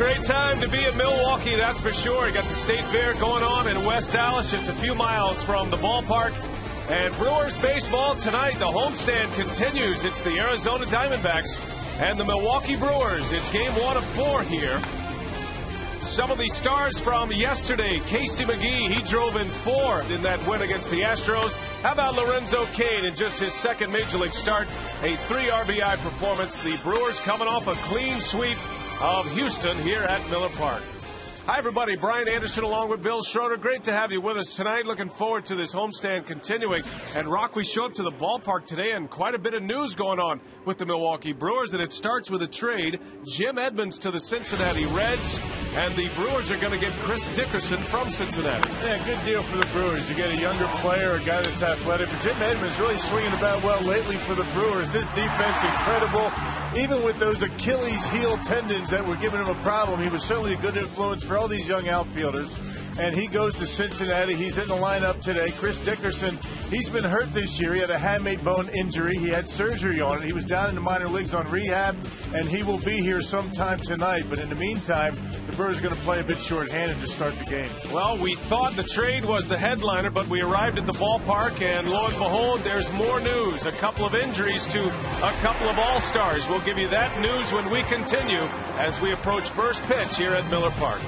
great time to be in Milwaukee, that's for sure. You got the State Fair going on in West Dallas, just a few miles from the ballpark. And Brewers baseball tonight, the homestand continues. It's the Arizona Diamondbacks and the Milwaukee Brewers. It's game 1 of 4 here. Some of the stars from yesterday, Casey McGee, he drove in 4 in that win against the Astros. How about Lorenzo Cain in just his second Major League start, a 3 RBI performance. The Brewers coming off a clean sweep of Houston here at Miller Park. Hi, everybody. Brian Anderson along with Bill Schroeder. Great to have you with us tonight. Looking forward to this homestand continuing. And, Rock, we show up to the ballpark today and quite a bit of news going on with the Milwaukee Brewers. And it starts with a trade. Jim Edmonds to the Cincinnati Reds. And the Brewers are going to get Chris Dickerson from Cincinnati. Yeah, good deal for the Brewers. You get a younger player, a guy that's athletic. But Jim Edmonds really swinging the bat well lately for the Brewers. His defense incredible. Even with those Achilles heel tendons that were giving him a problem, he was certainly a good influence for all these young outfielders. And he goes to Cincinnati. He's in the lineup today. Chris Dickerson, he's been hurt this year. He had a hamate bone injury. He had surgery on it. He was down in the minor leagues on rehab, and he will be here sometime tonight. But in the meantime, the Brewers are going to play a bit shorthanded to start the game. Well, we thought the trade was the headliner, but we arrived at the ballpark, and lo and behold, there's more news. A couple of injuries to a couple of All-Stars. We'll give you that news when we continue as we approach first pitch here at Miller Park.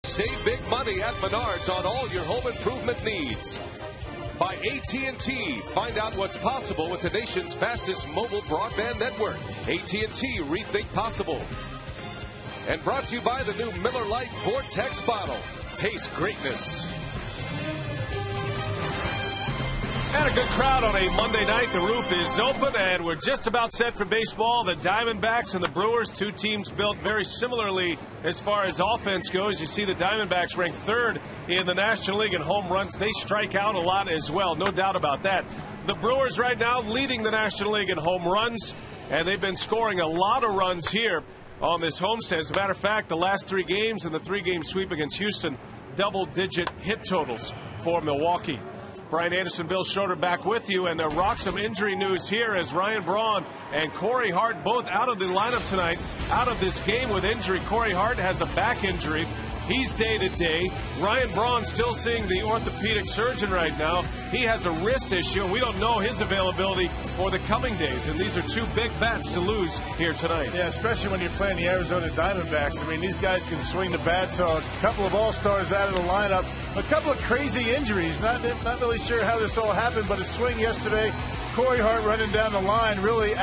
Save big money at Menards on all your home improvement needs. By AT&T, find out what's possible with the nation's fastest mobile broadband network. AT&T, rethink possible. And brought to you by the new Miller Lite Vortex bottle. Taste greatness. And a good crowd on a Monday night. The roof is open, and we're just about set for baseball. The Diamondbacks and the Brewers, two teams built very similarly as far as offense goes. You see the Diamondbacks ranked 3rd in the National League in home runs. They strike out a lot as well, no doubt about that. The Brewers right now leading the National League in home runs, and they've been scoring a lot of runs here on this homestand. As a matter of fact, the last 3 games and the 3-game sweep against Houston, double-digit hit totals for Milwaukee. Brian Anderson, Bill Schroeder back with you, and Rock, some injury news here as Ryan Braun and Corey Hart both out of the lineup tonight, out of this game with injury. Corey Hart has a back injury. He's day-to-day. Ryan Braun still seeing the orthopedic surgeon right now. He has a wrist issue, and we don't know his availability for the coming days. And these are two big bats to lose here tonight. Yeah, especially when you're playing the Arizona Diamondbacks. I mean, these guys can swing the bat. So a couple of all-stars out of the lineup. A couple of crazy injuries. Not really sure how this all happened, but a swing yesterday. Corey Hart running down the line, really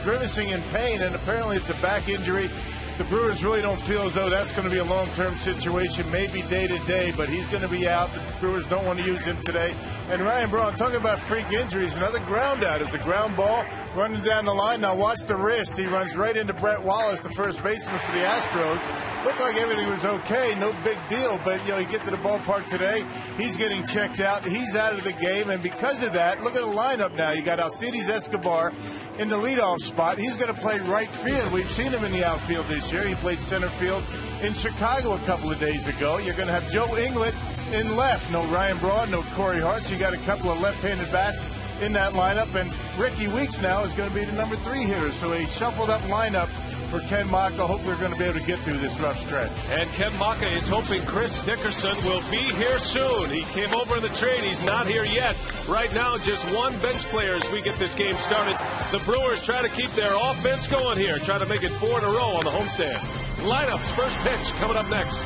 grimacing in pain, and apparently it's a back injury. The Brewers really don't feel as though that's going to be a long-term situation, maybe day-to-day, but he's going to be out. The Brewers don't want to use him today. And Ryan Braun, talking about freak injuries, another ground out. It's a ground ball running down the line. Now watch the wrist. He runs right into Brett Wallace, the first baseman for the Astros. Looked like everything was okay, no big deal, but you get to the ballpark today, he's getting checked out. He's out of the game, and because of that, look at the lineup now. You got Alcides Escobar in the leadoff spot. He's going to play right field. We've seen him in the outfield this year. He played center field in Chicago a couple of days ago. You're going to have Joe Inglet in left. No Ryan Braun, no Corey Hart. So you got a couple of left-handed bats in that lineup. And Ricky Weeks now is going to be the number 3 hitter. So a shuffled up lineup for Ken Maka. Hope we're going to be able to get through this rough stretch. And Ken Maka is hoping Chris Dickerson will be here soon. He came over in the trade. He's not here yet. Right now, just one bench player as we get this game started. The Brewers try to keep their offense going here, try to make it 4 in a row on the homestand. Lineups, first pitch coming up next.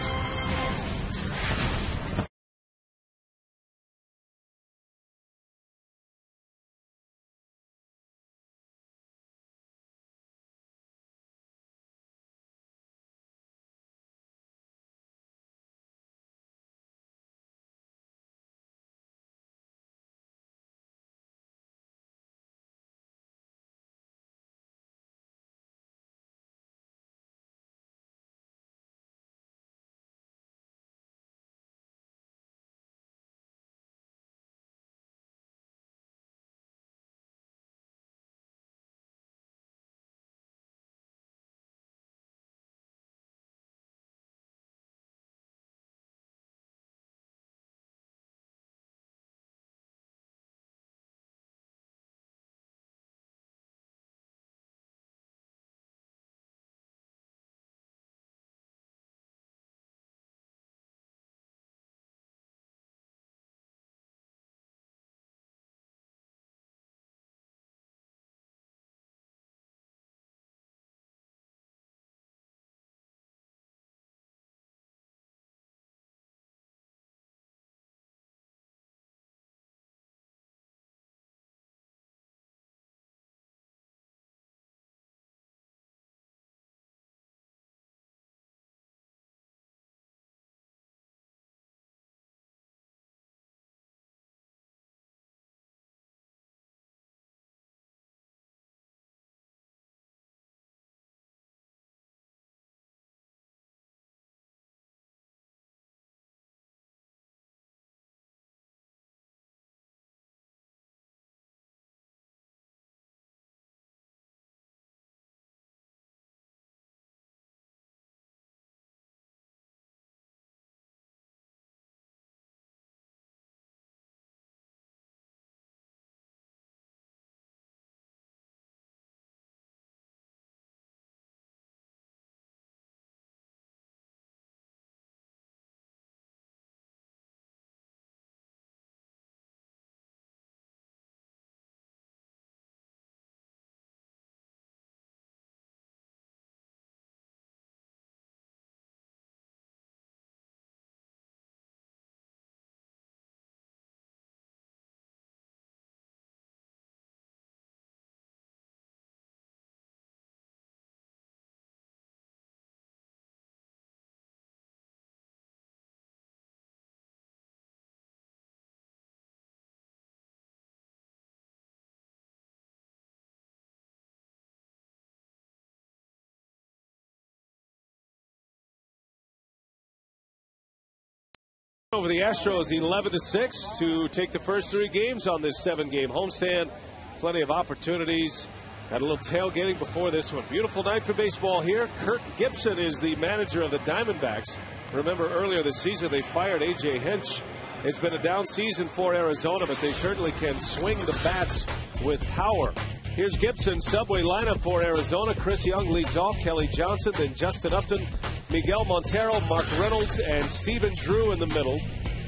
Over the Astros 11-6 to take the first 3 games on this 7-game homestand. Plenty of opportunities. Had a little tailgating before this one. Beautiful night for baseball here. Kirk Gibson is the manager of the Diamondbacks. Remember earlier this season they fired A.J. Hinch. It's been a down season for Arizona, but they certainly can swing the bats with power. Here's Gibson, Subway lineup for Arizona. Chris Young leads off, Kelly Johnson, then Justin Upton, Miguel Montero, Mark Reynolds, and Stephen Drew in the middle.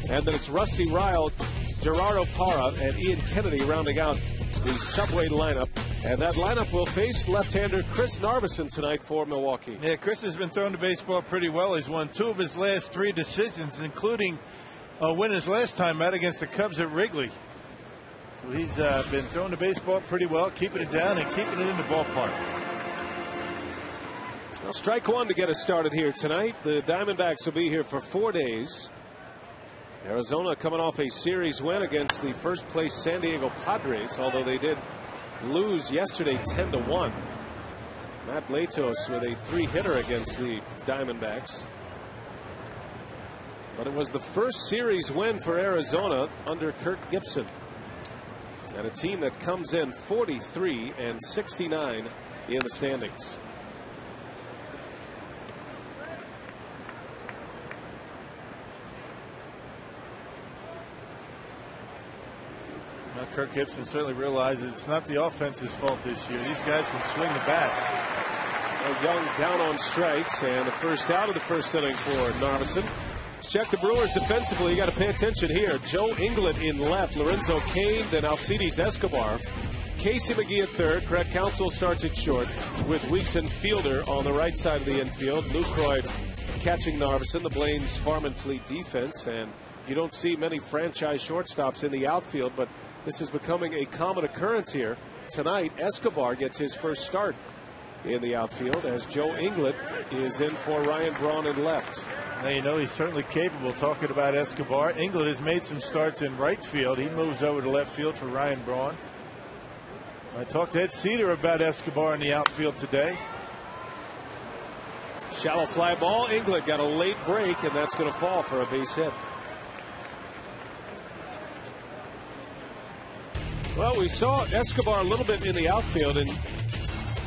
And then it's Rusty Ryle, Gerardo Parra, and Ian Kennedy rounding out the Subway lineup. And that lineup will face left-hander Chris Narveson tonight for Milwaukee. Yeah, Chris has been throwing the baseball pretty well. He's won 2 of his last 3 decisions, including a win his last time out against the Cubs at Wrigley. So he's been throwing the baseball pretty well, keeping it down and keeping it in the ballpark. Well, strike one to get us started here tonight. The Diamondbacks will be here for 4 days. Arizona coming off a series win against the first place San Diego Padres, although they did lose yesterday 10-1. Matt Latos with a 3-hitter against the Diamondbacks. But it was the first series win for Arizona under Kirk Gibson. And a team that comes in 43-69 in the standings. Well, Kirk Gibson certainly realizes it's not the offense's fault this year. These guys can swing the bat. Young down on strikes, and the first out of the first inning for Narveson. Let's check the Brewers defensively. You got to pay attention here. Joe Inglet in left, Lorenzo Cain, then Alcides Escobar. Casey McGee at third. Craig Counsell starts at short with Weeks and Fielder on the right side of the infield. Lucroy catching Narveson, the Blaine's Farm and Fleet defense. And you don't see many franchise shortstops in the outfield, but this is becoming a common occurrence here. Tonight, Escobar gets his first start in the outfield as Joe Inglet is in for Ryan Braun in left. Now, you know, he's certainly capable. Talking about Escobar, Inglet has made some starts in right field. He moves over to left field for Ryan Braun. I talked to Ed Cedar about Escobar in the outfield today. Shallow fly ball. Inglet got a late break, and that's going to fall for a base hit. Well, we saw Escobar a little bit in the outfield, and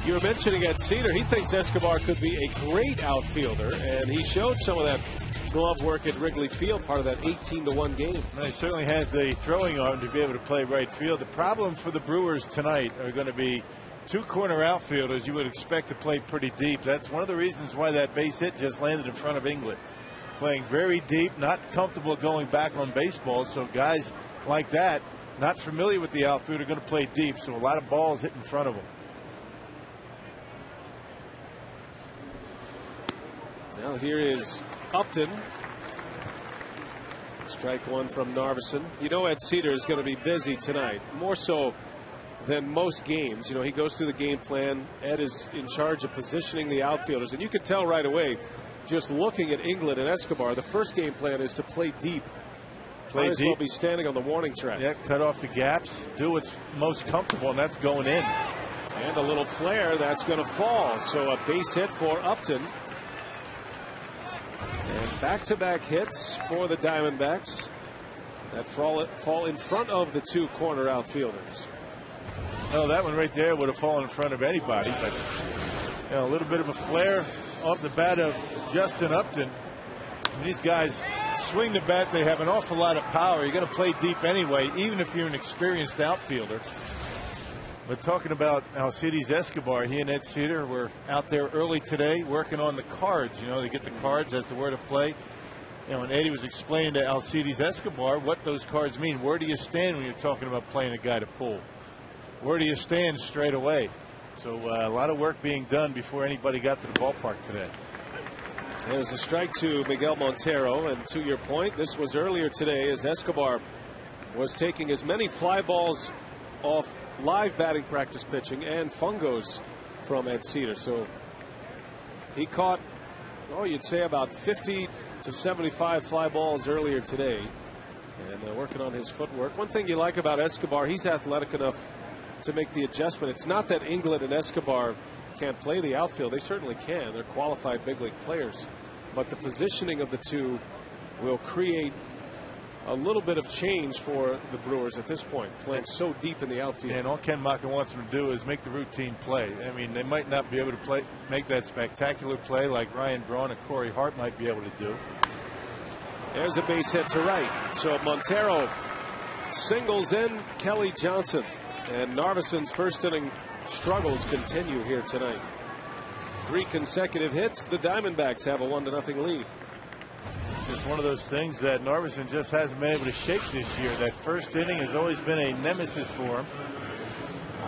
you were mentioning Ed Cedar. He thinks Escobar could be a great outfielder, and he showed some of that glove work at Wrigley Field, part of that 18-1 game. Well, he certainly has the throwing arm to be able to play right field. The problem for the Brewers tonight are going to be 2 corner outfielders you would expect to play pretty deep. That's one of the reasons why that base hit just landed in front of Inglet. Playing very deep, not comfortable going back on baseballs, so guys like that, not familiar with the outfield, are going to play deep, so a lot of balls hit in front of them. Now here is Upton. Strike one from Narveson. You know Ed Cedar is going to be busy tonight, more so than most games. You know, he goes through the game plan. Ed is in charge of positioning the outfielders, and you can tell right away, just looking at Inglet and Escobar, the first game plan is to play deep. Might as well be standing on the warning track. Yeah, cut off the gaps, do what's most comfortable, and that's going in. And a little flare, that's going to fall. So a base hit for Upton. And back-to-back hits for the Diamondbacks that fall in front of the 2 corner outfielders. Oh, that one right there would have fallen in front of anybody. But you know, a little bit of a flare off the bat of Justin Upton. And these guys swing the bat. They have an awful lot of power. You're going to play deep anyway, even if you're an experienced outfielder. But talking about Alcides Escobar, he and Ed Cedar were out there early today working on the cards. You know, they get the cards as to where to play. You know, and Eddie was explaining to Alcides Escobar what those cards mean. Where do you stand when you're talking about playing a guy to pull? Where do you stand straight away? So a lot of work being done before anybody got to the ballpark today. There's a strike to Miguel Montero, and to your point, this was earlier today as Escobar was taking as many fly balls off live batting practice pitching and fungos from Ed Cedar. So he caught, oh, you'd say about 50 to 75 fly balls earlier today, and working on his footwork. One thing you like about Escobar, he's athletic enough to make the adjustment. It's not that Inglet and Escobar can't play the outfield. They certainly can. They're qualified big league players. But the positioning of the two will create a little bit of change for the Brewers at this point, playing so deep in the outfield. And all Ken Maka wants them to do is make the routine play. I mean, they might not be able to make that spectacular play like Ryan Braun and Corey Hart might be able to do. There's a base hit to right. So Montero singles in Kelly Johnson. And Narveson's first inning struggles continue here tonight. 3 consecutive hits. The Diamondbacks have a 1-0 lead. It's one of those things that Narveson just hasn't been able to shake this year. That first inning has always been a nemesis for him.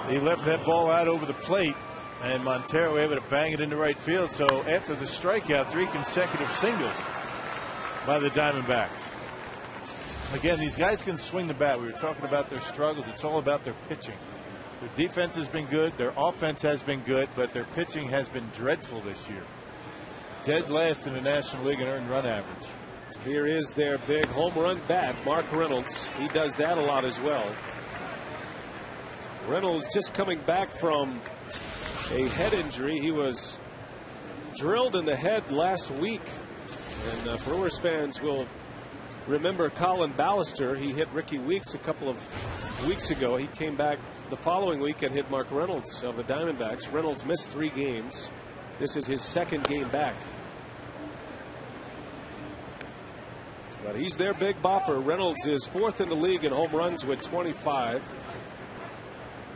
He left that ball out over the plate, and Montero able to bang it into right field. So after the strikeout, 3 consecutive singles by the Diamondbacks. Again, these guys can swing the bat. We were talking about their struggles. It's all about their pitching. Their defense has been good. Their offense has been good, but their pitching has been dreadful this year. Dead last in the National League in earned run average. Here is their big home run bat, Mark Reynolds. He does that a lot as well. Reynolds just coming back from a head injury. He was drilled in the head last week. And Brewers fans will remember Colin Ballister. He hit Ricky Weeks a couple of weeks ago. He came back the following week and hit Mark Reynolds of the Diamondbacks. Reynolds missed 3 games. This is his 2nd game back. But he's their big bopper. Reynolds is 4th in the league in home runs with 25.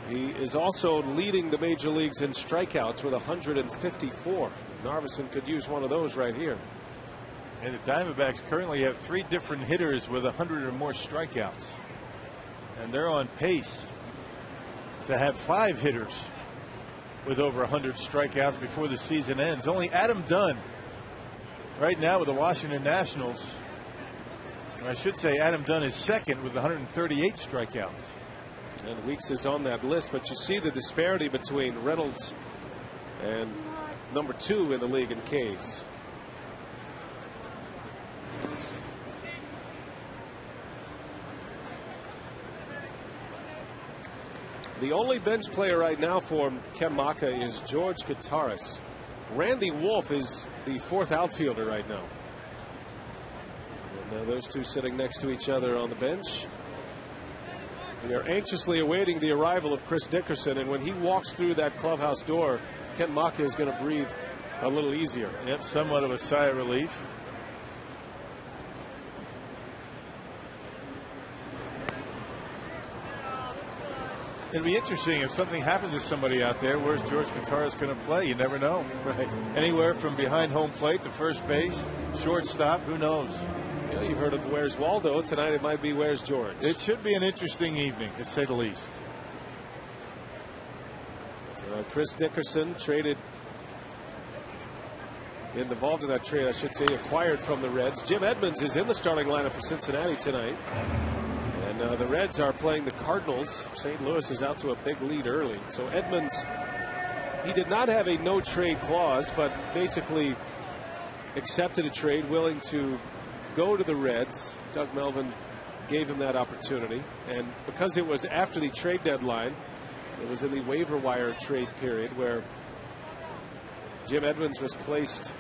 He is also leading the major leagues in strikeouts with 154. Narveson could use one of those right here. And the Diamondbacks currently have 3 different hitters with 100 or more strikeouts. And they're on pace to have 5 hitters with over 100 strikeouts before the season ends. Only Adam Dunn right now with the Washington Nationals. I should say Adam Dunn is 2nd with 138 strikeouts. And Weeks is on that list, but you see the disparity between Reynolds and number 2 in the league in Ks. The only bench player right now for Ken Maka is George Gutaris. Randy Wolf is the 4th outfielder right now. And those two sitting next to each other on the bench. We are anxiously awaiting the arrival of Chris Dickerson, and when he walks through that clubhouse door, Ken Maka is going to breathe a little easier. Yep, somewhat of a sigh of relief. It'll be interesting if something happens to somebody out there. Where's George Gutaris going to play? You never know. Right. Anywhere from behind home plate to first base, shortstop, who knows? Yeah, you've heard of Where's Waldo. Tonight it might be Where's George. It should be an interesting evening, to say the least. Chris Dickerson traded, involved in that trade, I should say, acquired from the Reds. Jim Edmonds is in the starting lineup for Cincinnati tonight. And the Reds are playing the Cardinals. St. Louis is out to a big lead early. So Edmonds, he did not have a no trade clause, but basically accepted a trade, willing to go to the Reds. Doug Melvin gave him that opportunity. And because it was after the trade deadline, it was in the waiver wire trade period where Jim Edmonds was placed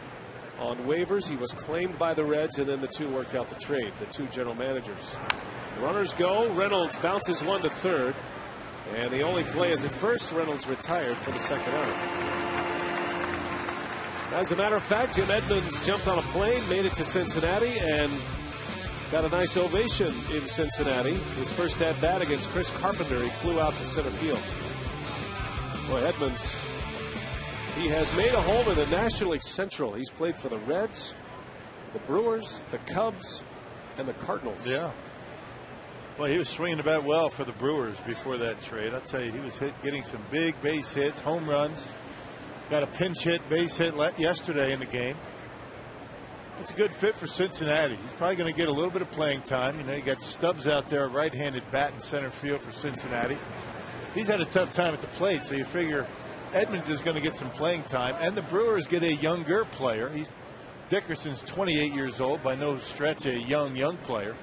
on waivers. He was claimed by the Reds, and then the two worked out the trade, the two general managers. Runners go. Reynolds bounces one to third, and the only play is at first. Reynolds retired for the second out. As a matter of fact, Jim Edmonds jumped on a plane, made it to Cincinnati, and got a nice ovation in Cincinnati. His first at bat against Chris Carpenter, he flew out to center field. Boy, Edmonds, he has made a home in the National League Central. He's played for the Reds, the Brewers, the Cubs, and the Cardinals. Yeah. Well, he was swinging the bat well for the Brewers before that trade. I'll tell you, he was getting some big base hits, home runs. Got a pinch hit, base hit yesterday in the game. It's a good fit for Cincinnati. He's probably going to get a little bit of playing time. You know, you got Stubbs out there, right-handed bat in center field for Cincinnati. He's had a tough time at the plate, so you figure Edmonds is going to get some playing time, and the Brewers get a younger player. Dickerson's 28 years old, by no stretch a young player.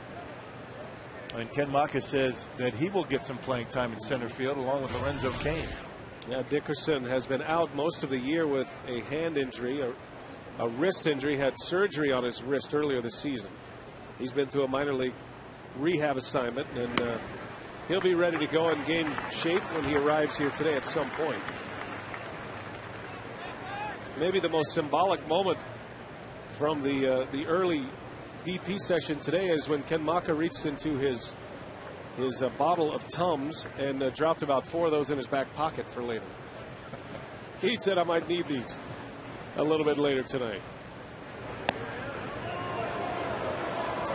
And Ken Maka says that he will get some playing time in center field along with Lorenzo Cain. Yeah, Dickerson has been out most of the year with a hand injury, a wrist injury. Had surgery on his wrist earlier this season. He's been through a minor league rehab assignment, and he'll be ready to go and gain shape when he arrives here today at some point. Maybe the most symbolic moment from the early BP session today is when Ken Maka reached into his bottle of Tums and dropped about 4 of those in his back pocket for later. He said, I might need these. a little bit later tonight.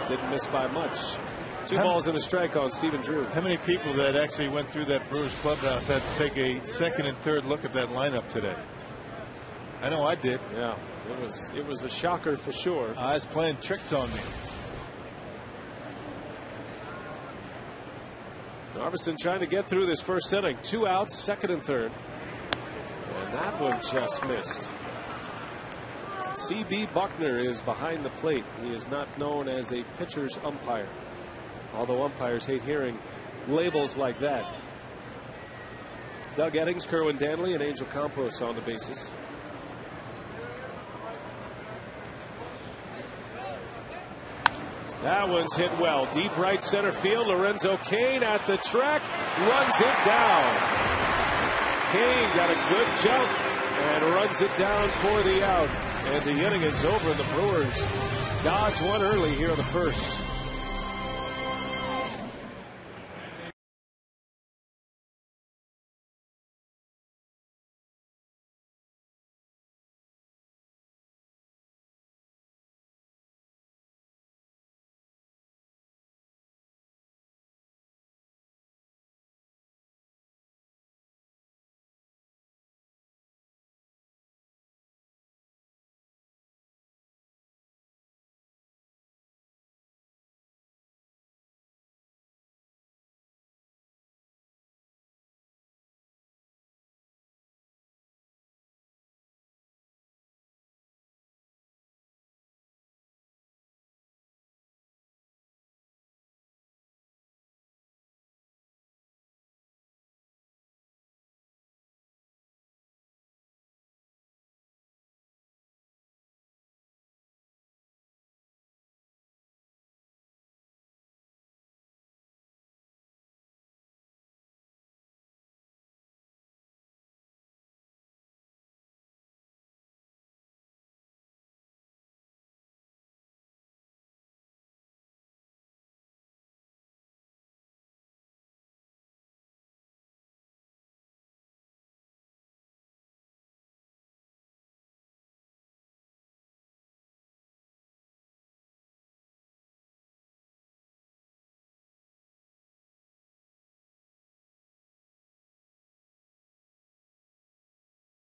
Didn't miss by much. 2 balls and a strike on Stephen Drew. How many people that actually went through that Brewers clubhouse had to take a second and third look at that lineup today? I know I did. Yeah, it was a shocker for sure. I was playing tricks on me. Narveson trying to get through this first inning. 2 outs, second and third. And that one just missed. C.B. Buckner is behind the plate. He is not known as a pitcher's umpire, although umpires hate hearing labels like that. Doug Eddings, Kerwin Danley, and Angel Campos on the bases. That one's hit well. Deep right center field. Lorenzo Cain at the track. Runs it down. Cain got a good jump and runs it down for the out. And the inning is over. The Brewers dodge one early here in the first.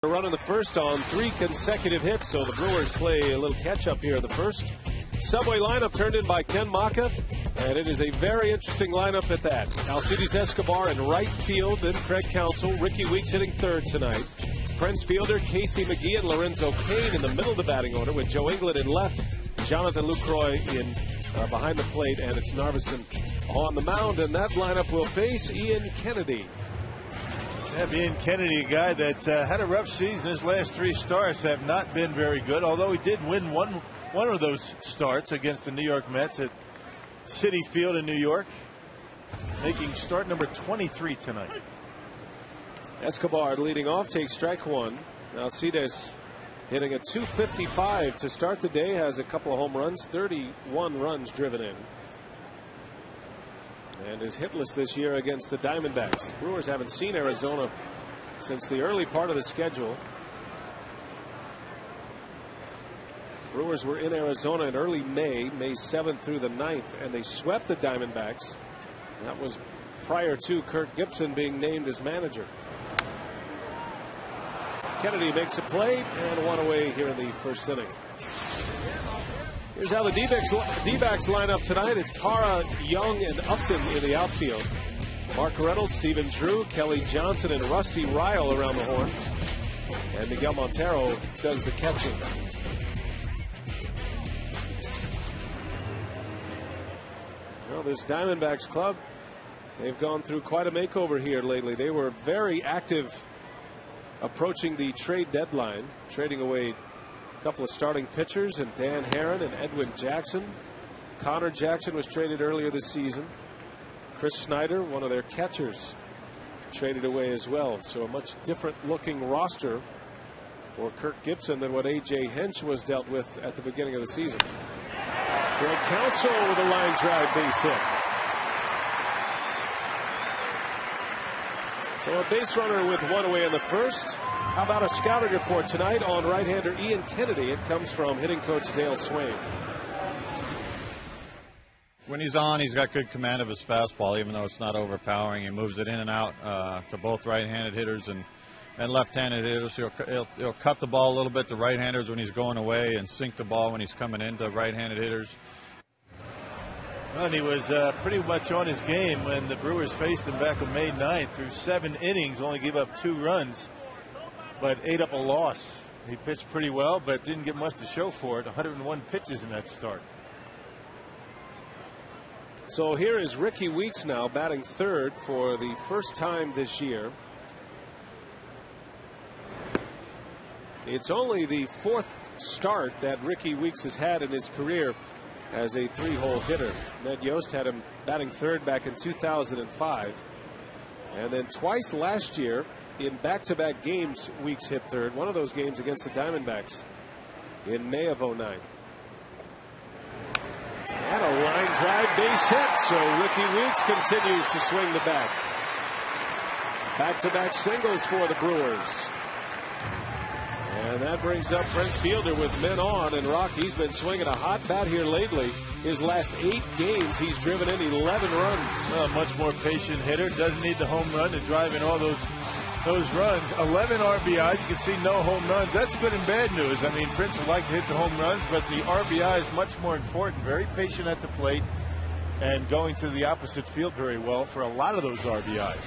A run in the first on 3 consecutive hits, so the Brewers play a little catch-up here in the first. Subway lineup turned in by Ken Maka, and it is a very interesting lineup at that. Alcides Escobar in right field, then Craig Counsell. Ricky Weeks hitting third tonight. Prince Fielder, Casey McGee, and Lorenzo Cain in the middle of the batting order, with Joe England in left, Jonathan Lucroy in behind the plate, and it's Narveson on the mound, and that lineup will face Ian Kennedy. Yeah, Ian Kennedy, a guy that had a rough season. His last 3 starts have not been very good, although he did win one of those starts against the New York Mets at Citi Field in New York, making start number 23 tonight. Escobar leading off, takes strike 1. Alcides hitting a .255 to start the day, has a couple of home runs, 31 runs driven in, and is hitless this year against the Diamondbacks. Brewers haven't seen Arizona since the early part of the schedule. Brewers were in Arizona in early May 7th through the 9th, and they swept the Diamondbacks. That was prior to Kirk Gibson being named as manager. Kennedy makes a play, and 1 away here in the first inning. Here's how the D-backs line up tonight. It's Parra, Young, and Upton in the outfield. Mark Reynolds, Stephen Drew, Kelly Johnson, and Rusty Ryle around the horn. And Miguel Montero does the catching. Well, this Diamondbacks club, they've gone through quite a makeover here lately. They were very active approaching the trade deadline, trading away a couple of starting pitchers, and Dan Herron and Edwin Jackson. Connor Jackson was traded earlier this season. Chris Snyder, one of their catchers, traded away as well. So a much different looking roster for Kirk Gibson than what A.J. Hinch was dealt with at the beginning of the season. Craig Counsell with a line drive base hit. So a base runner with 1 away in the first. How about a scouting report tonight on right-hander Ian Kennedy? It comes from hitting coach Dale Swain. When he's on, he's got good command of his fastball, even though it's not overpowering. He moves it in and out to both right-handed hitters and left-handed hitters. He'll cut the ball a little bit to right-handers when he's going away and sink the ball when he's coming into right-handed hitters. Well, and he was pretty much on his game when the Brewers faced him back on May 9th. Through 7 innings, only gave up 2 runs, but ate up a loss. He pitched pretty well, but didn't get much to show for it. 101 pitches in that start. So here is Ricky Weeks now batting third for the first time this year. It's only the 4th start that Ricky Weeks has had in his career as a 3-hole hitter. Ned Yost had him batting third back in 2005. And then twice last year in back-to-back games, Weeks hit third. One of those games against the Diamondbacks in May of '09. And a line drive base hit, so Ricky Weeks continues to swing the bat. Back-to-back singles for the Brewers. And that brings up Prince Fielder with men on, and Rocky's been swinging a hot bat here lately. His last 8 games, he's driven in 11 runs. A much more patient hitter. Doesn't need the home run to drive in all those runs. 11 RBIs. You can see no home runs. That's good and bad news. I mean, Prince would like to hit the home runs, but the RBI is much more important. Very patient at the plate and going to the opposite field very well for a lot of those RBIs.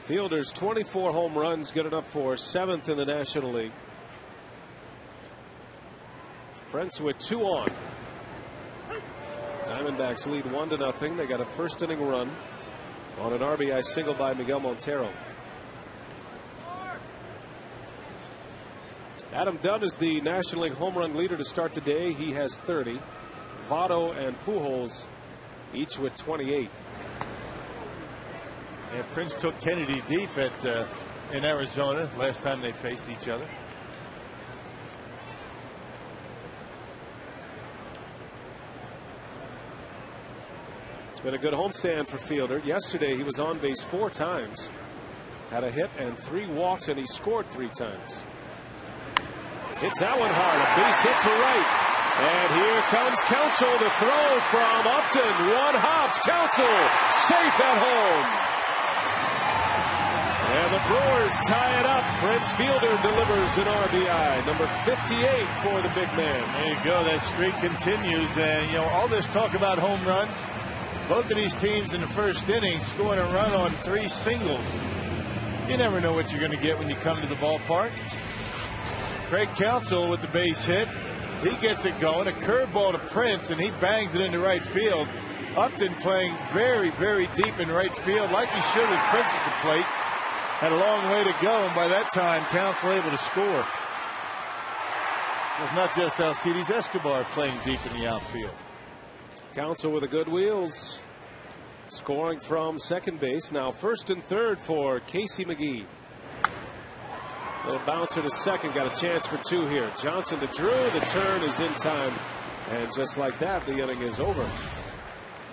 Fielder's 24 home runs, good enough for 7th in the National League. Prince with 2 on. Diamondbacks lead 1-0. They got a first inning run on an RBI single by Miguel Montero. Adam Dunn is the National League home run leader to start the day. He has 30. Votto and Pujols each with 28. And Prince took Kennedy deep in Arizona last time they faced each other. It's been a good homestand for Fielder. Yesterday he was on base 4 times, had a hit and 3 walks, and he scored 3 times. Hits that one hard, a base hit to right. And here comes Counsell to throw from Upton. 1 hops, Counsell safe at home. And the Brewers tie it up. Prince Fielder delivers an RBI, number 58 for the big man. There you go. That streak continues. And, you know, all this talk about home runs, both of these teams in the first inning scoring a run on 3 singles. You never know what you're going to get when you come to the ballpark. Craig Counsell with the base hit. He gets it going. A curveball to Prince, and he bangs it into right field. Upton playing very, very deep in right field, like he should with Prince at the plate. Had a long way to go, and by that time, Counsell able to score. It's not just Alcides Escobar playing deep in the outfield. Counsell with the good wheels, scoring from second base. Now first and third for Casey McGee. Little bouncer to second, got a chance for 2 here. Johnson to Drew, the turn is in time, and just like that, the inning is over.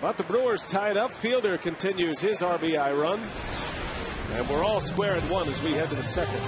But the Brewers tied up. Fielder continues his RBI run. And we're all square at 1 as we head to the second.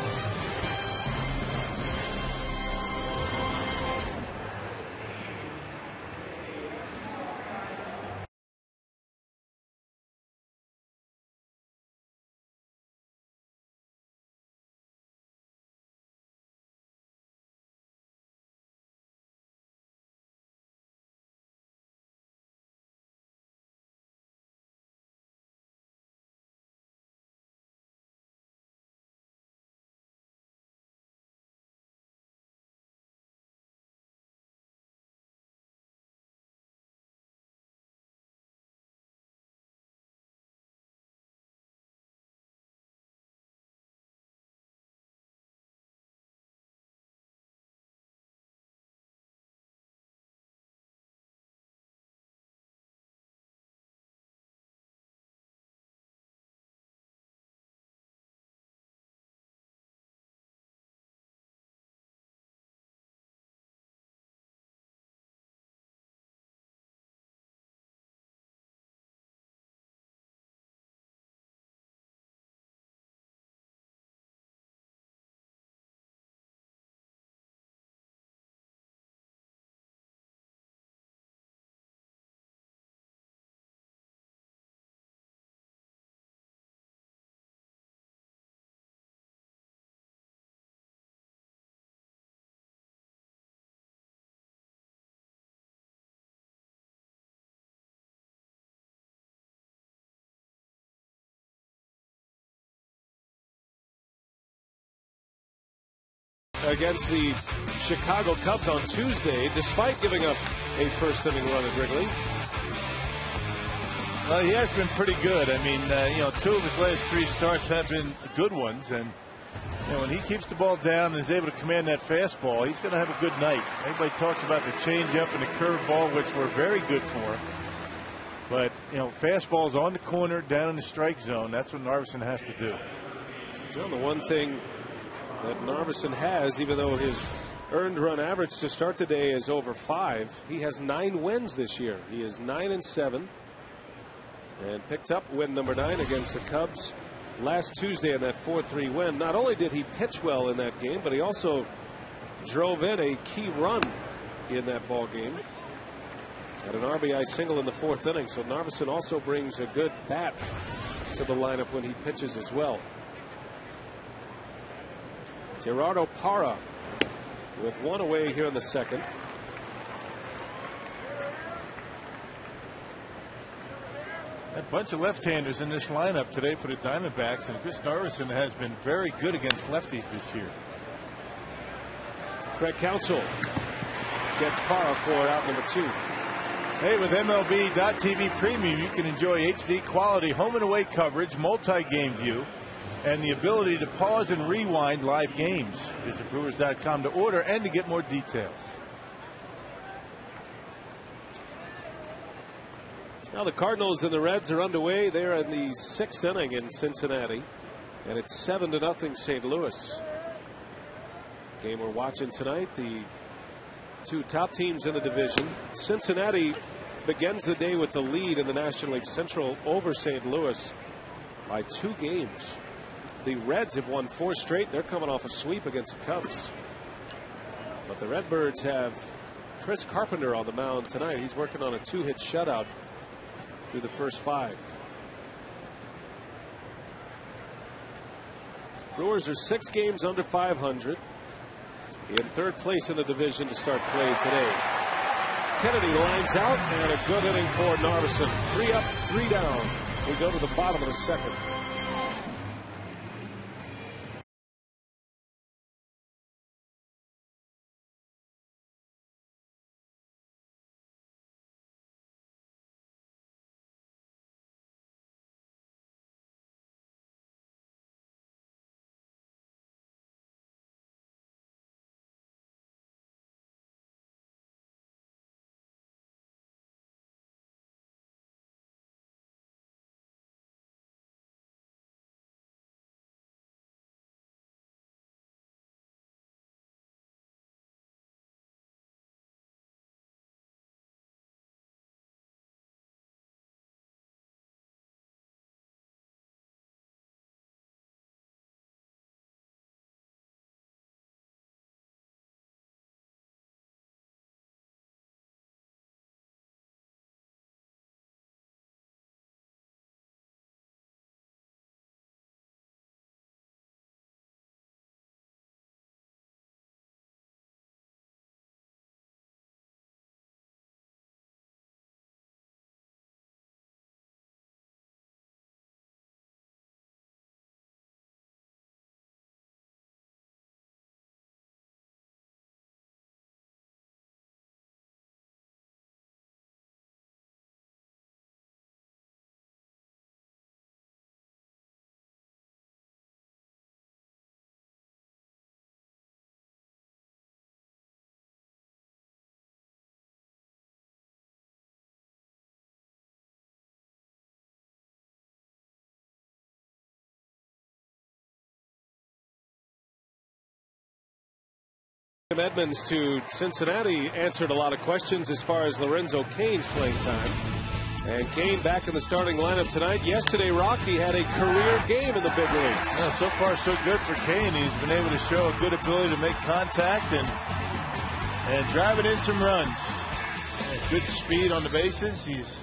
against the Chicago Cubs on Tuesday, despite giving up a first inning run at Wrigley. Well, he has been pretty good. I mean, 2 of his last 3 starts have been good ones, and when he keeps the ball down and is able to command that fastball, he's going to have a good night. Everybody talks about the changeup and the curveball, which were very good for him. But, fastballs on the corner, down in the strike zone, that's what Narveson has to do. Well, the one thing that Narveson has, even though his earned run average to start the day is over 5, he has 9 wins this year. He is 9-7 and picked up win number 9 against the Cubs last Tuesday in that 4-3 win. Not only did he pitch well in that game, but he also drove in a key run in that ball game. Had an RBI single in the 4th inning. So Narveson also brings a good bat to the lineup when he pitches as well. Gerardo Parra with 1 away here in the 2nd. A bunch of left-handers in this lineup today for the Diamondbacks, and Chris Narveson has been very good against lefties this year. Craig Counsell gets Parra for out number 2. Hey, with MLB.TV Premium, you can enjoy HD quality home and away coverage, multi-game view, and the ability to pause and rewind live games. Visit Brewers.com to order and to get more details. Now the Cardinals and the Reds are underway. They're in the 6th inning in Cincinnati, and it's 7-0 St. Louis. Game we're watching tonight, the 2 top teams in the division. Cincinnati begins the day with the lead in the National League Central over St. Louis by 2 games. The Reds have won 4 straight. They're coming off a sweep against the Cubs. But the Redbirds have Chris Carpenter on the mound tonight. He's working on a 2-hit shutout through the first 5. Brewers are 6 games under 500. In 3rd place in the division to start play today. Kennedy lines out, and a good inning for Narveson. 3 up, 3 down. We go to the bottom of the 2nd. Edmonds to Cincinnati answered a lot of questions as far as Lorenzo Cain's playing time. And Cain back in the starting lineup tonight. Yesterday, Rocky had a career game in the big leagues. Well, so far, so good for Cain. He's been able to show a good ability to make contact and driving in some runs. Good speed on the bases. He's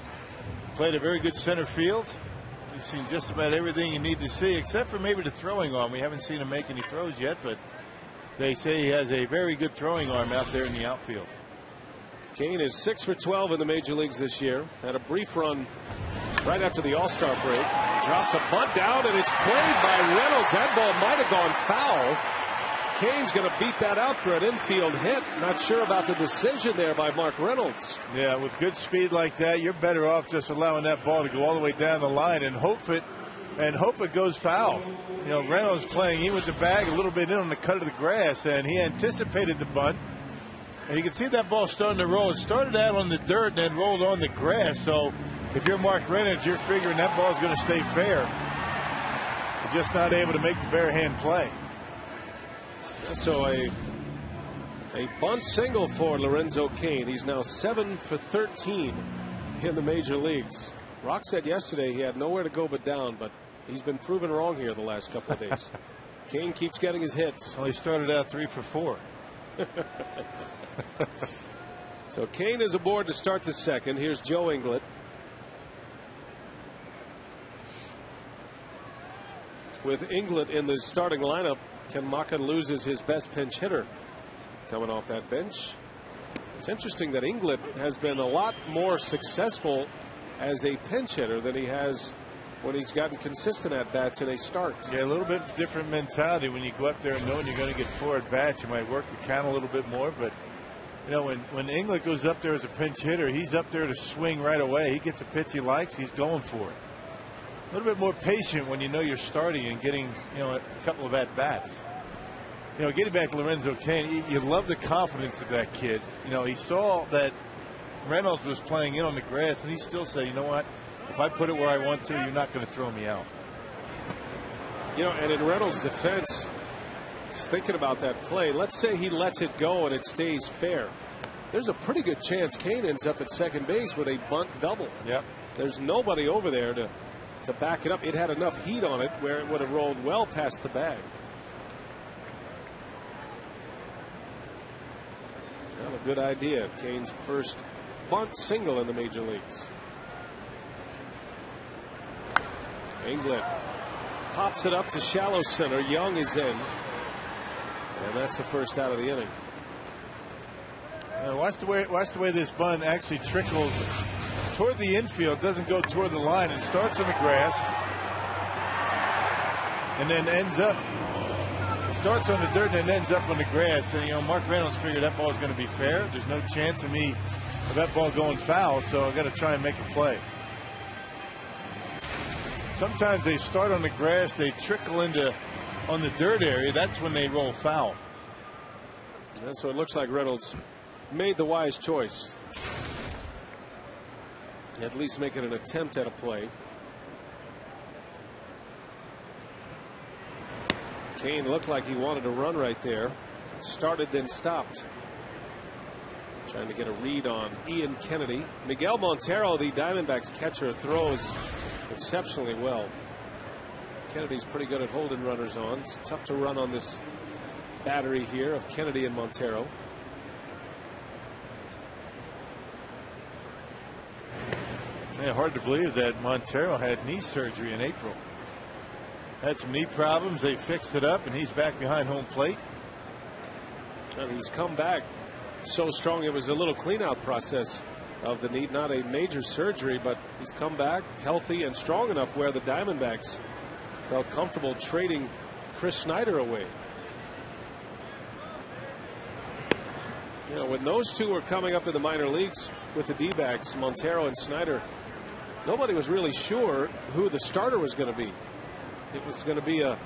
played a very good center field. We've seen just about everything you need to see, except for maybe the throwing arm. We haven't seen him make any throws yet, but they say he has a very good throwing arm out there in the outfield. Cain is 6 for 12 in the major leagues this year. Had a brief run right after the All-Star break. Drops a bunt down, and it's played by Reynolds. That ball might have gone foul. Kane's going to beat that out for an infield hit. Not sure about the decision there by Mark Reynolds. Yeah, with good speed like that, you're better off just allowing that ball to go all the way down the line and hope it goes foul. You know, Reynolds playing in with the bag a little bit in on the cut of the grass, and he anticipated the bunt. And you can see that ball starting to roll. It started out on the dirt and then rolled on the grass. So if you're Mark Reynolds, you're figuring that ball's going to stay fair. You're just not able to make the bare hand play. So a bunt single for Lorenzo Cain. He's now 7 for 13 in the major leagues. Rock said yesterday he had nowhere to go but down, but he's been proven wrong here the last couple of days. Cain keeps getting his hits. Well, he started out 3 for 4. So Cain is aboard to start the second. Here's Joe Inglet. With Inglet in the starting lineup, Ken Maka loses his best pinch hitter coming off that bench. It's interesting that Inglet has been a lot more successful as a pinch hitter than he has when he's gotten consistent at bats in a start. Yeah, a little bit different mentality when you go up there and knowing you're going to get 4 at bats. You might work the count a little bit more, but you know, when Inglet goes up there as a pinch hitter, he's up there to swing right away. He gets a pitch he likes, he's going for it. A little bit more patient when you know you're starting and getting, you know, a couple of at bats. You know, getting back to Lorenzo Cain, you love the confidence of that kid. You know, he saw that Reynolds was playing in on the grass, and he still said, you know what, if I put it where I want to, you're not going to throw me out. You know, and in Reynolds' defense, just thinking about that play, let's say he lets it go and it stays fair. There's a pretty good chance Cain ends up at second base with a bunt double. Yep. There's nobody over there to back it up. It had enough heat on it where it would have rolled well past the bag. Well, a good idea. Cain's first bunt single in the major leagues. Inglet pops it up to shallow center. Young is in. And that's the first out of the inning. Watch the way this bunt actually trickles toward the infield, doesn't go toward the line, and starts on the grass and then starts on the dirt and then ends up on the grass. And you know, Mark Reynolds figured that ball is going to be fair. There's no chance of that ball going foul, so I got to try and make a play. Sometimes they start on the grass, they trickle into on the dirt area. That's when they roll foul. And so it looks like Reynolds made the wise choice. At least making an attempt at a play. Cain looked like he wanted to run right there. Started, then stopped. Trying to get a read on Ian Kennedy. Miguel Montero, the Diamondbacks catcher, throws exceptionally well. Kennedy's pretty good at holding runners on. It's tough to run on this battery here of Kennedy and Montero. Yeah, hard to believe that Montero had knee surgery in April. Had some knee problems. They fixed it up, and he's back behind home plate. And he's come back so strong. It was a little clean-out process of the knee, not a major surgery, but he's come back healthy and strong enough where the Diamondbacks felt comfortable trading Chris Snyder away. You know, when those two were coming up in the minor leagues with the D-backs, Montero and Snyder, nobody was really sure who the starter was going to be. It was going to be a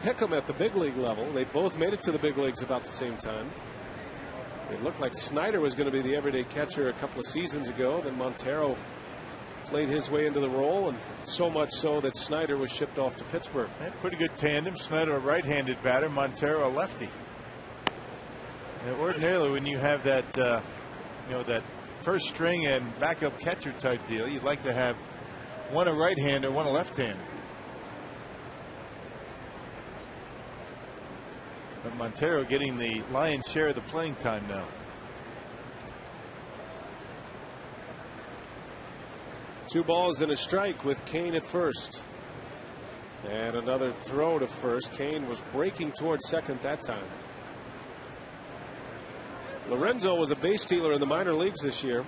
pick'em at the big league level. They both made it to the big leagues about the same time. It looked like Snyder was going to be the everyday catcher a couple of seasons ago. Then Montero played his way into the role, and so much so that Snyder was shipped off to Pittsburgh. Pretty good tandem. Snyder a right-handed batter, Montero a lefty. And ordinarily, when you have that, that first string and backup catcher type deal, you'd like to have one a right-hander, one a left-hander. But Montero getting the lion's share of the playing time now. Two balls and a strike with Cain at first. And another throw to first. Cain was breaking towards second that time. Lorenzo was a base stealer in the minor leagues this year.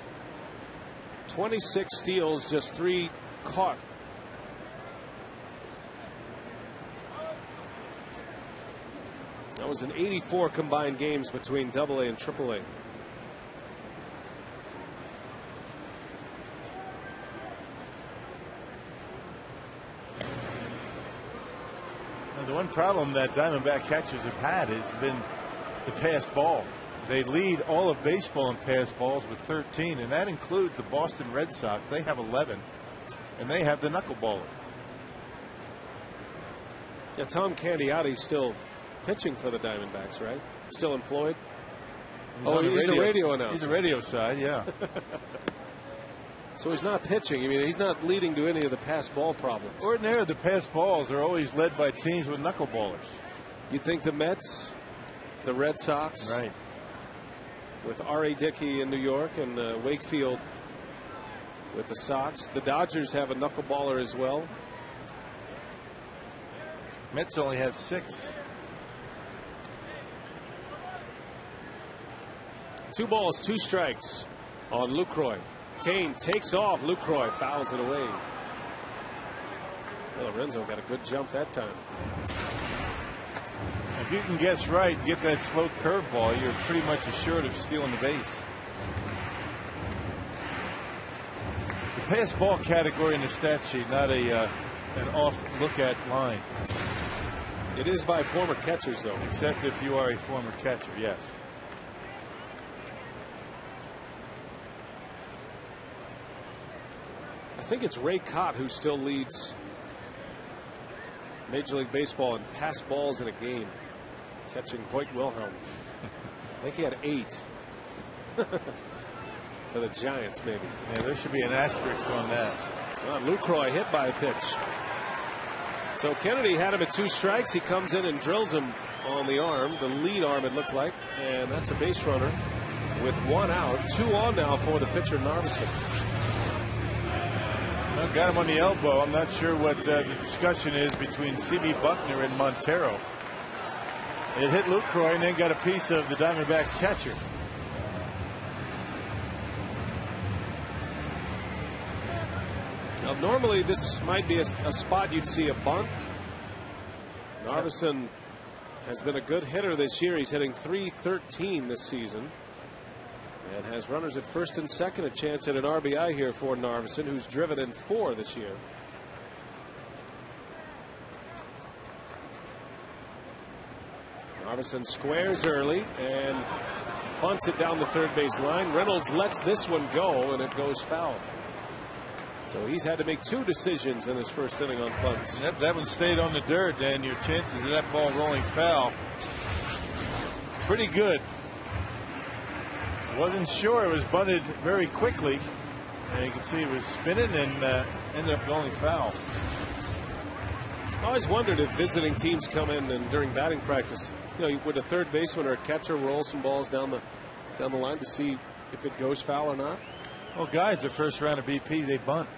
26 steals, just 3 caught. was in 84 combined games between AA and AAA. Now, the one problem that Diamondback catchers have had has been the pass ball. They lead all of baseball in pass balls with 13, and that includes the Boston Red Sox. They have 11, and they have the knuckleballer. Yeah, Tom Candiotti's still pitching for the Diamondbacks, right? Still employed? He's a radio announcer. He's a radio side, yeah. So he's not pitching. I mean, he's not leading to any of the pass ball problems. Ordinarily, the pass balls are always led by teams with knuckleballers. You think the Mets, the Red Sox, right, with R.A. Dickey in New York and Wakefield with the Sox. The Dodgers have a knuckleballer as well. Mets only have 6. 2 balls, 2 strikes on Lucroy. Kane takes off. Lucroy fouls it away. Well, Lorenzo got a good jump that time. If you can guess right, get that slow curveball, you're pretty much assured of stealing the base. The pass ball category in the stat sheet, not an off look at line. It is by former catchers, though. Except if you are a former catcher, yes. I think it's Ray Cott who still leads Major League Baseball in pass balls in a game, catching Hoyt Wilhelm. I think he had 8 for the Giants, maybe. Yeah, there should be an asterisk on that. Lucroy hit by a pitch. So Kennedy had him at 2 strikes. He comes in and drills him on the arm, the lead arm it looked like, and that's a base runner with 1 out. 2 on now for the pitcher Narveson. Well, got him on the elbow. I'm not sure what the discussion is between C.B. Buckner and Montero. It hit Lucroy and then got a piece of the Diamondbacks catcher. Now, normally this might be a spot you'd see a bunt. Narveson has been a good hitter this year. He's hitting .313 this season. And has runners at first and second, a chance at an RBI here for Narveson, who's driven in 4 this year. Narveson squares early and bunts it down the third base line. Reynolds lets this one go, and it goes foul. So he's had to make 2 decisions in his first inning on bunts. Yep, that one stayed on the dirt, and your chances of that ball rolling foul pretty good. Wasn't sure. It was bunted very quickly, and you can see it was spinning and ended up going foul. I always wondered if visiting teams come in and during batting practice, would a third baseman or a catcher roll some balls down the line to see if it goes foul or not? Well, guys, their first round of BP, they bunt.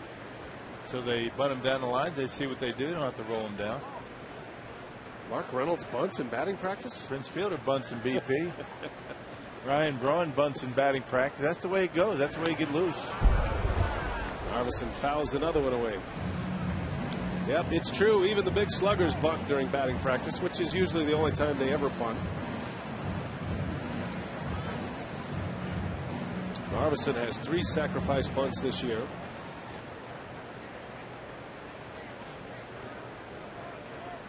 So they bunt them down the line. They see what they do. They don't have to roll them down. Mark Reynolds bunts in batting practice? Prince Fielder bunts in BP. Ryan Braun bunts in batting practice. That's the way it goes. That's the way you get loose. Narveson fouls another one away. Yep, it's true. Even the big sluggers bunt during batting practice, which is usually the only time they ever bunt. Narveson has 3 sacrifice bunts this year.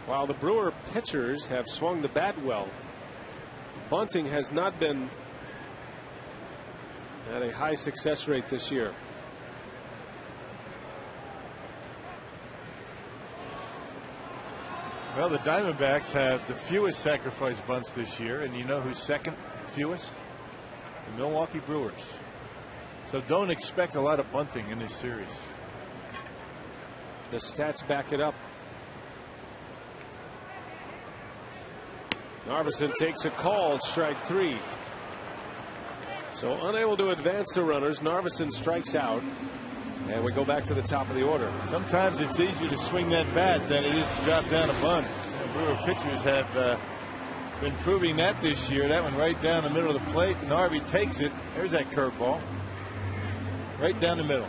While the Brewer pitchers have swung the bat well, bunting has not been at a high success rate this year. Well, the Diamondbacks have the fewest sacrifice bunts this year, and you know who's second fewest? The Milwaukee Brewers. So don't expect a lot of bunting in this series. The stats back it up. Narveson takes a called strike 3. So unable to advance the runners, Narveson strikes out, and we go back to the top of the order. Sometimes it's easier to swing that bat than it is to drop down a bunt. Brewer pitchers have been proving that this year. That one right down the middle of the plate. Narvi takes it. There's that curveball. Right down the middle.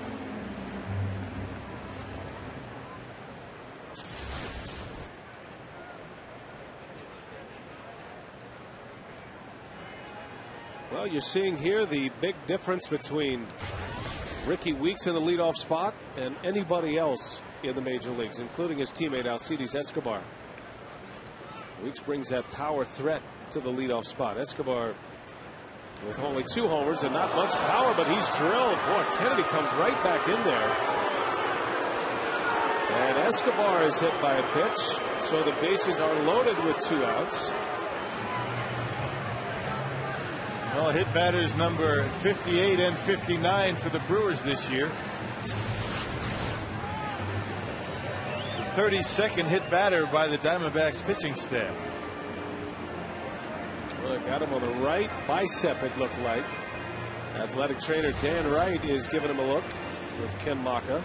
Well, you're seeing here the big difference between Ricky Weeks in the leadoff spot and anybody else in the major leagues, including his teammate Alcides Escobar. Weeks brings that power threat to the leadoff spot. Escobar with only 2 homers and not much power, but he's drilled. Boy, Kennedy comes right back in there. And Escobar is hit by a pitch, so the bases are loaded with 2 outs. Well, hit batters number 58 and 59 for the Brewers this year. The 32nd hit batter by the Diamondbacks pitching staff. Well, got him on the right bicep, it looked like. Athletic trainer Dan Wright is giving him a look with Ken Maka.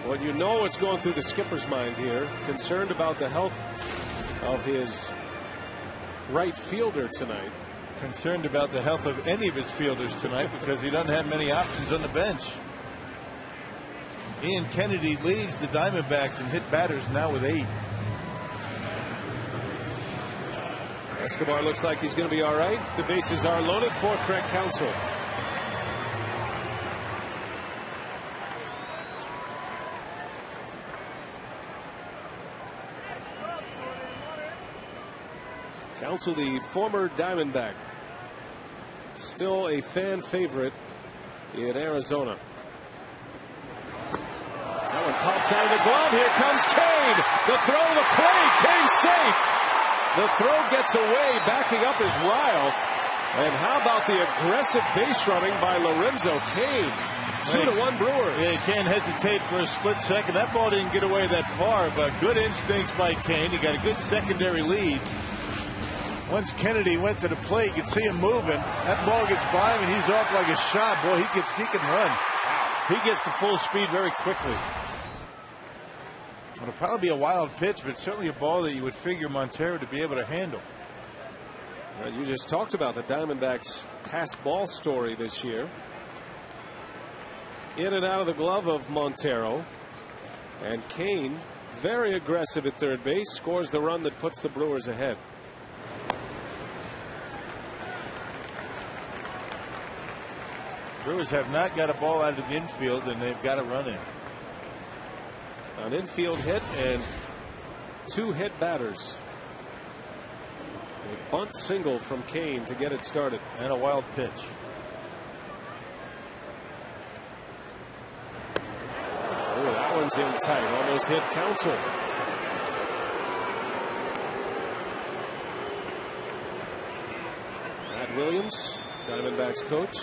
Well, you know what's going through the skipper's mind here. Concerned about the health of his right fielder tonight. Concerned about the health of any of his fielders tonight because he doesn't have many options on the bench. Ian Kennedy leads the Diamondbacks in hit batters now with 8. Escobar looks like he's going to be all right. The bases are loaded for Craig Counsell. Counsell, the former Diamondback, still a fan favorite in Arizona. That one pops out of the glove. Here comes Kane. The throw to the plate. Kane safe. The throw gets away. Backing up is Ryle. And how about the aggressive base running by Lorenzo Kane? 2-1 Brewers. Yeah, you can't hesitate for a split second. That ball didn't get away that far, but good instincts by Kane. He got a good secondary lead. Once Kennedy went to the plate, you could see him moving. That ball gets by him, and he's off like a shot. Boy, he can run. He gets to full speed very quickly. It'll probably be a wild pitch, but certainly a ball that you would figure Montero to be able to handle. Well, you just talked about the Diamondbacks' pass ball story this year. In and out of the glove of Montero. And Kane, very aggressive at third base, scores the run that puts the Brewers ahead. Brewers have not got a ball out of the infield, and they've got a run in. An infield hit and 2 hit batters. A bunt single from Kane to get it started. And a wild pitch. Oh, that one's in tight. Almost hit Counsell. Matt Williams, Diamondbacks coach.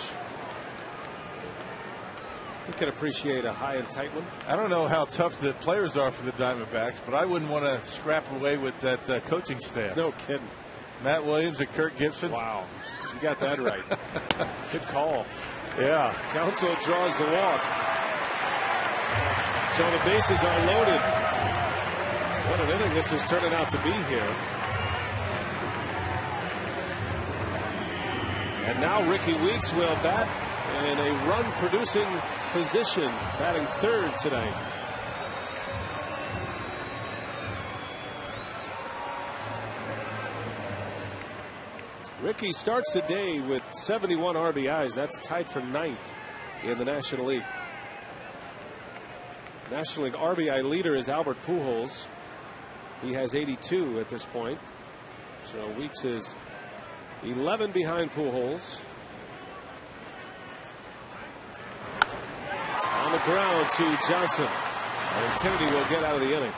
You can appreciate a high and tight one. I don't know how tough the players are for the Diamondbacks, but I wouldn't want to scrap away with that coaching staff. No kidding. Matt Williams and Kirk Gibson. Wow. You got that right. Good call. Yeah. Counsell draws the walk. So the bases are loaded. What an inning this is turning out to be here. And now Ricky Weeks will bat in a run-producing position, batting third tonight. Ricky starts the day with 71 RBIs. That's tied for 9th in the National League. National League RBI leader is Albert Pujols. He has 82 at this point. So Weeks is 11 behind Pujols. On the ground to Johnson. And Kennedy will get out of the inning.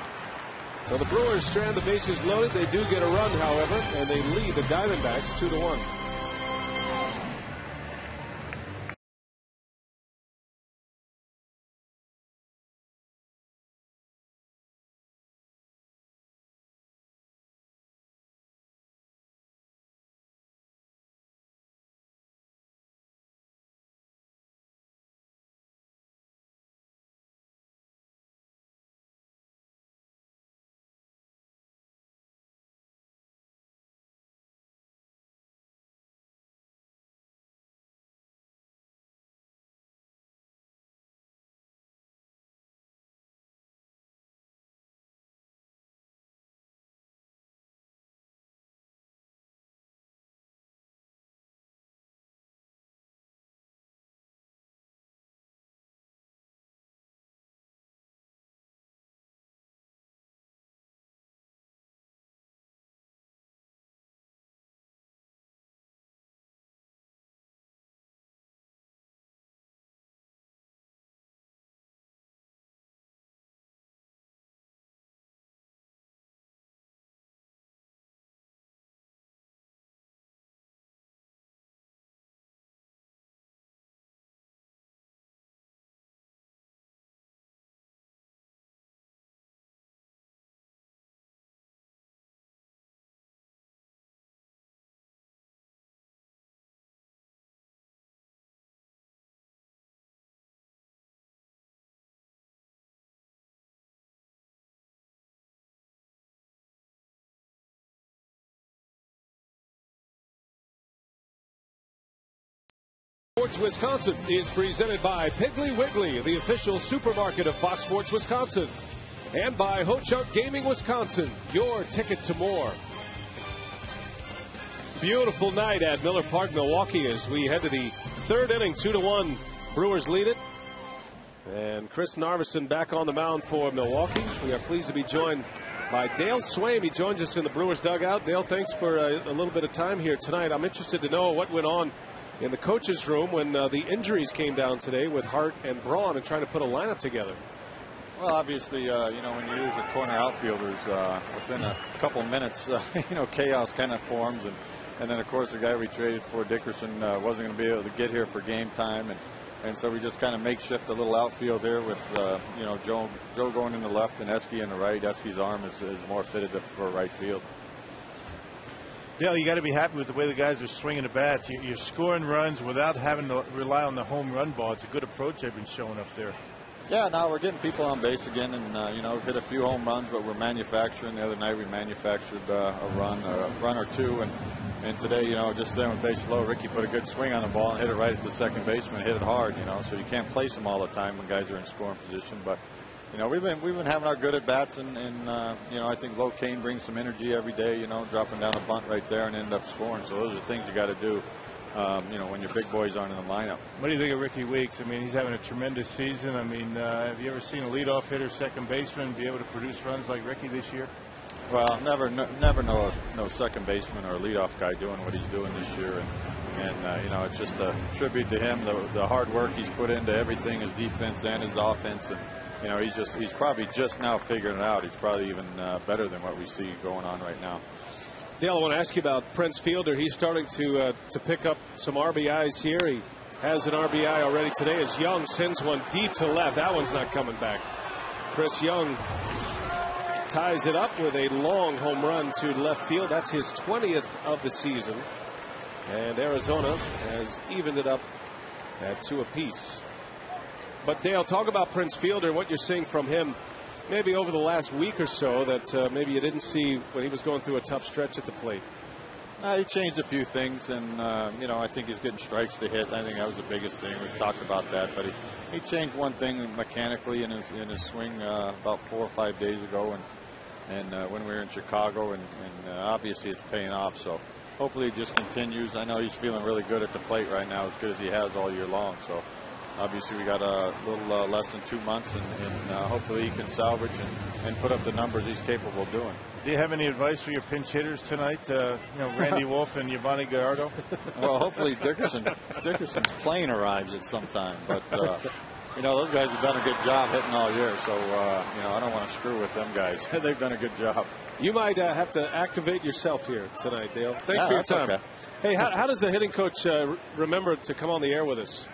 So the Brewers strand the bases loaded. They do get a run, however, and they lead the Diamondbacks 2-1. Sports Wisconsin is presented by Piggly Wiggly, the official supermarket of Fox Sports Wisconsin, and by Ho-Chunk Gaming Wisconsin, your ticket to more. Beautiful night at Miller Park, Milwaukee, as we head to the third inning. 2-1. Brewers lead it. And Chris Narveson back on the mound for Milwaukee. We are pleased to be joined by Dale Swaim. He joins us in the Brewers dugout. Dale, thanks for a little bit of time here tonight. I'm interested to know what went on in the coach's room when the injuries came down today with Hart and Braun and trying to put a lineup together. Well, obviously, when you use the corner outfielders, within a couple minutes, chaos kind of forms. And then, of course, the guy we traded for, Dickerson, wasn't going to be able to get here for game time. And so we just kind of makeshift a little outfield here with, Joe going in the left and Eske in the right. Eske's arm is more fitted for right field. Dale, you got to be happy with the way the guys are swinging the bats. You're scoring runs without having to rely on the home run ball. It's a good approach they've been showing up there. Yeah, now we're getting people on base again, and we've hit a few home runs, but we're manufacturing. The other night we manufactured a run or two, and today, just there with base low, Ricky put a good swing on the ball and hit it right at the second baseman, hit it hard, so you can't place them all the time when guys are in scoring position. But we've been having our good at bats, and I think Low Kane brings some energy every day, dropping down a bunt right there and end up scoring. So those are things you got to do. When your big boys aren't in the lineup. What do you think of Ricky Weeks? I mean, he's having a tremendous season. I mean, have you ever seen a leadoff hitter, second baseman, be able to produce runs like Ricky this year? Well, never know no second baseman or a leadoff guy doing what he's doing this year, and it's just a tribute to him, the hard work he's put into everything, his defense and his offense, and he's probably just now figuring it out. He's probably even better than what we see going on right now. Dale, I want to ask you about Prince Fielder. He's starting to pick up some RBIs here. He has an RBI already today as Young sends one deep to left. That one's not coming back. Chris Young ties it up with a long home run to left field. That's his 20th of the season. And Arizona has evened it up at 2 apiece. But Dale, talk about Prince Fielder, what you're seeing from him maybe over the last week or so that maybe you didn't see when he was going through a tough stretch at the plate. He changed a few things, and I think he's getting strikes to hit. I think that was the biggest thing. We've talked about that, but he changed one thing mechanically in his swing about 4 or 5 days ago, and when we were in Chicago, and obviously it's paying off. So hopefully it just continues. I know he's feeling really good at the plate right now, as good as he has all year long. So obviously we got a little less than 2 months, and hopefully he can salvage and put up the numbers he's capable of doing. Do you have any advice for your pinch hitters tonight? Randy Wolf and Giovanni Gallardo? Well, hopefully Dickerson's plane arrives at some time. But, those guys have done a good job hitting all year. So, I don't want to screw with them guys. They've done a good job. You might have to activate yourself here tonight, Dale. Thanks for your time. Okay. Hey, how does the hitting coach remember to come on the air with us?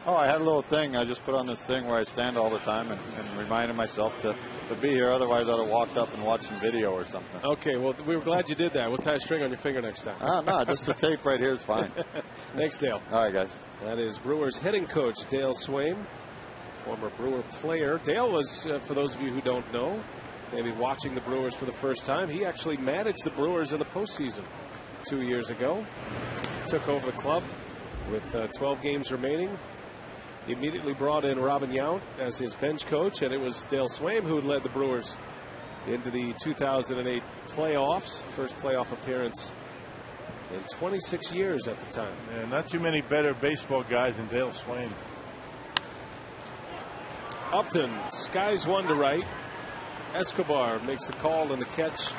Oh, I had a little thing. I just put on this thing where I stand all the time and reminded myself to be here. Otherwise, I'd have walked up and watched some video or something. Okay, well, we were glad you did that. We'll tie a string on your finger next time. No, just the tape right here is fine. Thanks, Dale. All right, guys. That is Brewers hitting coach Dale Swaim, former Brewer player. Dale was, for those of you who don't know, maybe watching the Brewers for the first time, he actually managed the Brewers in the postseason 2 years ago. Took over the club with 12 games remaining. He immediately brought in Robin Yount as his bench coach, and it was Dale Swaim who led the Brewers into the 2008 playoffs, first playoff appearance in 26 years at the time. Yeah, not too many better baseball guys than Dale Swaim. Upton skies one to right. Escobar makes the call and the catch,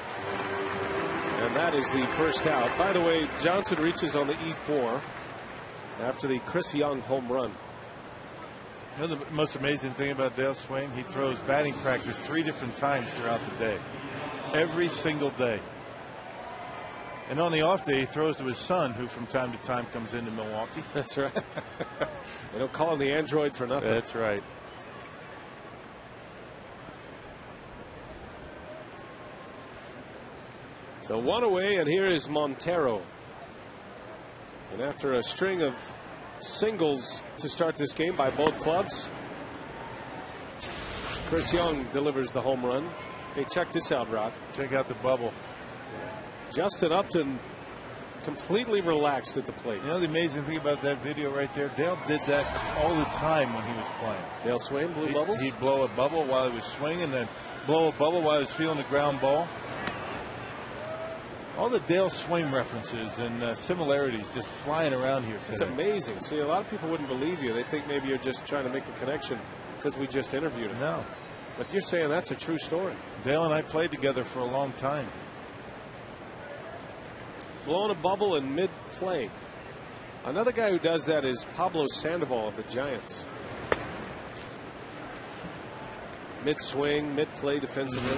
and that is the first out. By the way, Johnson reaches on the E4 after the Chris Young home run. The most amazing thing about Dale Swaim, he throws batting practice 3 different times throughout the day. Every single day. And on the off day, he throws to his son, who from time to time comes into Milwaukee. That's right. They don't call him the android for nothing. That's right. So one away, and here is Montero. And after a string of singles to start this game by both clubs, Chris Young delivers the home run. Hey, check this out, Rod. Check out the bubble. Justin Upton completely relaxed at the plate. You know the amazing thing about that video right there? Dale did that all the time when he was playing. Dale Swain blew bubbles? He'd blow a bubble while he was swinging, then blow a bubble while he was feeling the ground ball. All the Dale Swain references and similarities just flying around here today. It's amazing. See, a lot of people wouldn't believe you. They think maybe you're just trying to make a connection because we just interviewed him. No. But you're saying that's a true story. Dale and I played together for a long time. Blowing a bubble in mid-play. Another guy who does that is Pablo Sandoval of the Giants. Mid-swing, mid-play defensively.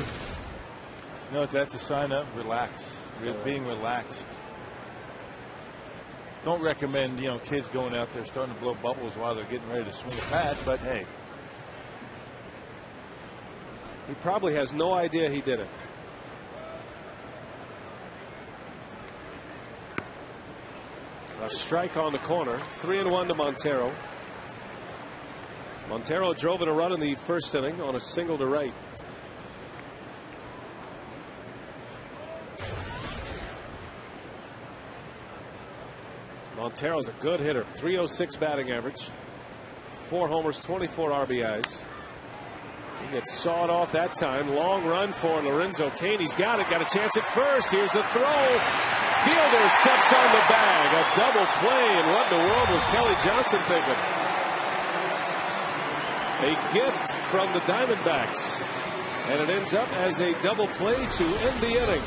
You know what that's a sign of? Relax. Being relaxed. Don't recommend, kids going out there starting to blow bubbles while they're getting ready to swing a bat, but hey. He probably has no idea he did it. A strike on the corner. 3-1 to Montero. Montero drove in a run in the first inning on a single to right. Montero's a good hitter. .306 batting average. 4 homers, 24 RBIs. He gets sawed off that time. Long run for Lorenzo Cain. He's got it. Got a chance at first. Here's a throw. Fielder steps on the bag. A double play. And what in the world was Kelly Johnson thinking? A gift from the Diamondbacks. And it ends up as a double play to end the inning.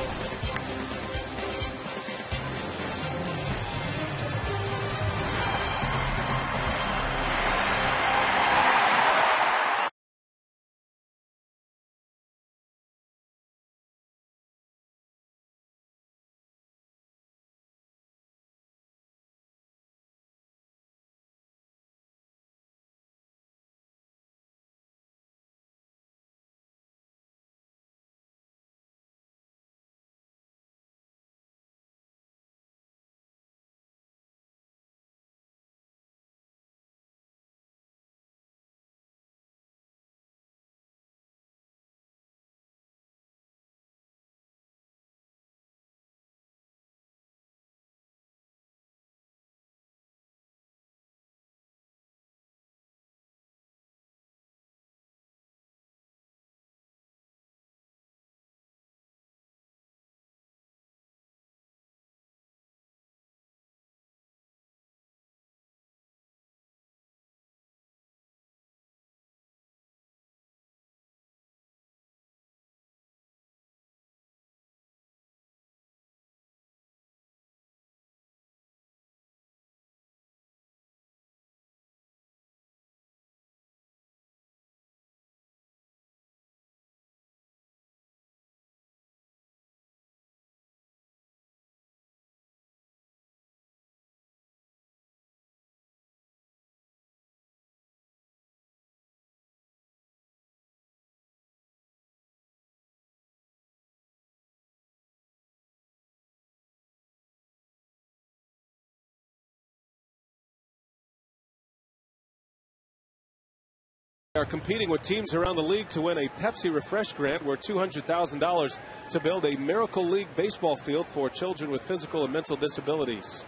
Are competing with teams around the league to win a Pepsi Refresh grant worth $200,000 to build a Miracle League baseball field for children with physical and mental disabilities.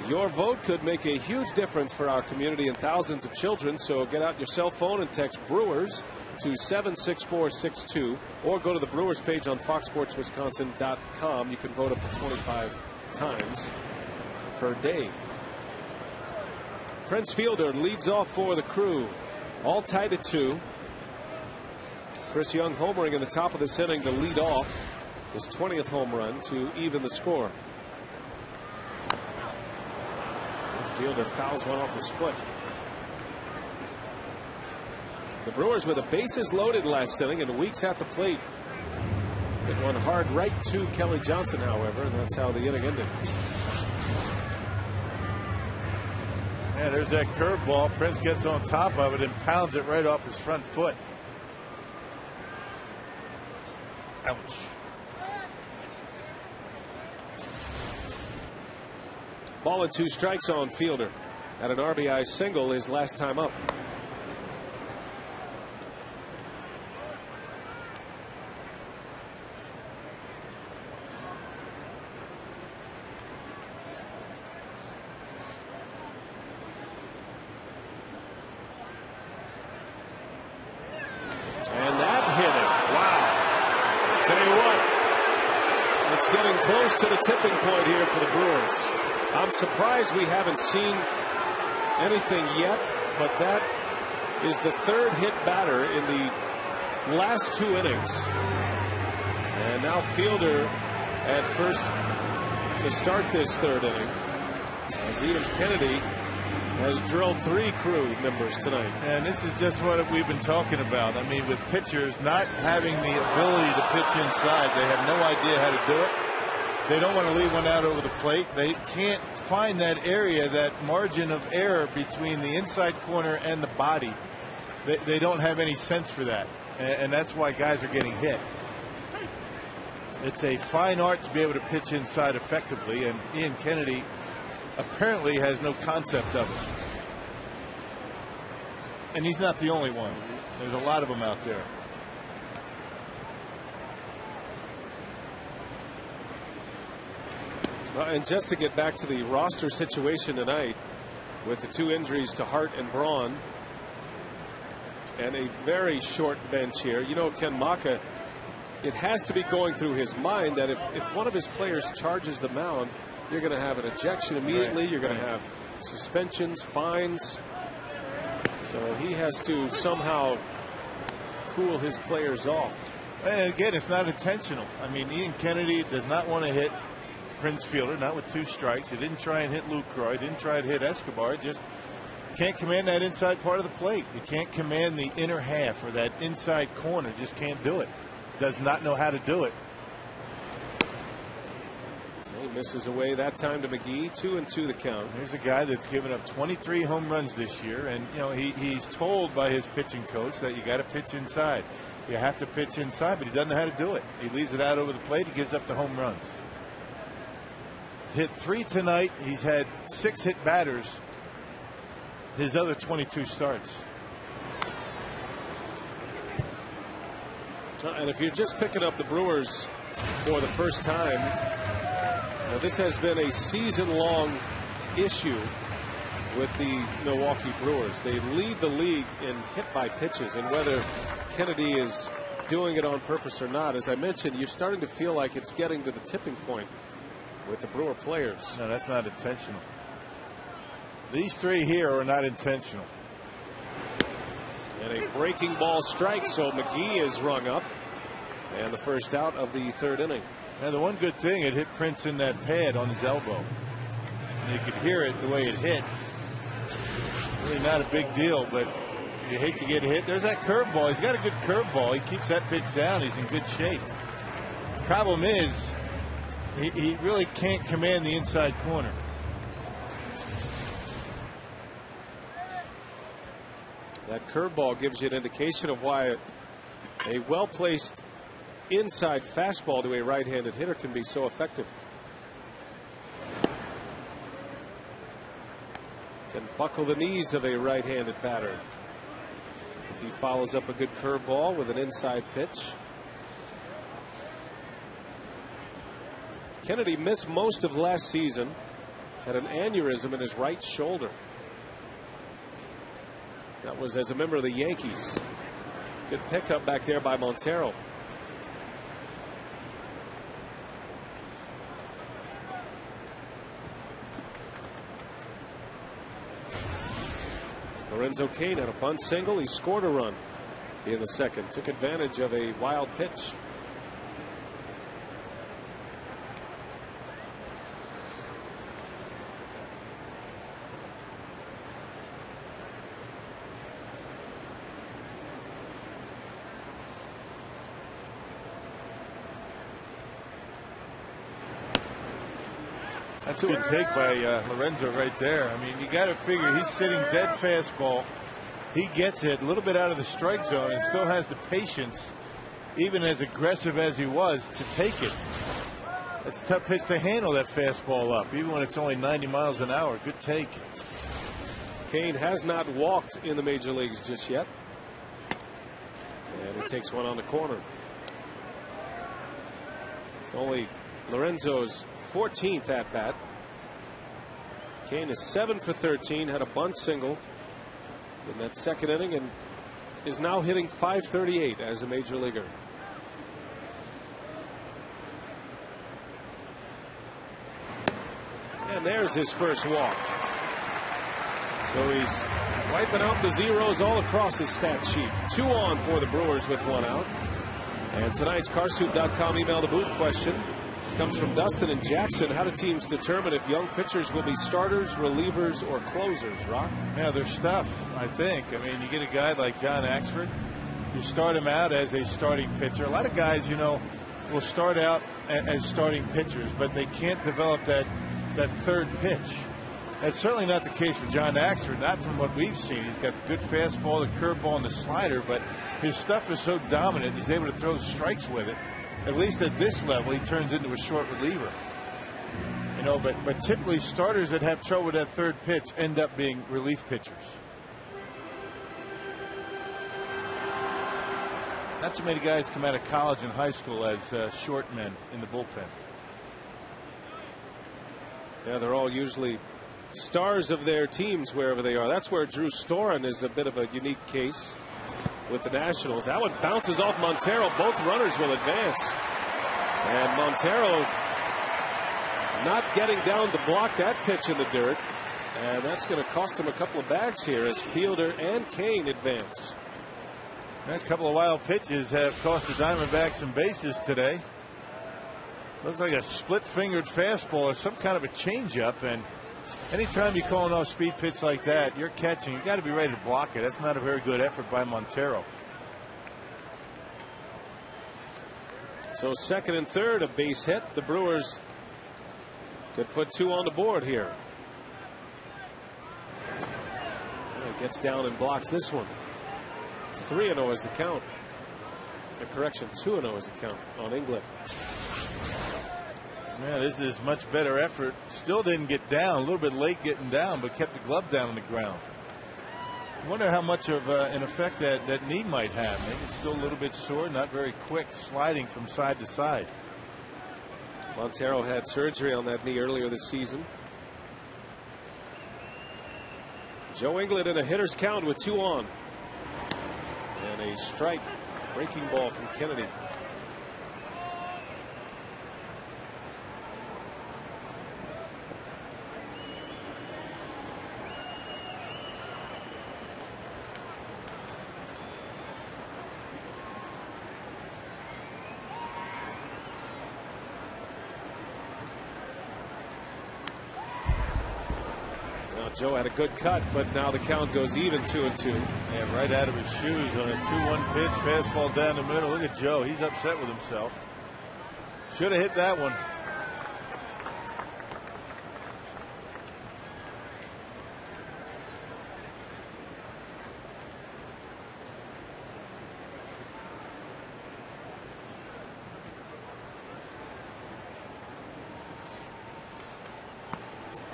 Your vote could make a huge difference for our community and thousands of children, so get out your cell phone and text Brewers to 76462 or go to the Brewers page on foxsportswisconsin.com. You can vote up to 25 times per day. Prince Fielder leads off for the Crew. All tied at 2. Chris Young homering in the top of this inning to lead off his 20th home run to even the score. Fielder fouls one off his foot. The Brewers with the bases loaded last inning and Weeks at the plate. Hit one hard right to Kelly Johnson, however, and that's how the inning ended. Yeah, there's that curveball. Prince gets on top of it and pounds it right off his front foot. Ouch. Ball and 2 strikes on Fielder. At an RBI single his last time up. It's getting close to the tipping point here for the Brewers. I'm surprised we haven't seen anything yet, but that is the third hit batter in the last 2 innings. And now Fielder at first to start this 3rd inning, as Ian Kennedy has drilled 3 crew members tonight. And this is just what we've been talking about. I mean, with pitchers not having the ability to pitch inside, they have no idea how to do it. They don't want to leave one out over the plate. They can't find that area, that margin of error between the inside corner and the body. They don't have any sense for that. And that's why guys are getting hit. It's a fine art to be able to pitch inside effectively, and Ian Kennedy apparently has no concept of it. And he's not the only one. There's a lot of them out there. And just to get back to the roster situation tonight, with the 2 injuries to Hart and Braun, and a very short bench here. You know, Ken Maka, it has to be going through his mind that if one of his players charges the mound, you're going to have an ejection immediately. You're going to have suspensions, fines. So he has to somehow cool his players off. And again, it's not intentional. I mean, Ian Kennedy does not want to hit Prince Fielder, not with 2 strikes. He didn't try and hit Lucroy. He didn't try to hit Escobar. Just can't command that inside part of the plate. He can't command the inner half or that inside corner. Just can't do it. Does not know how to do it. He misses away that time to McGee. 2-2 the count. Here's a guy that's given up 23 home runs this year, and you know he's told by his pitching coach that you got to pitch inside. You have to pitch inside, but he doesn't know how to do it. He leaves it out over the plate. He gives up the home runs. He's hit 3 tonight. He's had 6 hit batters his other 22 starts. And if you're just picking up the Brewers for the first time, this has been a season-long issue with the Milwaukee Brewers. They lead the league in hit by pitches, and whether Kennedy is doing it on purpose or not, as I mentioned, you're starting to feel like it's getting to the tipping point with the Brewer players. No, that's not intentional. These 3 here are not intentional. And a breaking ball strike, so McGee is rung up, and the first out of the 3rd inning. Now, the one good thing, it hit Prince in that pad on his elbow. And you could hear it the way it hit. Really not a big deal, but you hate to get hit. There's that curveball. He's got a good curveball. He keeps that pitch down. He's in good shape. Problem is, he really can't command the inside corner. That curveball gives you an indication of why a well-placed inside fastball to a right-handed hitter can be so effective. Can buckle the knees of a right-handed batter if he follows up a good curveball with an inside pitch. Kennedy missed most of last season, had an aneurysm in his right shoulder. That was as a member of the Yankees. Good pickup back there by Montero. Lorenzo Cain had a bunt single. He scored a run in the 2nd. Took advantage of a wild pitch. That's a good take by Lorenzo right there. I mean, you got to figure he's sitting dead fastball. He gets it a little bit out of the strike zone and still has the patience, even as aggressive as he was, to take it. It's a tough pitch to handle that fastball up, even when it's only 90 miles an hour. Good take. Cain has not walked in the major leagues just yet. And he takes one on the corner. It's only Lorenzo's 14th at bat. Cain is 7 for 13, had a bunt single in that 2nd inning, and is now hitting .538 as a major leaguer. And there's his first walk. So he's wiping out the zeros all across his stat sheet. 2 on for the Brewers with 1 out. And tonight's Carsoup.com email the booth question comes from Dustin and Jackson. How do teams determine if young pitchers will be starters, relievers, or closers, Rock? Yeah, they're tough, I think. I mean, you get a guy like John Axford, you start him out as a starting pitcher. A lot of guys, will start out as starting pitchers, but they can't develop that third pitch. That's certainly not the case for John Axford, not from what we've seen. He's got the good fastball, the curveball, and the slider, but his stuff is so dominant, he's able to throw strikes with it. At least at this level, he turns into a short reliever. But typically starters that have trouble with that third pitch end up being relief pitchers. Not too many guys come out of college and high school as short men in the bullpen. Yeah, they're all usually stars of their teams wherever they are. That's where Drew Storen is a bit of a unique case with the Nationals. That one bounces off Montero. Both runners will advance. And Montero not getting down to block that pitch in the dirt. And that's going to cost him a couple of bags here as Fielder and Kane advance. A couple of wild pitches have cost the Diamondbacks some bases today. Looks like a split-fingered fastball or some kind of a changeup. And anytime you call an off-speed pitch like that, you're catching. You got to be ready to block it. That's not a very good effort by Montero. So second and third, a base hit. The Brewers could put 2 on the board here. He gets down and blocks this one. 3-0 is the count. Correction, 2-0 is the count on England. Man, this is much better effort. Still didn't get down. A little bit late getting down, but kept the glove down on the ground. I wonder how much of an effect that knee might have. Maybe it's still a little bit sore, not very quick, sliding from side to side. Montero had surgery on that knee earlier this season. Joe England in a hitter's count with 2 on. And a strike, breaking ball from Kennedy. Joe had a good cut, but now the count goes even 2-2. Yeah, right out of his shoes on a 2-1 pitch, fastball down the middle. Look at Joe. He's upset with himself. Should have hit that one.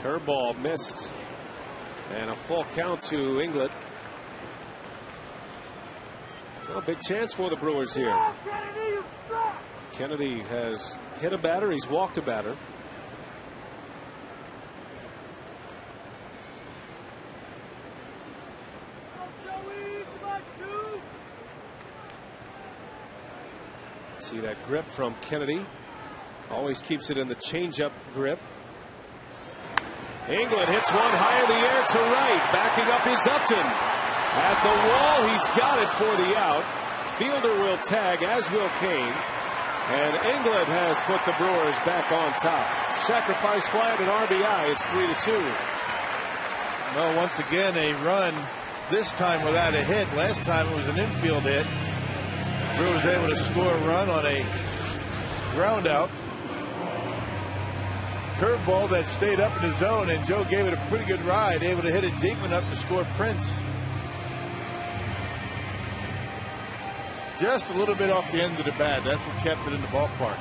Curveball missed. And a full count to England. Well, a big chance for the Brewers here. Kennedy has hit a batter. He's walked a batter. See that grip from Kennedy. Always keeps it in the changeup grip. England hits one high in the air to right. Backing up is Upton. At the wall, he's got it for the out. Fielder will tag, as will Kane. And England has put the Brewers back on top. Sacrifice fly at an RBI. It's 3-2. Well, once again, a run, this time without a hit. Last time it was an infield hit. Brewers able to score a run on a ground out. Curveball that stayed up in the zone, and Joe gave it a pretty good ride, able to hit it deep enough to score Prince. Just a little bit off the end of the bat. That's what kept it in the ballpark.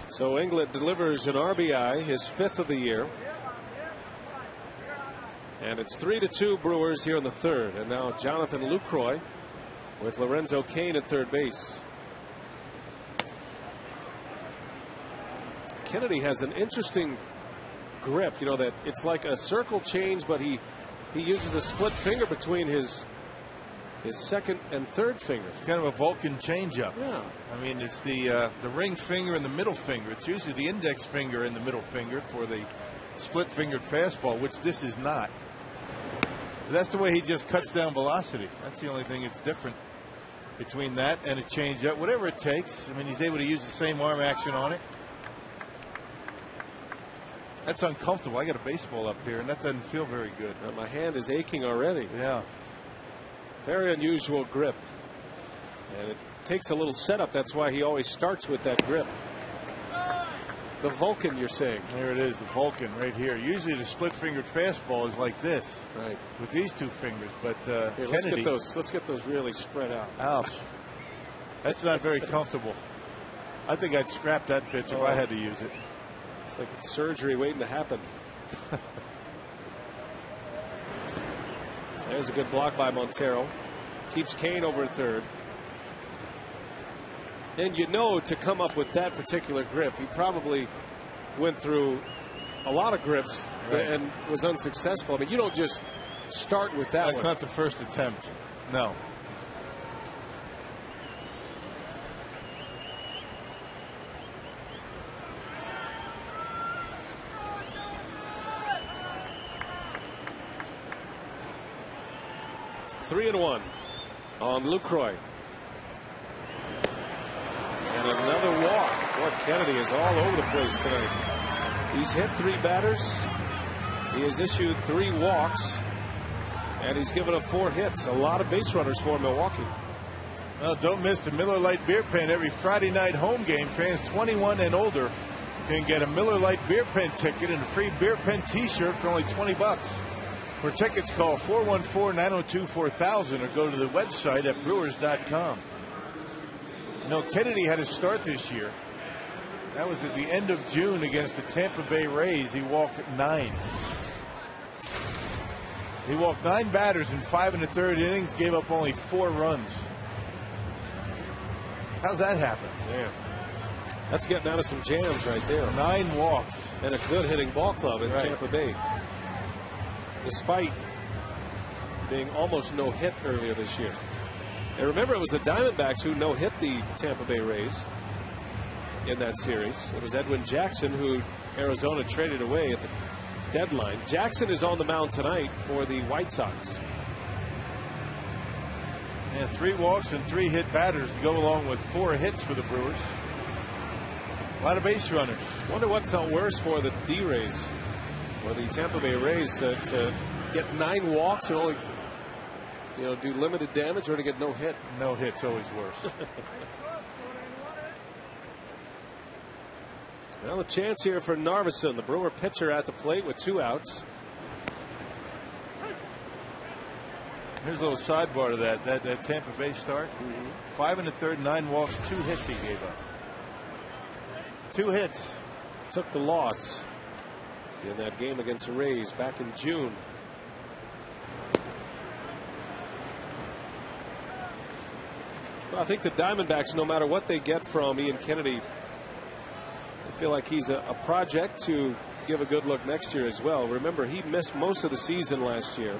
So England delivers an RBI, his 5th of the year. And it's 3-2 Brewers here in the third. And now Jonathan Lucroy with Lorenzo Cain at third base. Kennedy has an interesting grip, that it's like a circle change, but he uses a split finger between his his second and third fingers. It's kind of a Vulcan changeup. Yeah. I mean, it's the ring finger and the middle finger. It's usually the index finger and the middle finger for the split-fingered fastball, which this is not. That's the way he just cuts down velocity. That's the only thing that's different between that and a changeup. Whatever it takes. I mean, he's able to use the same arm action on it. That's uncomfortable. I got a baseball up here, and that doesn't feel very good. My hand is aching already. Yeah. Very unusual grip. And it takes a little setup. That's why he always starts with that grip. The Vulcan, you're saying. There it is, the Vulcan right here. Usually the split-fingered fastball is like this. Right. With these two fingers. But here, Kennedy, let's get those really spread out. Ouch. That's not very comfortable. I think I'd scrap that pitch if I had to use it. It's like surgery waiting to happen. There's a good block by Montero. Keeps Kane over at third. And you know, to come up with that particular grip, he probably went through a lot of grips and was unsuccessful. I mean, you don't just start with that one. That's not the first attempt. No. Three and one on Lucroy. And another walk. Boy, Kennedy is all over the place tonight. He's hit 3 batters. He has issued 3 walks. And he's given up 4 hits. A lot of base runners for Milwaukee. Well, don't miss the Miller Lite Beer Pen every Friday night home game. Fans 21 and older can get a Miller Lite Beer Pen ticket and a free Beer Pen t-shirt for only $20. For tickets, call 414-902-4000 or go to the website at brewers.com. You know, Kennedy had a start this year. That was at the end of June against the Tampa Bay Rays. He walked 9. He walked 9 batters in 5 1/3 innings, gave up only 4 runs. How's that happen? Yeah. That's getting out of some jams right there. 9 walks. And a good hitting ball club in Tampa Bay. Despite being almost no hit earlier this year. And remember, it was the Diamondbacks who no hit the Tampa Bay Rays in that series. It was Edwin Jackson who Arizona traded away at the deadline. Jackson is on the mound tonight for the White Sox. And 3 walks and 3 hit batters to go along with 4 hits for the Brewers. A lot of base runners. Wonder what felt worse for the D-Rays or the Tampa Bay Rays to get 9 walks and only do limited damage, or to get no hit. No hit's always worse. Well, a chance here for Narveson, the Brewer pitcher, at the plate with 2 outs. Here's a little sidebar to that Tampa Bay start. 5 1/3, 9 walks, 2 hits he gave up. 2 hits. Took the loss in that game against the Rays back in June. Well, I think the Diamondbacks, no matter what they get from Ian Kennedy, I feel like he's a project to give a good look next year as well. Remember, he missed most of the season last year.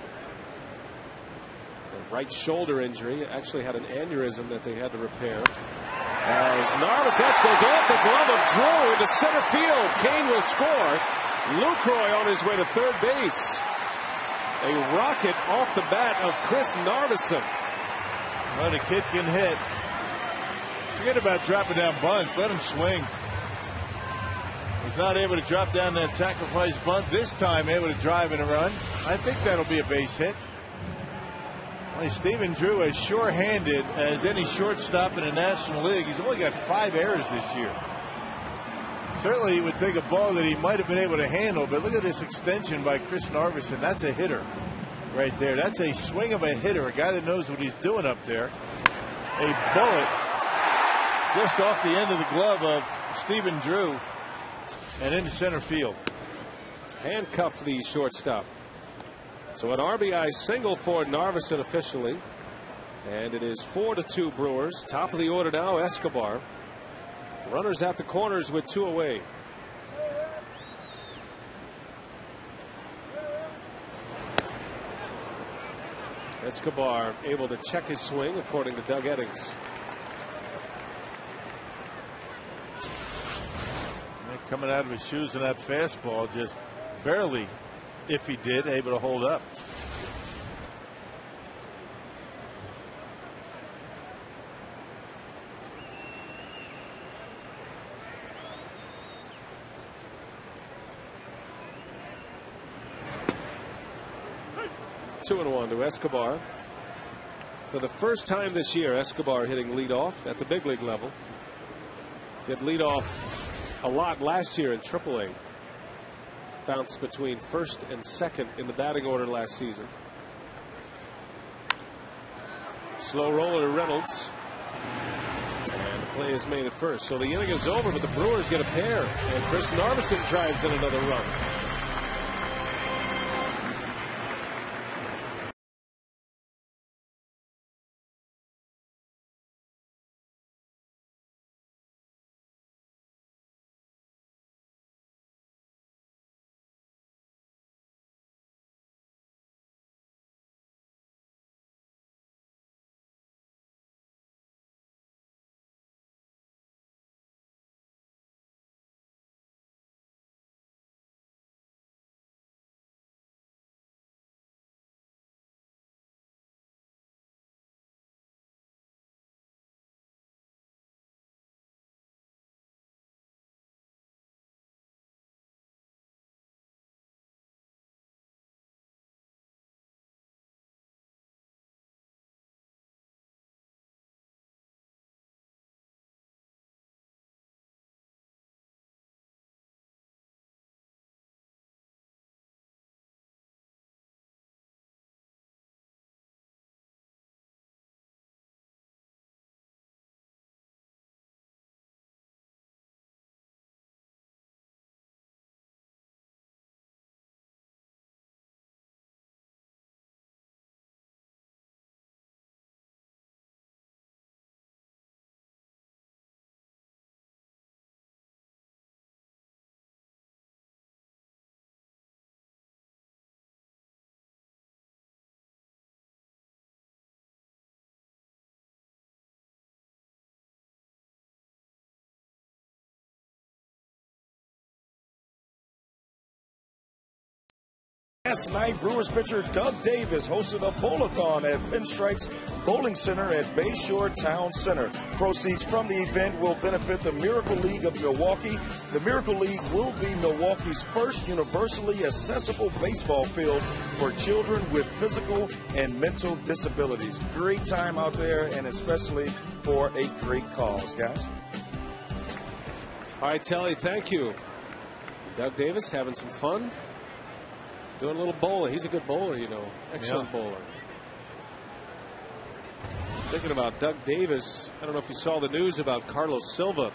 The right shoulder injury, actually had an aneurysm that they had to repair. As Narveson goes off the glove of Drew into center field. Kane will score. Lucroy on his way to third base. A rocket off the bat of Chris Narveson. Well, the kid can hit. Forget about dropping down bunts. Let him swing. Was not able to drop down that sacrifice bunt. This time able to drive and a run. I think that'll be a base hit. Well, Stephen Drew, as sure-handed as any shortstop in the National League. He's only got 5 errors this year. Certainly he would take a ball that he might have been able to handle, but look at this extension by Chris Narveson. That's a hitter right there. That's a swing of a hitter, a guy that knows what he's doing up there. A bullet just off the end of the glove of Stephen Drew and into center field. Handcuffed the shortstop. So an RBI single for Narveson officially. And it is 4-2 Brewers. Top of the order now, Escobar. Runners at the corners with 2 away. Escobar able to check his swing, according to Doug Eddings. Coming out of his shoes in that fastball, just barely, if he did, able to hold up. Two and one to Escobar. For the first time this year, Escobar hitting leadoff at the big league level. Hit leadoff a lot last year in AAA. Bounced between first and second in the batting order last season. Slow roller to Reynolds. And the play is made at first. So the inning is over, but the Brewers get a pair. And Chris Narveson drives in another run. Last night, Brewers pitcher Doug Davis hosted a bowl-a-thon at Pinstripes Bowling Center at Bayshore Town Center. Proceeds from the event will benefit the Miracle League of Milwaukee. The Miracle League will be Milwaukee's first universally accessible baseball field for children with physical and mental disabilities. Great time out there, and especially for a great cause, guys. All right, Telly, thank you. Doug Davis having some fun. Doing a little bowling. He's a good bowler, you know. Excellent bowler. Thinking about Doug Davis, I don't know if you saw the news about Carlos Silva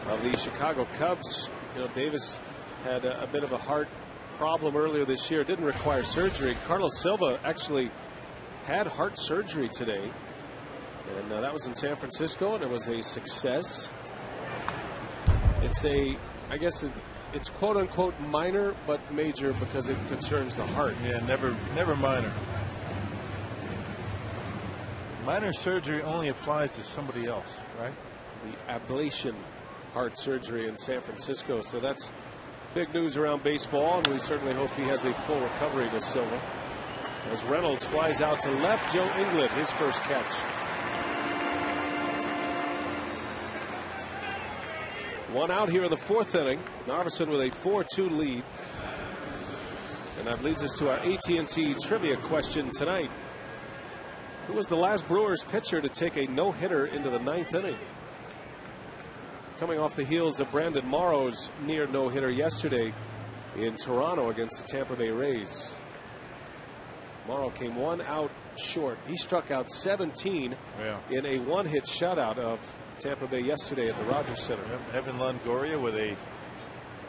of the Chicago Cubs. You know, Davis had a bit of a heart problem earlier this year. It didn't require surgery. Carlos Silva actually had heart surgery today. And that was in San Francisco, and it was a success. It's I guess it's quote unquote minor but major because it concerns the heart. Yeah, never minor. Minor surgery only applies to somebody else, right? The ablation heart surgery in San Francisco. So that's big news around baseball, and we certainly hope he has a full recovery to Silva. As Reynolds flies out to left, Joe England, his first catch. One out here in the fourth inning. Narveson with a 4-2 lead. And that leads us to our AT&T trivia question tonight. Who was the last Brewers pitcher to take a no-hitter into the ninth inning? Coming off the heels of Brandon Morrow's near no-hitter yesterday in Toronto against the Tampa Bay Rays. Morrow came one out short. He struck out 17 in a one-hit shutout of Tampa Bay yesterday at the Rogers Center. Evan Longoria with a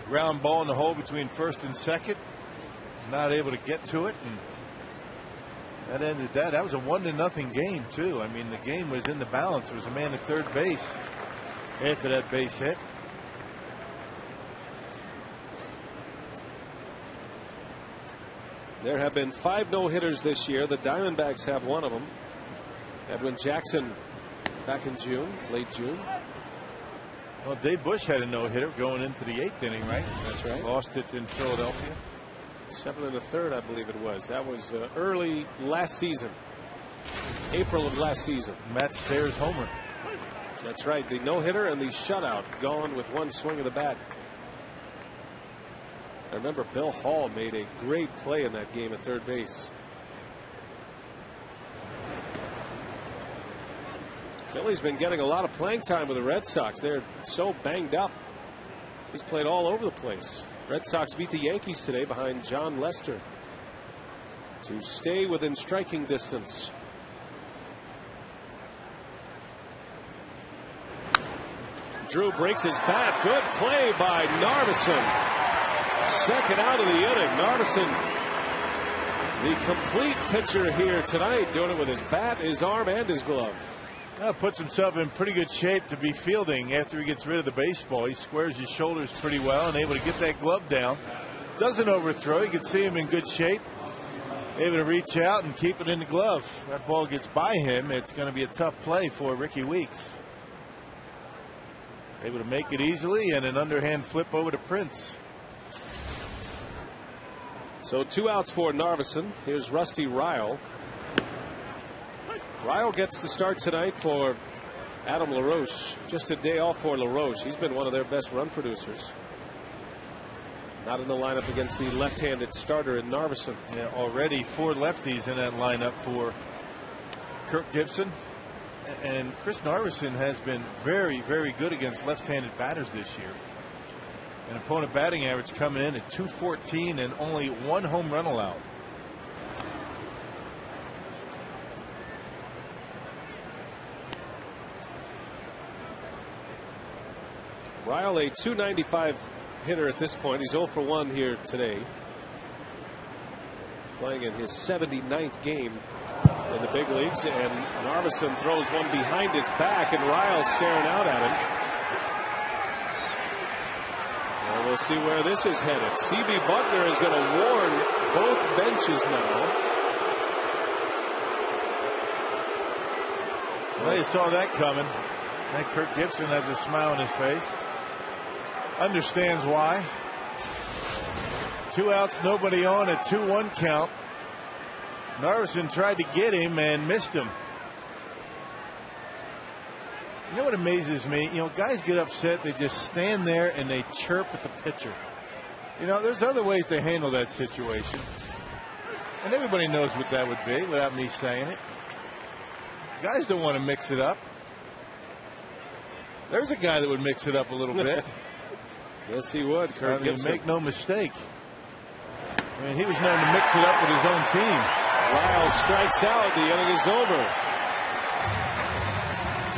ground ball in the hole between first and second. Not able to get to it. And that ended that. That was a 1-0 game, too. I mean, the game was in the balance. There was a man at third base after that base hit. There have been 5 no-hitters this year. The Diamondbacks have one of them. Edwin Jackson back in June, late June. Well, Dave Bush had a no-hitter going into the 8th inning, right? That's right. Lost it in Philadelphia. 7 1/3, I believe it was. That was early last season. April of last season. Matt Stairs homer. That's right. The no-hitter and the shutout gone with one swing of the bat. I remember Bill Hall made a great play in that game at third base. Billy's been getting a lot of playing time with the Red Sox. They're so banged up. He's played all over the place. Red Sox beat the Yankees today behind John Lester to stay within striking distance. Drew breaks his bat. Good play by Narveson. Second out of the inning. Narveson, the complete pitcher here tonight, doing it with his bat, his arm, and his glove. Puts himself in pretty good shape to be fielding after he gets rid of the baseball. He squares his shoulders pretty well and able to get that glove down. Doesn't overthrow. You can see him in good shape. Able to reach out and keep it in the glove. That ball gets by him. It's going to be a tough play for Ricky Weeks. Able to make it easily and an underhand flip over to Prince. So 2 outs for Narveson. Here's Rusty Ryle. Ryle gets the start tonight for Adam LaRoche. Just a day off for LaRoche. He's been one of their best run producers. Not in the lineup against the left-handed starter in Narveson. Yeah, already 4 lefties in that lineup for Kirk Gibson. And Chris Narveson has been very, very good against left-handed batters this year. An opponent batting average coming in at .214 and only 1 home run allowed. Ryle, a .295 hitter at this point. He's 0 for 1 here today. Playing in his 79th game in the big leagues, and Narveson throws one behind his back, and Ryle's staring out at him. Well, we'll see where this is headed. C.B. Buckner is going to warn both benches now. Well, you saw that coming. And Kirk Gibson has a smile on his face. Understands why. 2 outs, nobody on, a 2-1 count. Narveson tried to get him and missed him. You know what amazes me? You know, guys get upset. They just stand there and they chirp at the pitcher. You know, there's other ways to handle that situation. And everybody knows what that would be without me saying it. Guys don't want to mix it up. There's a guy that would mix it up a little bit. Yes, he would, Kirk Gibson. Make no mistake. I mean, he was known to mix it up with his own team. Ryle strikes out. The inning is over.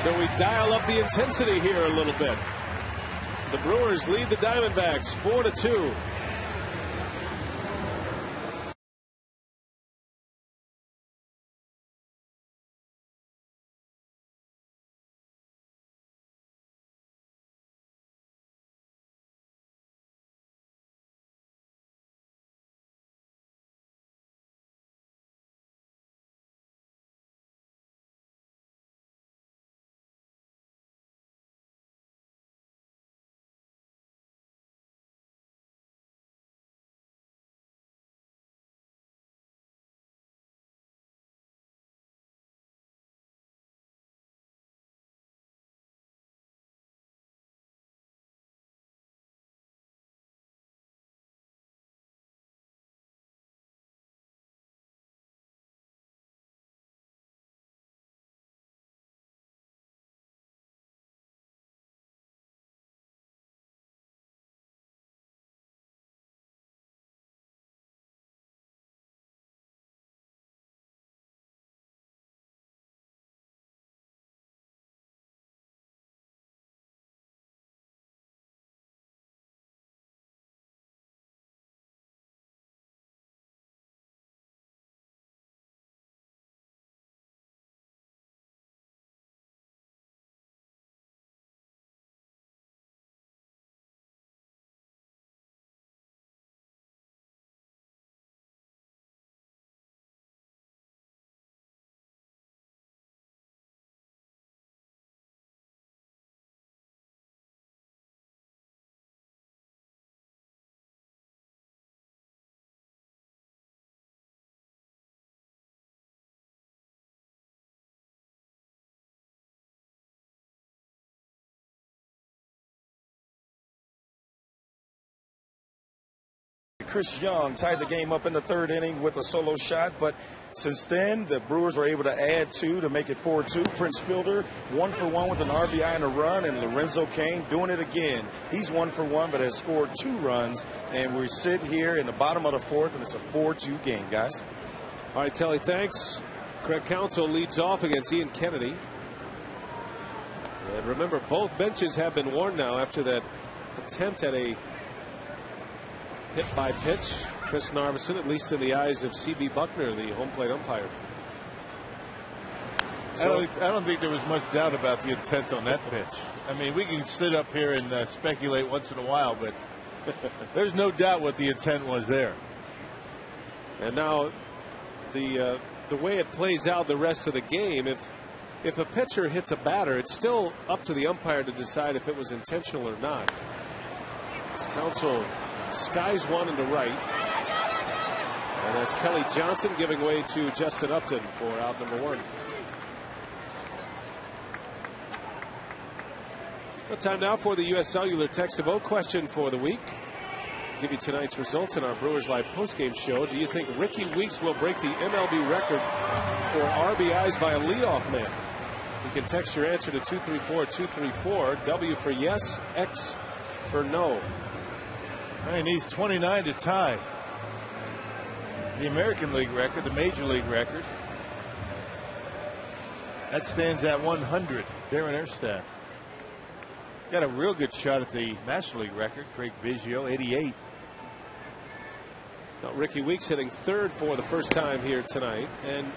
So we dial up the intensity here a little bit. The Brewers lead the Diamondbacks 4-2. Chris Young tied the game up in the third inning with a solo shot, but since then, the Brewers were able to add 2 to make it 4-2. Prince Fielder 1 for 1 with an RBI and a run, and Lorenzo Cain doing it again. He's 1 for 1, but has scored 2 runs, and we sit here in the bottom of the fourth, and it's a 4-2 game, guys. All right, Telly, thanks. Craig Counsell leads off against Ian Kennedy. And remember, both benches have been warned now after that attempt at a hit by pitch. Chris Narveson, at least in the eyes of C.B. Buckner, the home plate umpire. I don't think there was much doubt about the intent on that pitch. I mean, we can sit up here and speculate once in a while, but there's no doubt what the intent was there. And now the way it plays out the rest of the game, if a pitcher hits a batter, it's still up to the umpire to decide if it was intentional or not. As Counsell skies one into right. And that's Kelly Johnson giving way to Justin Upton for out number 1. Well, time now for the U.S. Cellular Text to Vote question for the week. Give you tonight's results in our Brewers Live postgame show. Do you think Ricky Weeks will break the MLB record for RBIs by a leadoff man? You can text your answer to 234-234. W for yes, X for no. He needs 29 to tie the American League record, the Major League record. That stands at 100. Darren Erstad got a real good shot at the National League record. Craig Biggio, 88. Now, Ricky Weeks hitting third for the first time here tonight, and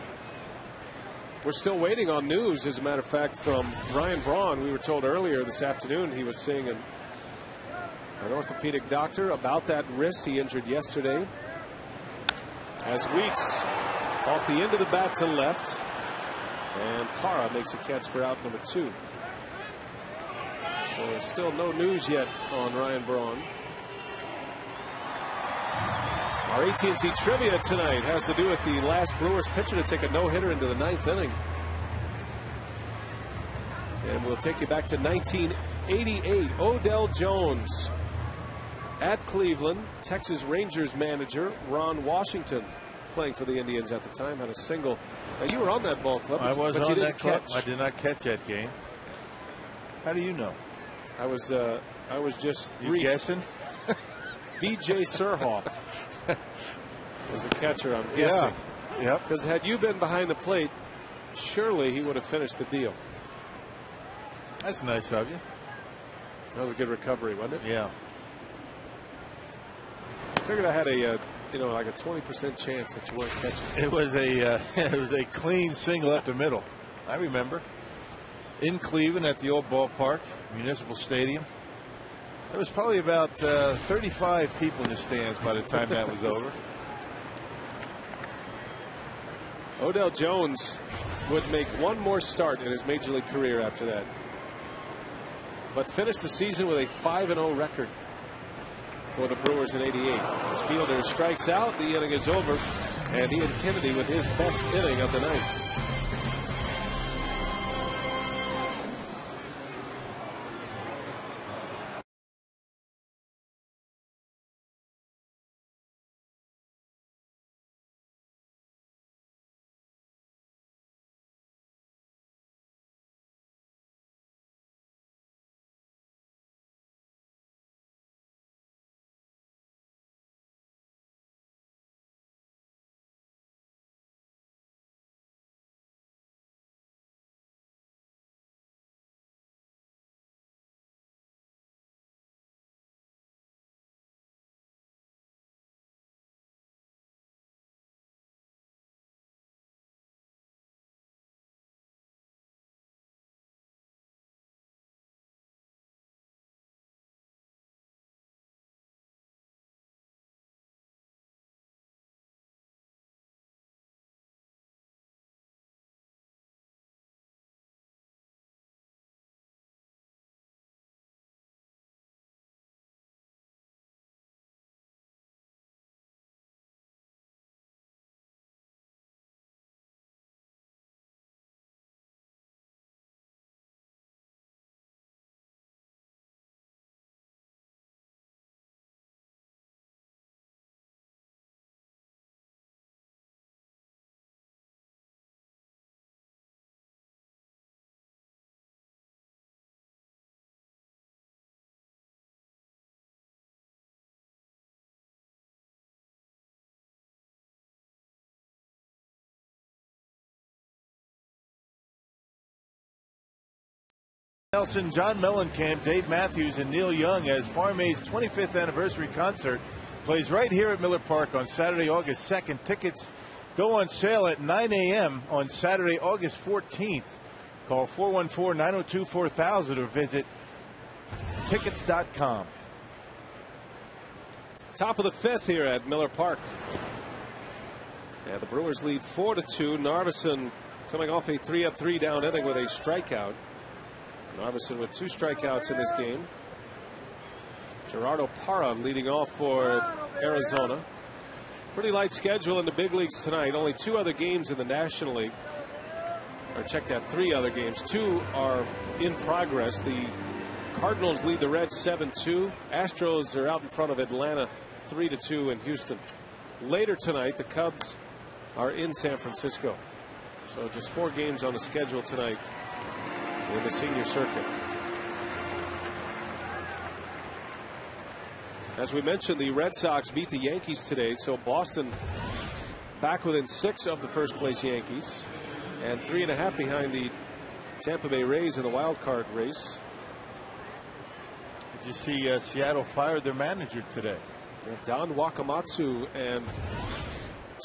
we're still waiting on news, as a matter of fact, from Ryan Braun. We were told earlier this afternoon he was seeing an orthopedic doctor about that wrist he injured yesterday. As Weeks off the end of the bat to left, and Parra makes a catch for out number 2. So still no news yet on Ryan Braun. Our AT&T trivia tonight has to do with the last Brewers pitcher to take a no-hitter into the 9th inning. And we'll take you back to 1988. Odell Jones at Cleveland. Texas Rangers manager Ron Washington, playing for the Indians at the time, had a single. Now, you were on that ball club. I was but on you didn't that club. catch. I did not catch that game. How do you know? I was just guessing. B.J. Surhoff was the catcher, I'm guessing. Yeah. Yep. Because had you been behind the plate, surely he would have finished the deal. That's nice of you. That was a good recovery, wasn't it? Yeah. I figured I had like a 20% chance that you weren't catching. It was a clean single up the middle. I remember. In Cleveland at the old ballpark, Municipal Stadium. There was probably about 35 people in the stands by the time that was over. Odell Jones would make one more start in his major league career after that, but finished the season with a 5-0 record for the Brewers in '88. As Fielder strikes out, the inning is over, and Ian Kennedy with his best inning of the night. Nelson, John Mellencamp, Dave Matthews, and Neil Young as Farm Aid's 25th anniversary concert plays right here at Miller Park on Saturday, August 2nd. Tickets go on sale at 9 a.m. on Saturday, August 14th. Call 414-902-4000 or visit tickets.com. Top of the fifth here at Miller Park. Yeah, the Brewers lead 4-2. Narveson coming off a 3-3 down inning with a strikeout. Narveson with 2 strikeouts in this game. Gerardo Parra leading off for Arizona. Pretty light schedule in the big leagues tonight. Only 2 other games in the National League. Or check that, 3 other games. 2 are in progress. The Cardinals lead the Reds 7-2. Astros are out in front of Atlanta 3-2 in Houston. Later tonight, the Cubs are in San Francisco. So just 4 games on the schedule tonight in the senior circuit. As we mentioned, the Red Sox beat the Yankees today, so Boston back within 6 of the first place Yankees and 3.5 behind the Tampa Bay Rays in the wild card race. Did you see Seattle fired their manager today? Don Wakamatsu and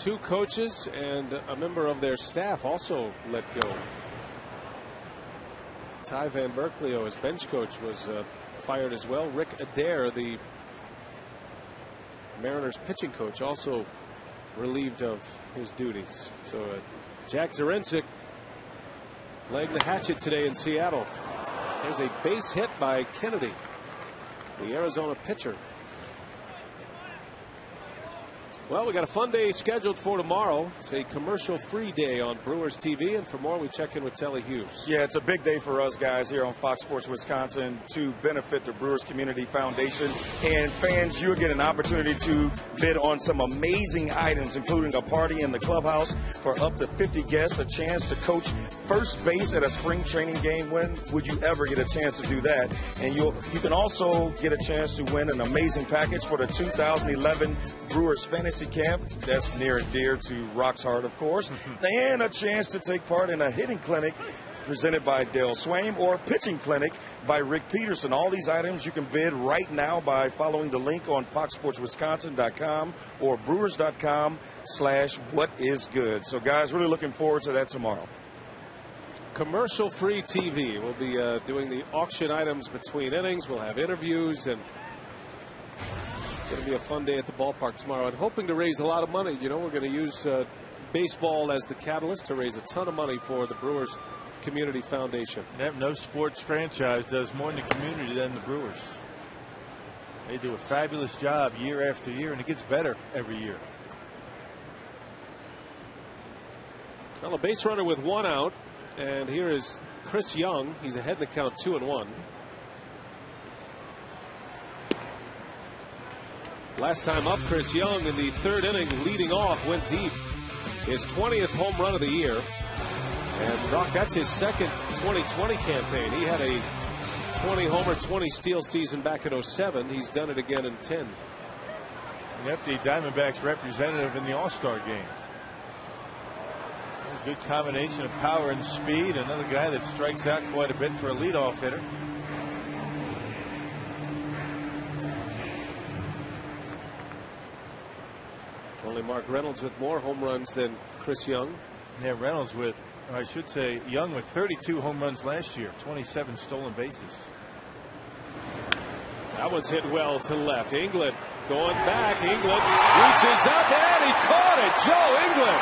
2 coaches and a member of their staff also let go. Ty Van Berkeley, his bench coach, was fired as well. Rick Adair, the Mariners pitching coach, also relieved of his duties. So Jack Zarincic laying the hatchet today in Seattle. There's a base hit by Kennedy, the Arizona pitcher. Well, we got a fun day scheduled for tomorrow. It's a commercial-free day on Brewers TV, and for more, we check in with Telly Hughes. Yeah, it's a big day for us guys here on Fox Sports Wisconsin to benefit the Brewers Community Foundation. And fans, you'll get an opportunity to bid on some amazing items, including a party in the clubhouse for up to 50 guests, a chance to coach first base at a spring training game. When would you ever get a chance to do that? And you can also get a chance to win an amazing package for the 2011 Brewers Fantasy Camp. That's near and dear to Rock's heart, of course. And a chance to take part in a hitting clinic presented by Dale Swaim or a pitching clinic by Rick Peterson. All these items you can bid right now by following the link on foxsportswisconsin.com or brewers.com/whatisgood. So, guys, really looking forward to that tomorrow. Commercial-free TV. We'll be doing the auction items between innings. We'll have interviews, and it's going to be a fun day at the ballpark tomorrow, and hoping to raise a lot of money. You know, we're going to use baseball as the catalyst to raise a ton of money for the Brewers Community Foundation. Yep, no sports franchise does more in the community than the Brewers. They do a fabulous job year after year, and it gets better every year. Well, a base runner with 1 out, and here is Chris Young. He's ahead in the count, 2-1. Last time up, Chris Young in the 3rd inning, leading off, went deep. His 20th home run of the year. And Rock, that's his second 2020 campaign. He had a 20 homer, 20 steal season back in 07. He's done it again in 10. Yep, the Diamondbacks representative in the All-Star game. A good combination of power and speed. Another guy that strikes out quite a bit for a leadoff hitter. Only Mark Reynolds with more home runs than Chris Young. Yeah, Reynolds with, or I should say, Young with 32 home runs last year, 27 stolen bases. That one's hit well to left. England going back. England reaches up and he caught it. Joe England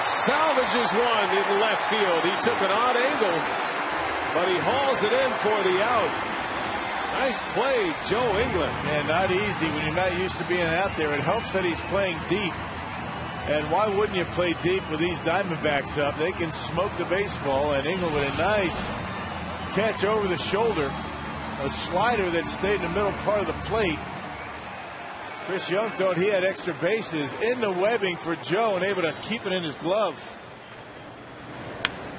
salvages one in left field. He took an odd angle, but he hauls it in for the out. Nice play, Joe England. And not easy when you're not used to being out there. It helps that he's playing deep. And why wouldn't you play deep with these Diamondbacks up? They can smoke the baseball. And England with a nice catch over the shoulder. A slider that stayed in the middle part of the plate. Chris Young thought he had extra bases in the webbing for Joe and able to keep it in his glove.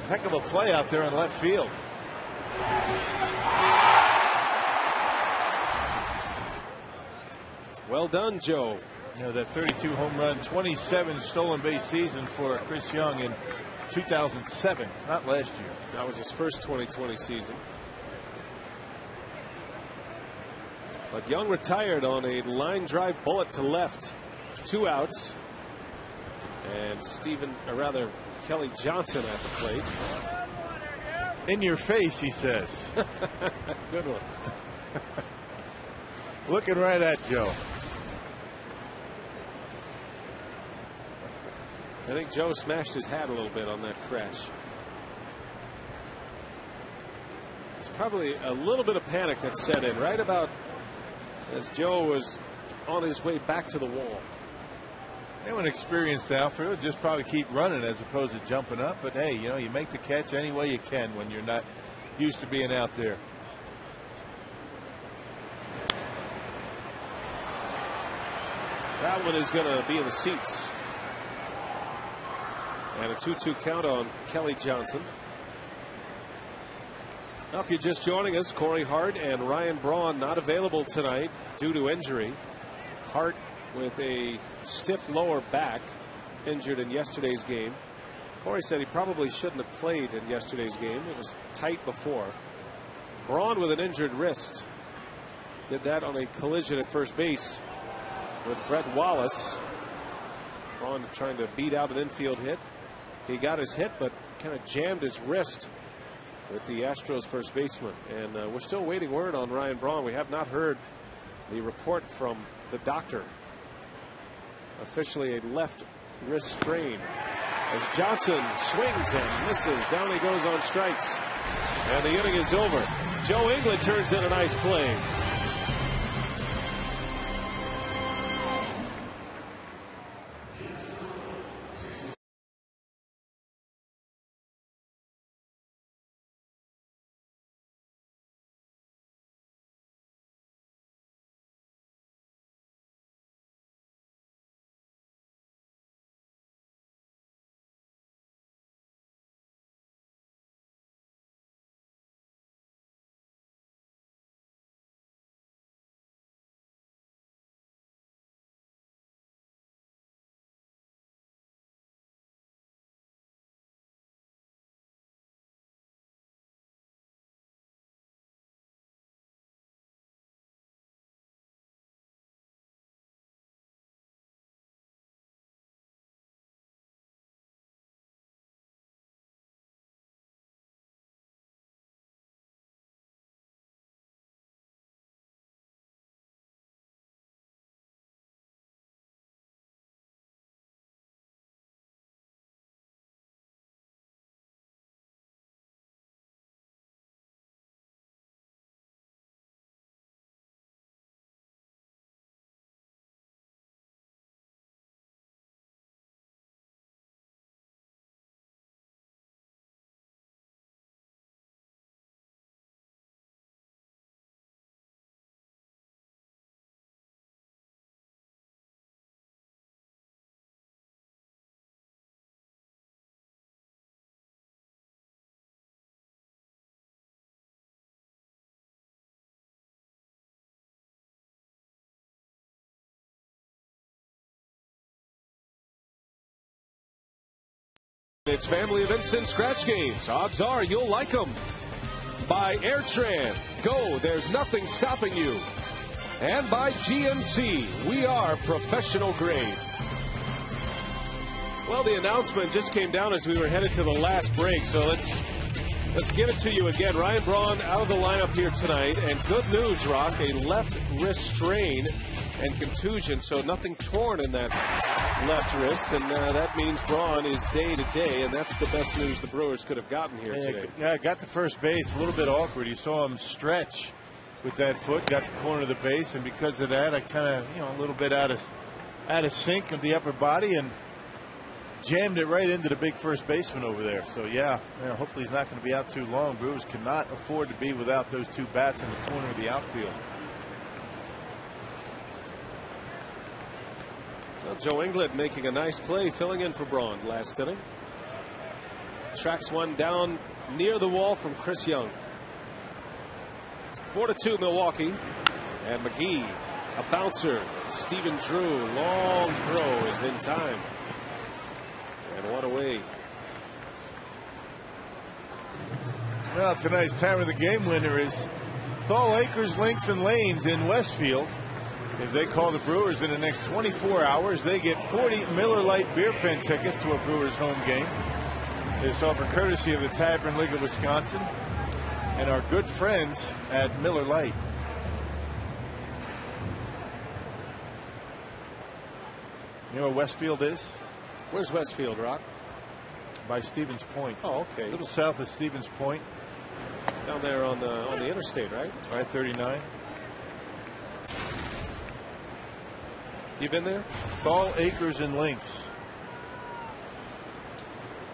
Heck of a play out there in left field. Well done, Joe. You know, that 32 home run, 27 stolen base season for Chris Young in 2007, not last year. That was his first 2020 season. But Young retired on a line drive bullet to left. 2 outs. And Kelly Johnson at the plate. In your face, he says. Good one. Looking right at Joe. I think Joe smashed his hat a little bit on that crash. It's probably a little bit of panic that set in right about as Joe was on his way back to the wall. They want an experienced outfielder, just probably keep running as opposed to jumping up. But hey, you know, you make the catch any way you can when you're not used to being out there. That one is going to be in the seats. And a 2-2 count on Kelly Johnson. Now, if you're just joining us, Corey Hart and Ryan Braun not available tonight due to injury. Hart with a stiff lower back, injured in yesterday's game. Corey said he probably shouldn't have played in yesterday's game. It was tight before. Braun with an injured wrist. Did that on a collision at first base with Brett Wallace. Braun trying to beat out an infield hit. He got his hit, but kind of jammed his wrist with the Astros first baseman. And we're still waiting word on Ryan Braun. We have not heard the report from the doctor. Officially a left wrist strain. As Johnson swings and misses, down he goes on strikes. And the inning is over. Joe England turns in a nice play. It's family of instant scratch games. Odds are you'll like them. By Airtran. Go, there's nothing stopping you. And by GMC. We are professional grade. Well, the announcement just came down as we were headed to the last break, so let's give it to you again. Ryan Braun out of the lineup here tonight. And good news, Rock, a left wrist strain and contusion, so nothing torn in that left wrist, and that means Braun is day to day, and that's the best news the Brewers could have gotten here today. Yeah, got to first base, a little bit awkward. You saw him stretch with that foot, got the corner of the base, and because of that, I kind of, a little bit out of sync of the upper body, and jammed it right into the big first baseman over there. So yeah, hopefully he's not going to be out too long. Brewers cannot afford to be without those two bats in the corner of the outfield. Well, Joe England making a nice play, filling in for Braun last inning. Tracks one down near the wall from Chris Young. 4-2 Milwaukee. And McGee, a bouncer. Stephen Drew, long throw is in time. And one away. Well, tonight's time of the game winner is Thal Acres Links and Lanes in Westfield. If they call the Brewers in the next 24 hours, they get 40 Miller Lite beer pen tickets to a Brewers home game. It's offered courtesy of the Tavern League of Wisconsin and our good friends at Miller Lite. You know where Westfield is? Where's Westfield, Rock? By Stevens Point. Oh, okay. A little south of Stevens Point. Down there on the interstate, right? I-39. You been there? Thal Acres and Links.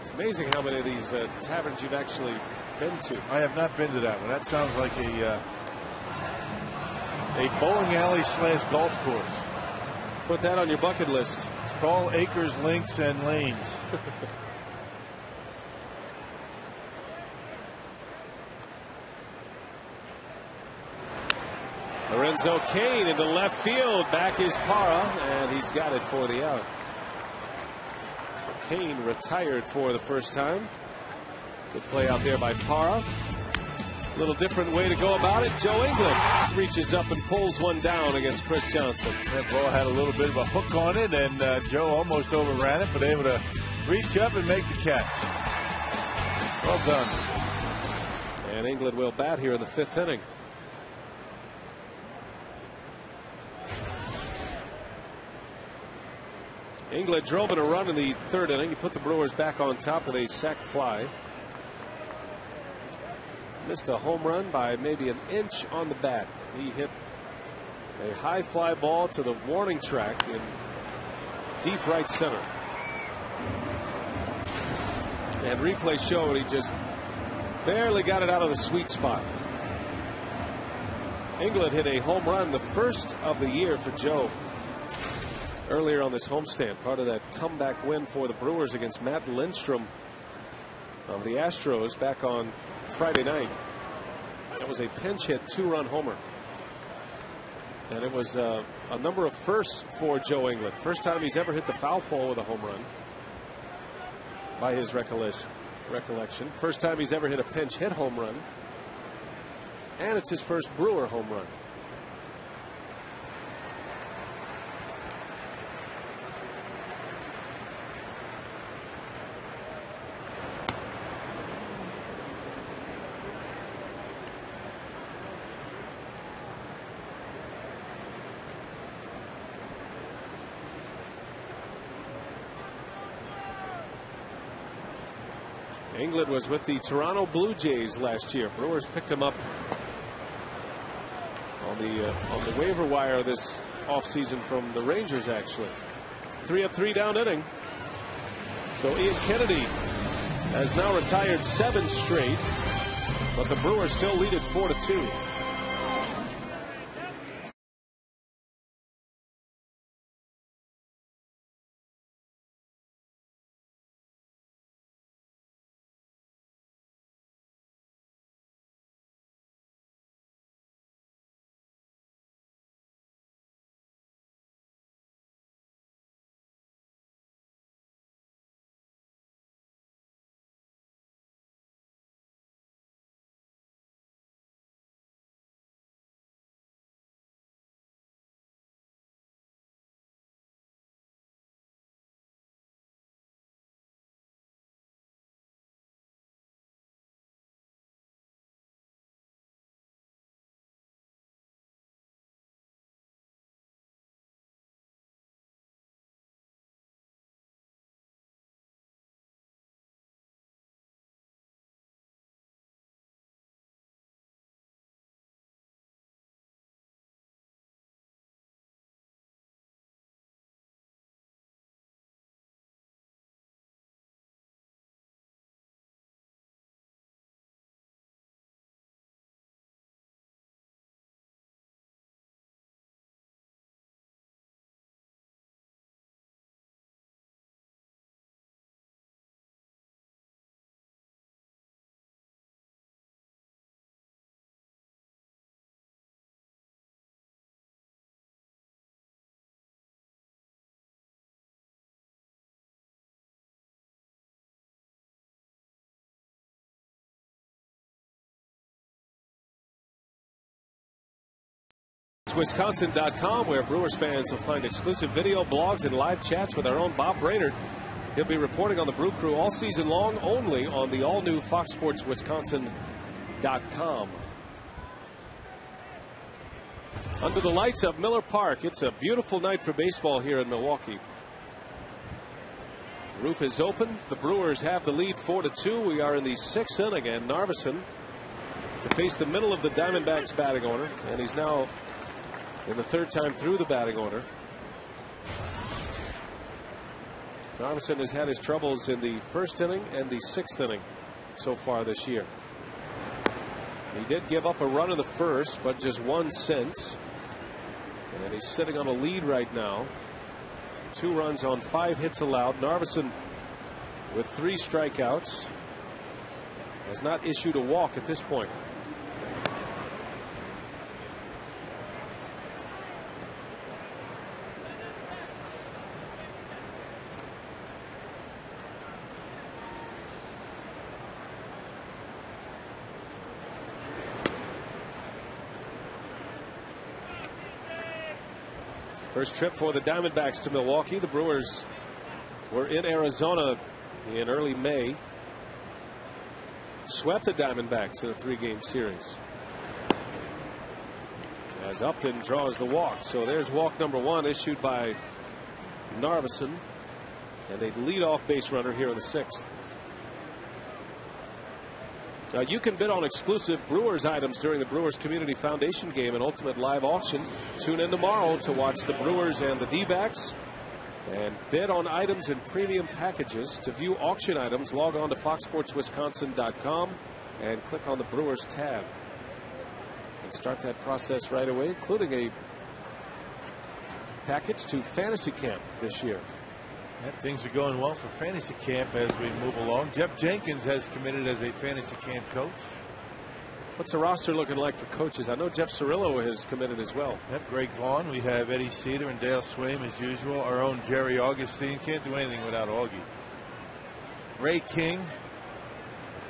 It's amazing how many of these taverns you've actually been to. I have not been to that one. That sounds like a bowling alley / golf course. Put that on your bucket list. Thal Acres, Links, and Lanes. Lorenzo Cain into left field. Back is Parra, and he's got it for the out. So Cain retired for the first time. Good play out there by Parra. A little different way to go about it. Joe England reaches up and pulls one down against Chris Johnson. That ball had a little bit of a hook on it, and Joe almost overran it, but able to reach up and make the catch. Well done. And England will bat here in the 5th inning. England drove in a run in the 3rd inning. He put the Brewers back on top with a sac fly. Missed a home run by maybe an inch on the bat. He hit a high fly ball to the warning track in deep right center. And replay showed he just barely got it out of the sweet spot. England hit a home run, the first of the year for Joe, earlier on this homestand, part of that comeback win for the Brewers against Matt Lindstrom of the Astros back on Friday night. That was a pinch hit 2-run homer. And it was a number of firsts for Joe England. First time he's ever hit the foul pole with a home run, by his recollection. First time he's ever hit a pinch hit home run. And it's his first Brewer home run. England was with the Toronto Blue Jays last year. Brewers picked him up on the waiver wire this offseason from the Rangers, actually. 3 up, 3 down inning. So Ian Kennedy has now retired 7 straight, but the Brewers still lead it 4-2. Wisconsin.com, where Brewers fans will find exclusive video, blogs, and live chats with our own Bob Brainerd. He'll be reporting on the Brew Crew all season long, only on the all-new FoxSportsWisconsin.com. Under the lights of Miller Park, it's a beautiful night for baseball here in Milwaukee. Roof is open. The Brewers have the lead 4-2. We are in the 6th inning, and Narveson to face the middle of the Diamondbacks batting order, and he's now in the 3rd time through the batting order. Narveson has had his troubles in the 1st inning and the 6th inning so far this year. He did give up a run in the 1st, but just 1 since. And he's sitting on a lead right now. 2 runs on 5 hits allowed. Narveson with 3 strikeouts has not issued a walk at this point. First trip for the Diamondbacks to Milwaukee. The Brewers were in Arizona in early May. Swept the Diamondbacks in a 3-game series. As Upton draws the walk. So there's walk number 1 issued by Narveson. And a leadoff base runner here in the 6th. Now you can bid on exclusive Brewers items during the Brewers Community Foundation game and Ultimate Live Auction. Tune in tomorrow to watch the Brewers and the D-backs and bid on items and premium packages. To view auction items, log on to FoxSportsWisconsin.com and click on the Brewers tab and start that process right away, including a package to Fantasy Camp this year. Yep, things are going well for Fantasy Camp as we move along. Jeff Jenkins has committed as a Fantasy Camp coach. What's the roster looking like for coaches? I know Jeff Cirillo has committed as well. Yep, Greg Vaughn. We have Eddie Cedar and Dale Swaim as usual. Our own Jerry Augustine. Can't do anything without Augie. Ray King.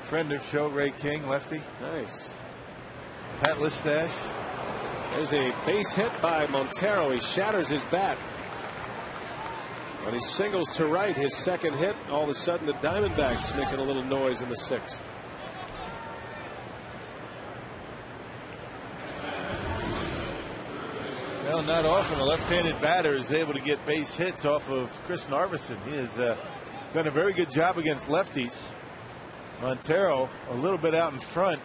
Friend of show, Ray King, lefty. Nice. Pat Listash. There's a base hit by Montero. He shatters his bat. When he singles to right, his 2nd hit, all of a sudden the Diamondbacks making a little noise in the 6th. Well, not often a left-handed batter is able to get base hits off of Chris Narveson. He has done a very good job against lefties. Montero a little bit out in front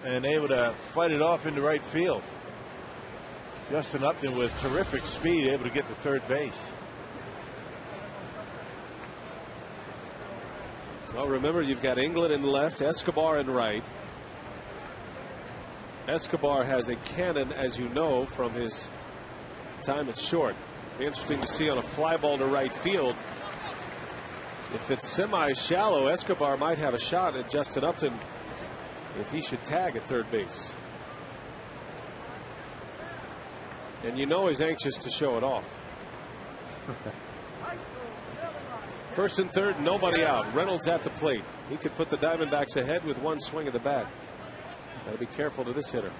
and able to fight it off into right field. Justin Upton with terrific speed able to get to 3rd base. Well, remember, you've got England in left, Escobar in right. Escobar has a cannon, as you know, from his time at short. Be interesting to see on a fly ball to right field. If it's semi-shallow, Escobar might have a shot at Justin Upton if he should tag at 3rd base. And you know he's anxious to show it off. 1st and 3rd, nobody out. Reynolds at the plate. He could put the Diamondbacks ahead with 1 swing of the bat. Got to be careful to this hitter.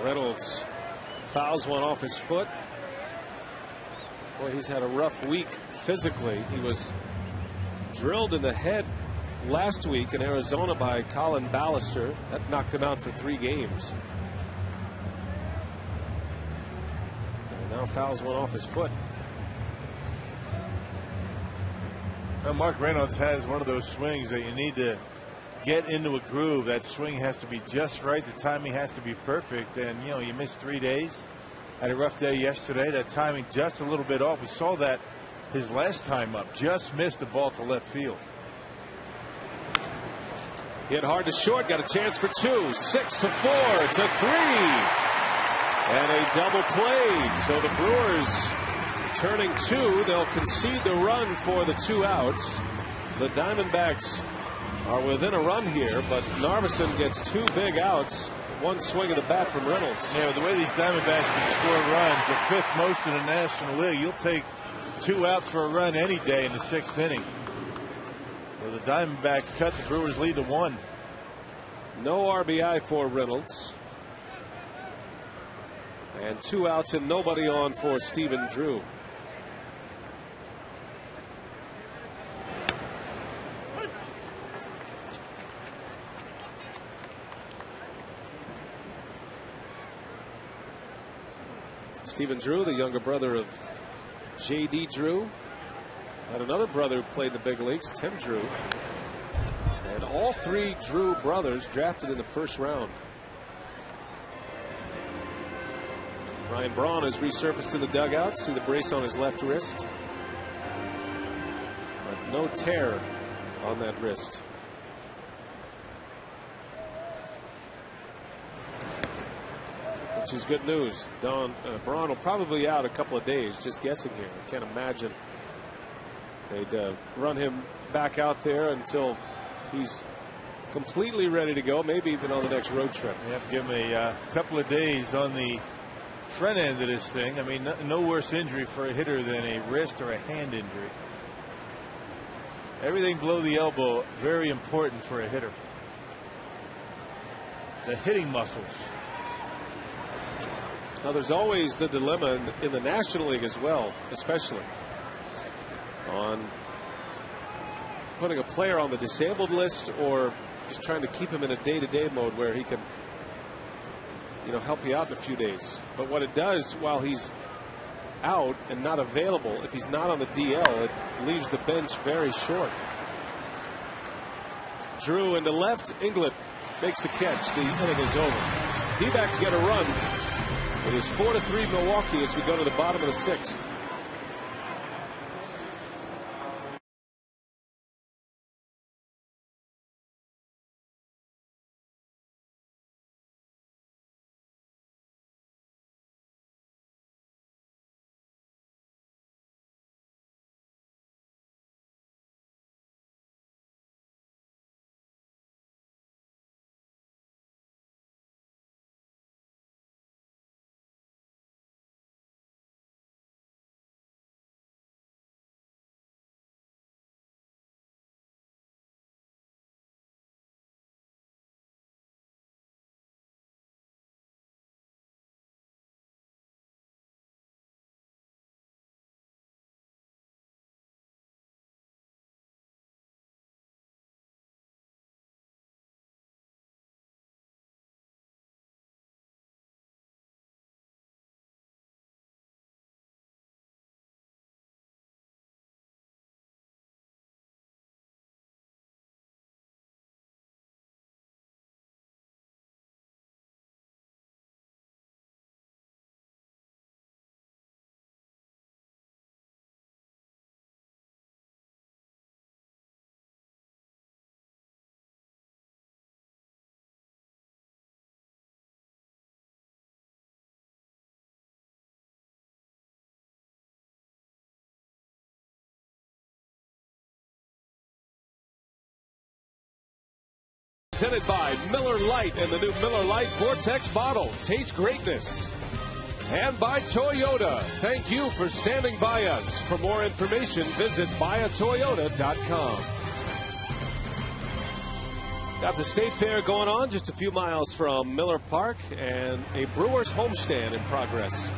Reynolds fouls one off his foot. Boy, he's had a rough week physically. He was drilled in the head last week in Arizona by Colin Ballister. That knocked him out for 3 games. And now fouls one off his foot. Well, Mark Reynolds has one of those swings that you need to get into a groove. That swing has to be just right. The timing has to be perfect. And, you know, you missed 3 days. Had a rough day yesterday. That timing just a little bit off. We saw that his last time up. Just missed the ball to left field. Hit hard to short, got a chance for 2. 6 to 4 to 3. And a double play. So the Brewers turning 2. They'll concede the run for the 2 outs. The Diamondbacks are within a run here, but Narveson gets 2 big outs. 1 swing of the bat from Reynolds. Yeah, the way these Diamondbacks can score runs, the 5th most in the National League. You'll take 2 outs for a run any day in the 6th inning. So the Diamondbacks cut the Brewers lead to 1. No RBI for Reynolds. And 2 outs and nobody on for Stephen Drew. Stephen Drew, the younger brother of J.D. Drew. Had another brother who played in the big leagues, Tim Drew. And all 3 Drew brothers drafted in the 1st round. Ryan Braun has resurfaced to the dugout. See the brace on his left wrist. But no tear on that wrist. Which is good news. Braun will probably be out a couple of days. Just guessing here. I can't imagine they'd run him back out there until he's completely ready to go. Maybe even on the next road trip. Yep, give him a couple of days on the front end of this thing. I mean, no worse injury for a hitter than a wrist or a hand injury. Everything below the elbow, very important for a hitter. The hitting muscles. Now there's always the dilemma in the National League as well, especially on putting a player on the disabled list or just trying to keep him in a day-to-day mode where he can, you know, help you out in a few days. But what it does while he's out and not available, if he's not on the DL, it leaves the bench very short. Drew into left. Inglet makes a catch. The inning is over. D-backs get a run. It is 4-3 Milwaukee as we go to the bottom of the 6th. Presented by Miller Lite and the new Miller Lite Vortex bottle. Taste greatness. And by Toyota. Thank you for standing by us. For more information, visit buyatoyota.com. Got the State Fair going on just a few miles from Miller Park and a Brewers homestand in progress.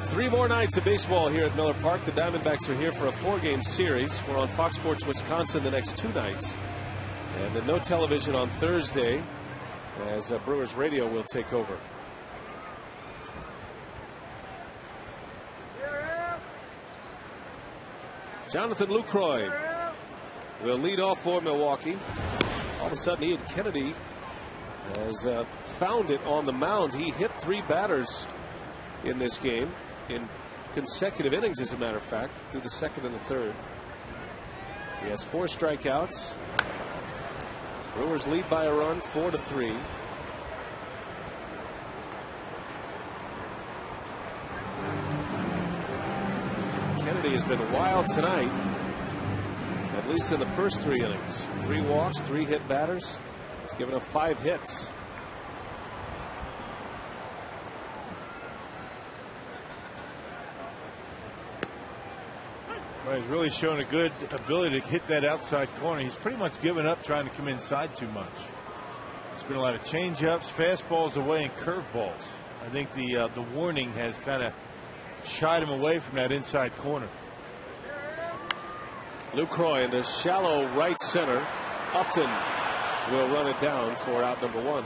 3 more nights of baseball here at Miller Park. The Diamondbacks are here for a 4-game series. We're on Fox Sports Wisconsin the next 2 nights. And then no television on Thursday as Brewers Radio will take over. Jonathan Lucroy will lead off for Milwaukee. All of a sudden, Ian Kennedy has found it on the mound. He hit 3 batters in this game in consecutive innings, as a matter of fact, through the 2nd and the 3rd. He has 4 strikeouts. Brewers lead by a run, 4-3. Kennedy has been wild tonight, at least in the first 3 innings. 3 walks, 3 hit batters. He's given up 5 hits. Well, he's really shown a good ability to hit that outside corner. He's pretty much given up trying to come inside too much. It's been a lot of changeups, fastballs away, and curveballs. I think the warning has kind of shied him away from that inside corner. Lucroy into shallow right center. Upton will run it down for out number 1.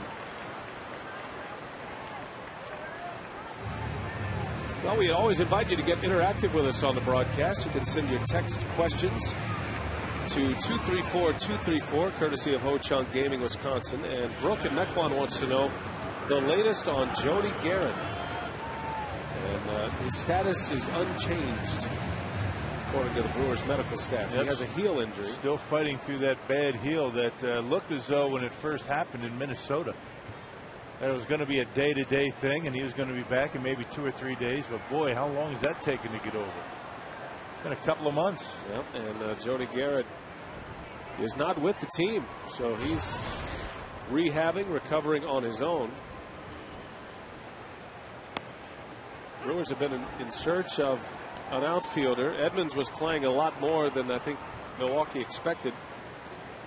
Well, we always invite you to get interactive with us on the broadcast. You can send your text questions to 234-234, courtesy of Ho Chunk Gaming, Wisconsin. And Brooke in Mequon wants to know the latest on Jody Garrett. And his status is unchanged, according to the Brewers medical staff. He has a heel injury. Still fighting through that bad heel that looked as though when it first happened in Minnesota, that it was going to be a day-to-day thing, and he was going to be back in maybe 2 or 3 days. But boy, how long has that taken to get over? It's been a couple of months. Yep, and Jody Garrett is not with the team, so he's rehabbing, recovering on his own. Brewers have been in search of an outfielder. Edmonds was playing a lot more than I think Milwaukee expected.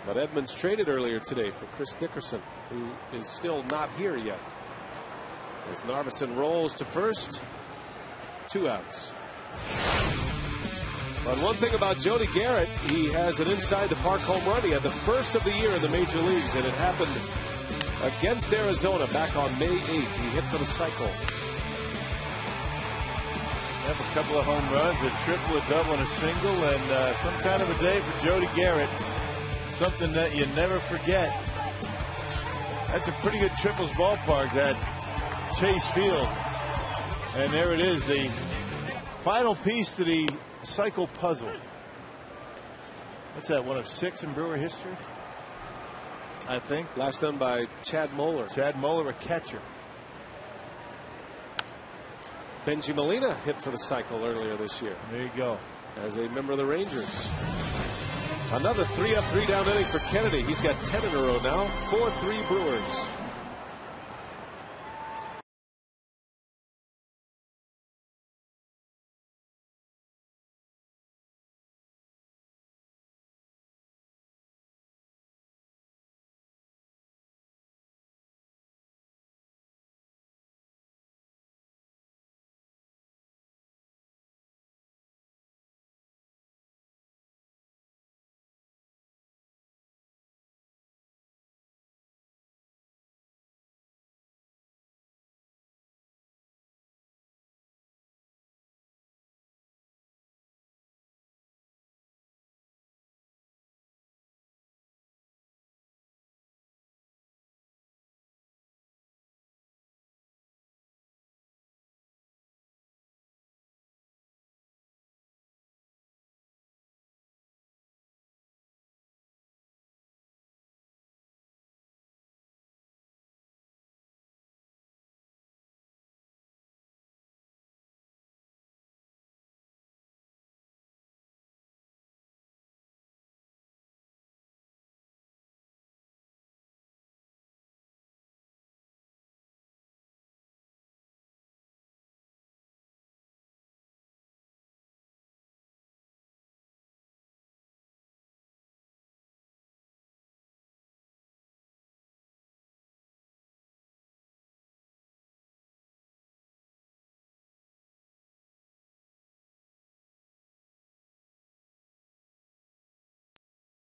But Edmonds traded earlier today for Chris Dickerson, who is still not here yet. As Narveson rolls to first, 2 outs. But one thing about Jody Garrett, he has an inside the park home run. He had the first of the year in the major leagues, and it happened against Arizona back on May 8th. He hit for the cycle. Have a couple of home runs, a triple, a double, and a single, and some kind of a day for Jody Garrett. Something that you never forget. That's a pretty good triples ballpark, that Chase Field. And there it is, the final piece to the cycle puzzle. What's that, one of 6 in Brewer history? I think. Last done by Chad Moeller. Chad Moeller, a catcher. Benji Molina hit for the cycle earlier this year. There you go. As a member of the Rangers. Another 3-up, 3-down inning for Kennedy. He's got 10 in a row now. 4-3 Brewers.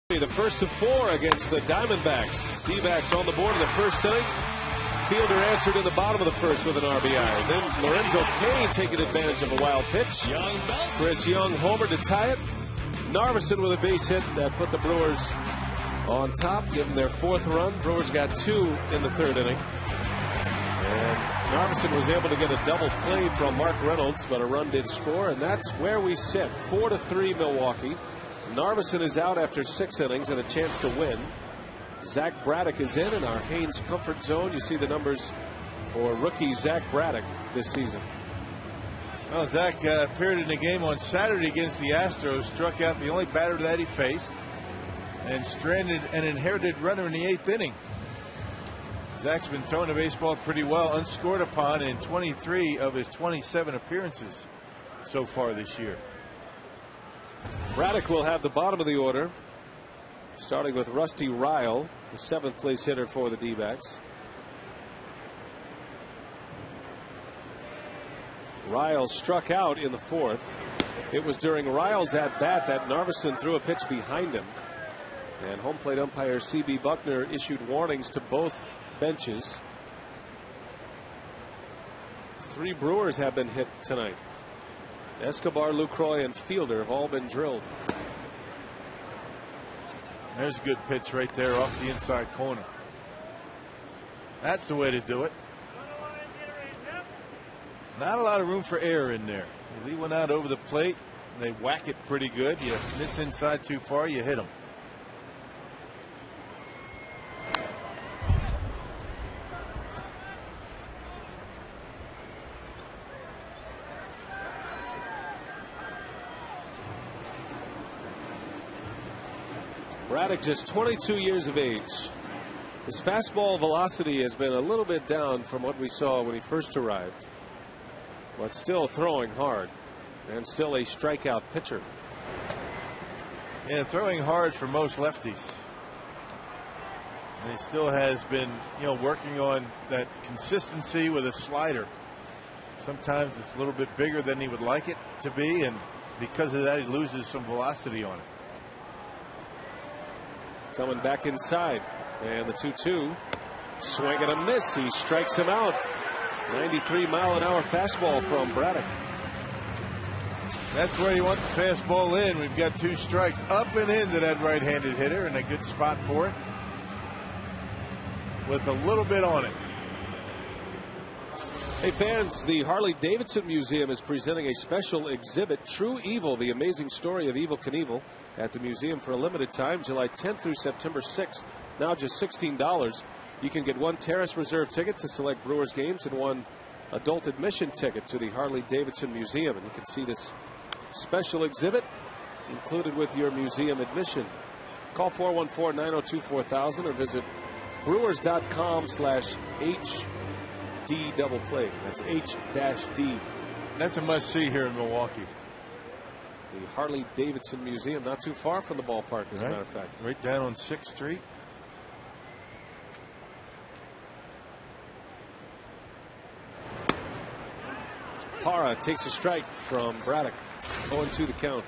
The first of 4 against the Diamondbacks. D-backs on the board in the first inning. Fielder answered in the bottom of the first with an RBI. Then Lorenzo Cain taking advantage of a wild pitch. Chris Young homered to tie it. Narveson with a base hit that put the Brewers on top, giving their 4th run. Brewers got 2 in the 3rd inning. And Narveson was able to get a double play from Mark Reynolds, but a run did score, and that's where we sit. 4-3 Milwaukee. Narveson is out after 6 innings and a chance to win. Zach Braddock is in our Haynes comfort zone. You see the numbers for rookie Zach Braddock this season. Well, Zach appeared in the game on Saturday against the Astros, struck out the only batter that he faced, and stranded an inherited runner in the 8th inning. Zach's been throwing the baseball pretty well, unscored upon in 23 of his 27 appearances so far this year. Braddock will have the bottom of the order, starting with Rusty Ryle, the 7th place hitter for the D-backs. Ryle struck out in the 4th. It was during Ryle's at-bat that Narveson threw a pitch behind him, and home plate umpire C.B. Buckner issued warnings to both benches. 3 Brewers have been hit tonight. Escobar, Lucroy, and Fielder have all been drilled. There's a good pitch right there off the inside corner. That's the way to do it. Not a lot of room for error in there. You leave one out over the plate, and they whack it pretty good. You miss inside too far, you hit them. Braddock just 22 years of age. His fastball velocity has been a little bit down from what we saw when he first arrived, but still throwing hard and still a strikeout pitcher. Yeah, throwing hard for most lefties. And he still has been, working on that consistency with a slider. Sometimes it's a little bit bigger than he would like it to be, and because of that, he loses some velocity on it. Coming back inside, and the 2-2. Swing and a miss. He strikes him out. 93-mile-an-hour fastball from Braddock. That's where you want the fastball in. We've got 2 strikes up and into that right-handed hitter, and a good spot for it with a little bit on it. Hey fans, the Harley-Davidson Museum is presenting a special exhibit, True Evil, the amazing story of Evel Knievel, at the museum for a limited time, July 10th through September 6th. Now just $16. You can get 1 Terrace Reserve ticket to select Brewers games and 1 adult admission ticket to the Harley-Davidson Museum. And you can see this special exhibit included with your museum admission. Call 414-902-4000 or visit brewers.com/HD double play. That's H-D. That's a must-see here in Milwaukee. The Harley-Davidson Museum, not too far from the ballpark, as a matter of fact. Right down on 6th Street. Parra takes a strike from Braddock. 0-2 the count.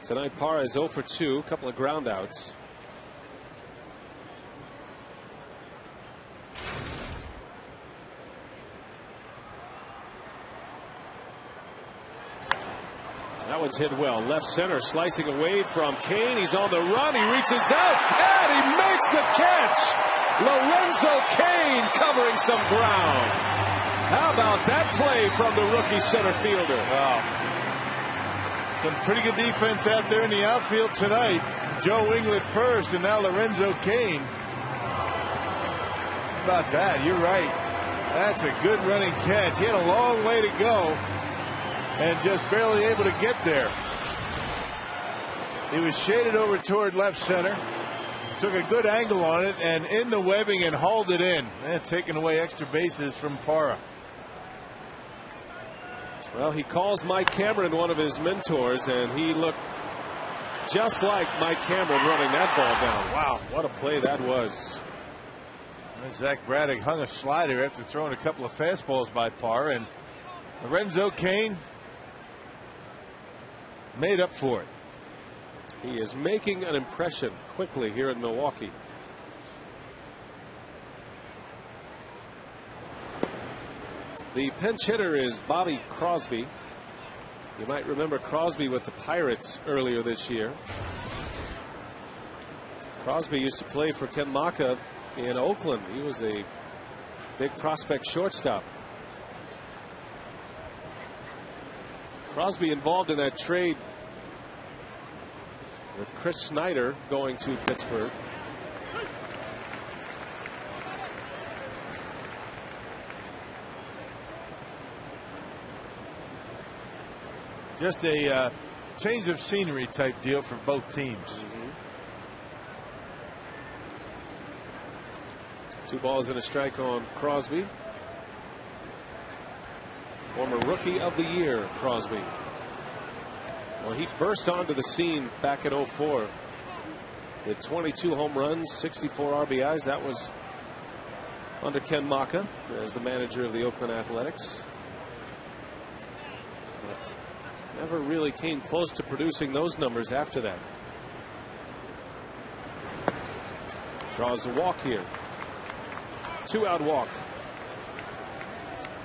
Tonight, Parra is 0 for 2, a couple of ground outs. That one's hit well. Left center, slicing away from Kane. He's on the run. He reaches out, and he makes the catch. Lorenzo Kane covering some ground. How about that play from the rookie center fielder? Wow. Some pretty good defense out there in the outfield tonight. Joe Inglet first, and now Lorenzo Kane. How about that? You're right. That's a good running catch. He had a long way to go and just barely able to get there. He was shaded over toward left center. Took a good angle on it and in the webbing and hauled it in. And taking away extra bases from Parra. Well, he calls Mike Cameron one of his mentors, and he looked just like Mike Cameron running that ball down. Wow, what a play that was. Zach Braddock hung a slider after throwing a couple of fastballs by Parra, and Lorenzo Kane made up for it. He is making an impression quickly here in Milwaukee. The pinch hitter is Bobby Crosby. You might remember Crosby with the Pirates earlier this year. Crosby used to play for Ken Maka in Oakland. He was a big prospect shortstop. Crosby involved in that trade with Chris Snyder going to Pittsburgh. Just a change of scenery type deal for both teams. 2 balls and a strike on Crosby. Former Rookie of the Year, Crosby. Well, he burst onto the scene back in '04. Hit 22 home runs, 64 RBIs. That was under Ken Maka as the manager of the Oakland Athletics. But never really came close to producing those numbers after that. Draws a walk here. 2-out walk.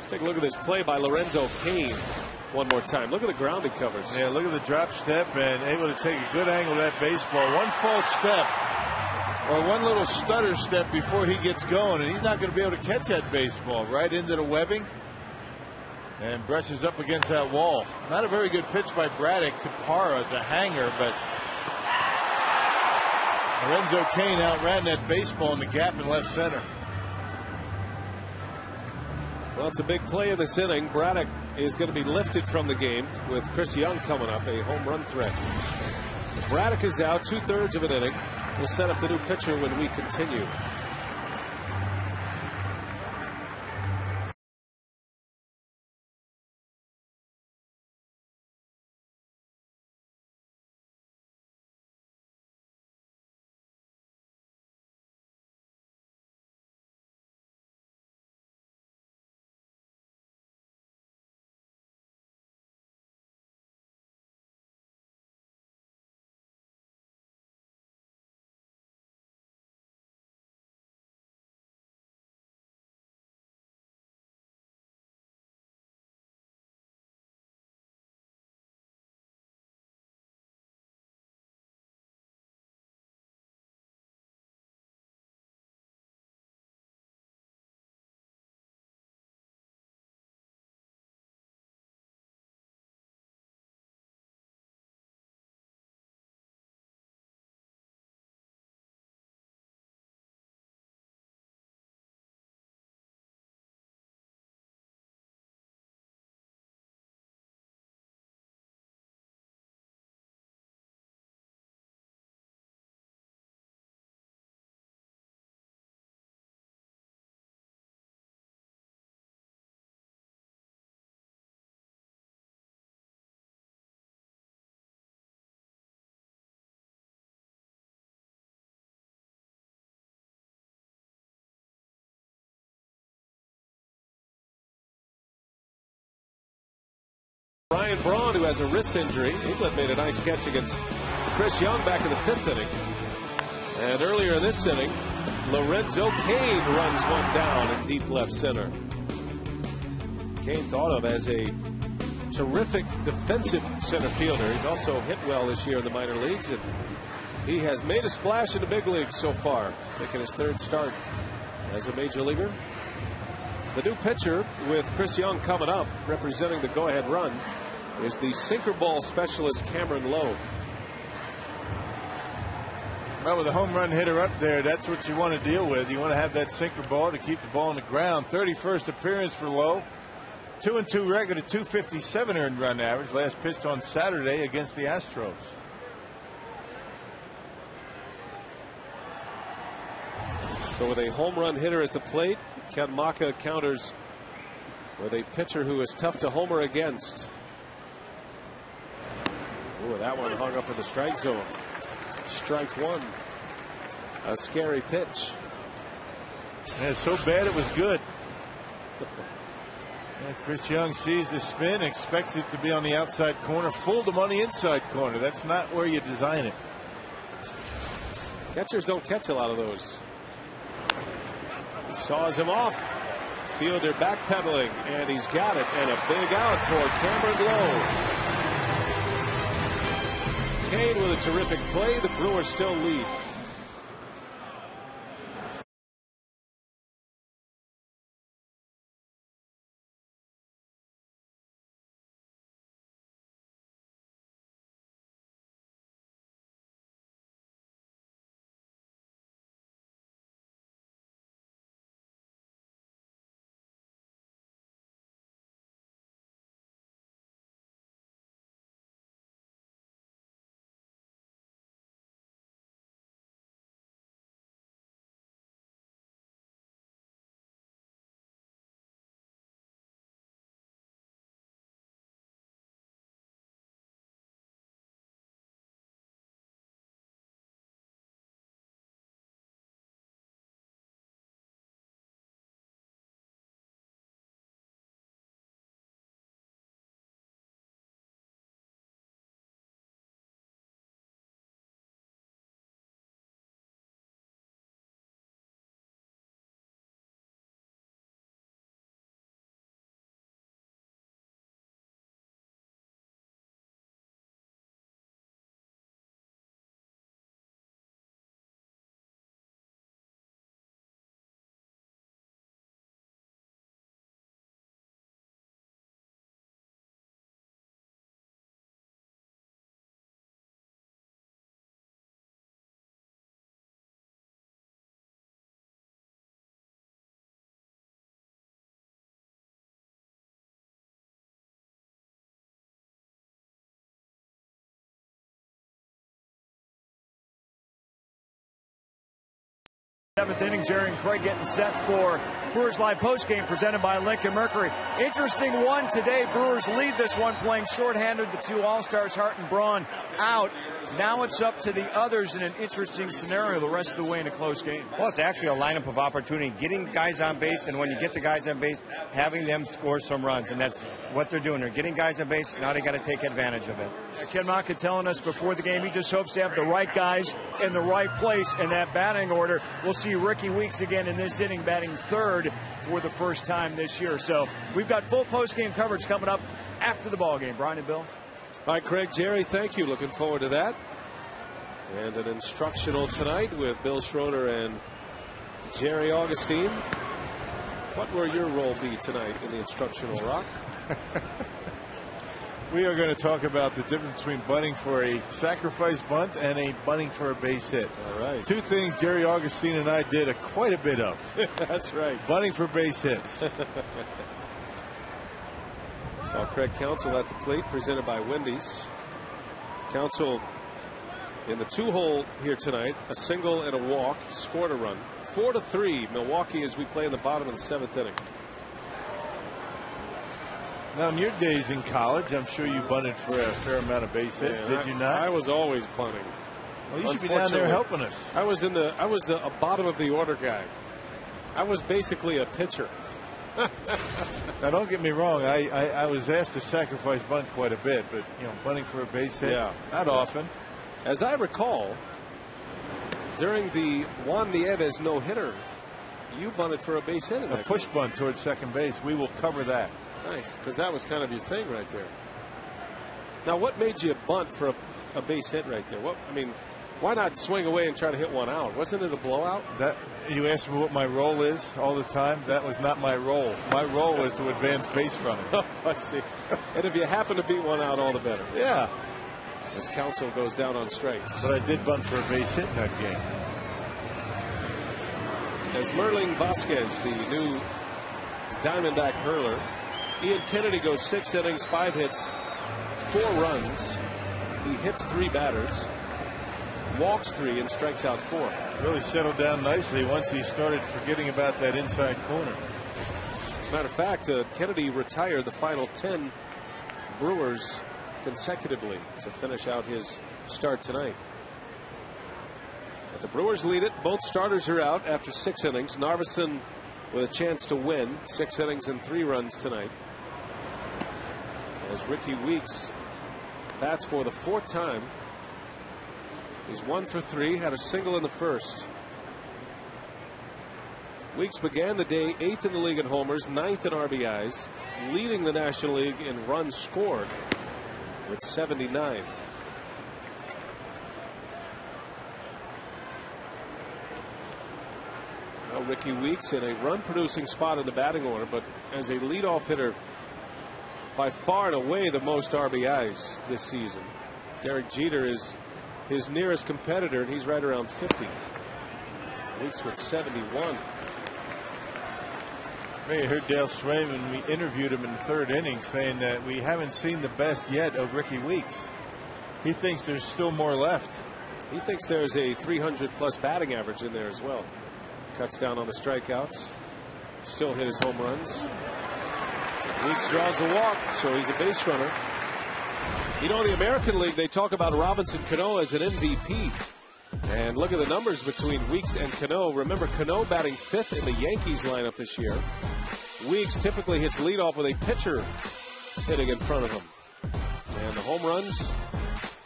Take a look at this play by Lorenzo Cain one more time. Look at the ground it covers. Yeah, look at the drop step and able to take a good angle at that baseball. One false step or one little stutter step before he gets going, and he's not going to be able to catch that baseball right into the webbing and brushes up against that wall. Not a very good pitch by Braddock to Parra as a hanger, but Lorenzo Cain outran that baseball in the gap in left center. Well, it's a big play in this inning. Braddock is going to be lifted from the game with Chris Young coming up, a home run threat. Braddock is out 2/3 of an inning. We'll set up the new pitcher when we continue. Ryan Braun, who has a wrist injury. England made a nice catch against Chris Young back in the 5th inning. And earlier in this inning, Lorenzo Cain runs one down in deep left center. Cain thought of as a terrific defensive center fielder. He's also hit well this year in the minor leagues, and he has made a splash in the big leagues so far, making his 3rd start as a major leaguer. The new pitcher with Chris Young coming up, representing the go-ahead run, is the sinker ball specialist Cameron Lowe. Well, with a home run hitter up there, that's what you want to deal with. You want to have that sinker ball to keep the ball on the ground. 31st appearance for Lowe. 2-2 record at .257 earned run average. Last pitched on Saturday against the Astros. So with a home run hitter at the plate, Ken Maka counters with a pitcher who is tough to homer against. Ooh, that one hung up in the strike zone. Strike one. A scary pitch. Yeah, so bad it was good. Yeah, Chris Young sees the spin, expects it to be on the outside corner, fooled him on the inside corner. That's not where you design it. Catchers don't catch a lot of those. He saws him off. Fielder backpedaling, and he's got it. And a big out for Cameron Lowe. Cain with a terrific play. The Brewers still lead. Seventh inning, Jerry and Craig getting set for Brewers Live postgame presented by Lincoln Mercury. Interesting one today. Brewers lead this one playing shorthanded. The two All-Stars, Hart and Braun, out. Now it's up to the others in an interesting scenario the rest of the way in a close game. Well, it's actually a lineup of opportunity, getting guys on base, and when you get the guys on base, having them score some runs, and that's what they're doing. They're getting guys on base. Now they got to take advantage of it. Ken Maka telling us before the game he just hopes to have the right guys in the right place in that batting order. We'll see Ricky Weeks again in this inning, batting third for the first time this year. So we've got full post-game coverage coming up after the ball game. Brian and Bill. All right, Craig, Jerry, thank you. Looking forward to that. And an instructional tonight with Bill Schroeder and Jerry Augustine. What will your role be tonight in the instructional, Rock? We are going to talk about the difference between bunting for a sacrifice bunt and a bunting for a base hit. All right. Two things Jerry Augustine and I did quite a bit of. That's right. Bunting for base hits. Saw Craig Counsell at the plate, presented by Wendy's. Counsell in the 2-hole here tonight, a single and a walk, scored a run. 4-3 Milwaukee as we play in the bottom of the 7th inning. Now, in your days in college, I'm sure you bunted for a fair amount of base hits. Did you not? I was always bunting. Well, you should be down there helping us. I was a bottom of the order guy. I was basically a pitcher. Now, don't get me wrong. I was asked to sacrifice bunt quite a bit, but bunting for a base hit, not often. As I recall, during the Juan Nieves no-hitter, you bunted for a base hit. A push bunt towards second base. We will cover that. Nice, because that was kind of your thing right there. Now, what made you bunt for a base hit right there? Why not swing away and try to hit one out? Wasn't it a blowout? You asked me what my role is all the time. That was not my role. My role was to advance base running. I see. And if you happen to beat one out, all the better. Yeah. As Counsell goes down on strikes. But I did bunt for a base hit in that game. As Merling Vasquez, the new Diamondback hurler, Ian Kennedy goes 6 innings, 5 hits, 4 runs. He hits 3 batters, walks 3, and strikes out 4. Really settled down nicely once he started forgetting about that inside corner. As a matter of fact, Kennedy retired the final 10 Brewers consecutively to finish out his start tonight. But the Brewers lead it. Both starters are out after 6 innings. Narveson with a chance to win, 6 innings and 3 runs tonight. As Ricky Weeks bats for the 4th time. He's 1 for 3, had a single in the first. Weeks began the day 8th in the league in homers, 9th in RBIs, leading the National League in runs scored with 79. Now Ricky Weeks in a run-producing spot in the batting order, but as a leadoff hitter, by far and away the most RBIs this season. Derek Jeter is his nearest competitor, and he's right around 50. Weeks with 71. I heard Dale Swayman, we interviewed him in the 3rd inning, saying that we haven't seen the best yet of Ricky Weeks. He thinks there's still more left. He thinks there's a 300-plus batting average in there as well. Cuts down on the strikeouts. Still hit his home runs. Weeks draws a walk, so he's a base runner. You know, in the American League, they talk about Robinson Cano as an MVP. And look at the numbers between Weeks and Cano. Remember, Cano batting 5th in the Yankees lineup this year. Weeks typically hits leadoff with a pitcher hitting in front of him. And the home runs,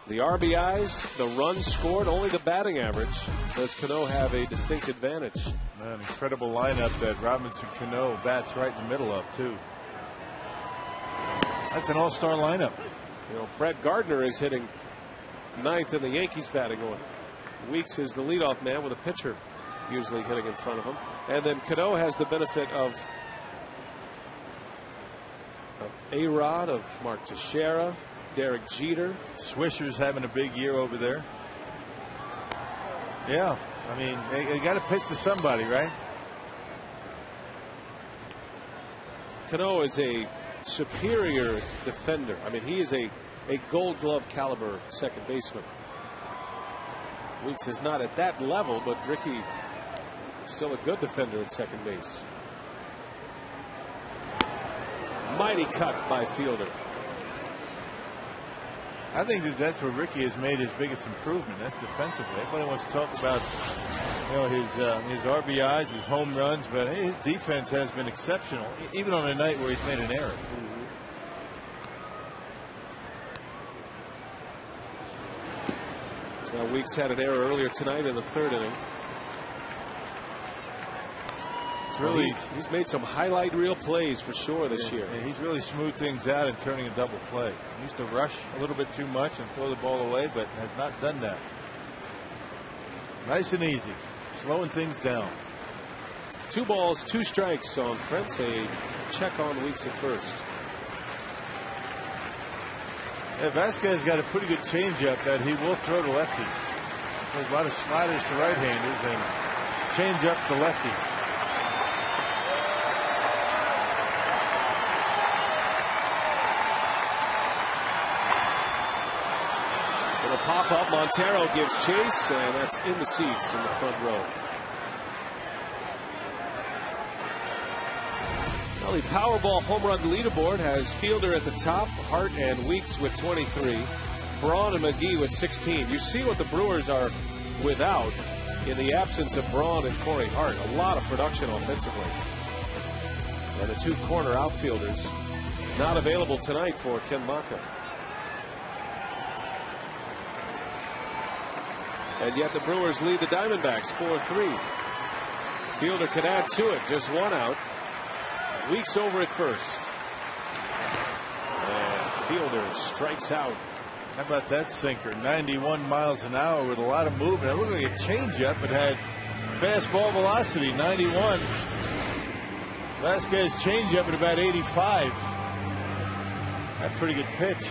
the RBIs, the runs scored, only the batting average. Does Cano have a distinct advantage? An incredible lineup that Robinson Cano bats right in the middle of, too. That's an all-star lineup. You know, Brett Gardner is hitting 9th in the Yankees batting order. Weeks is the leadoff man with a pitcher usually hitting in front of him. And then Cano has the benefit of A-Rod, of Mark Teixeira, Derek Jeter. Swisher's having a big year over there. Yeah, I mean, they got to pitch to somebody, right? Cano is a superior defender. I mean, he is a Gold Glove caliber second baseman. Weeks is not at that level, but Ricky Still a good defender at second base. Mighty cut by Fielder. I think that's where Ricky has made his biggest improvement. That's defensively. Everybody wants to talk about, you know, his RBIs, his home runs, but hey, his defense has been exceptional, even on a night where he's made an error. Now Weeks had an error earlier tonight in the third inning. Really, he's made some highlight reel plays for sure this year. Yeah, he's really smoothed things out and turning a double play. He used to rush a little bit too much and throw the ball away, but has not done that. Nice and easy, slowing things down. 2 balls, 2 strikes on Prince. A check on Weeks at first. Yeah, Vasquez got a pretty good changeup that he will throw to lefties. There's a lot of sliders to right-handers and changeup to lefties. Pop up, Montero gives chase, and that's in the seats in the front row. Well, the Powerball home run leaderboard has Fielder at the top, Hart and Weeks with 23, Braun and McGee with 16. You see what the Brewers are without in the absence of Braun and Corey Hart. A lot of production offensively. And the 2 corner outfielders not available tonight for Ken Maka. And yet the Brewers lead the Diamondbacks 4-3. Fielder could add to it. Just 1 out. Weeks over at first. And Fielder strikes out. How about that sinker? 91 miles an hour with a lot of movement. It looked like a changeup. It had fastball velocity, 91. Vasquez changeup at about 85. That's a pretty good pitch.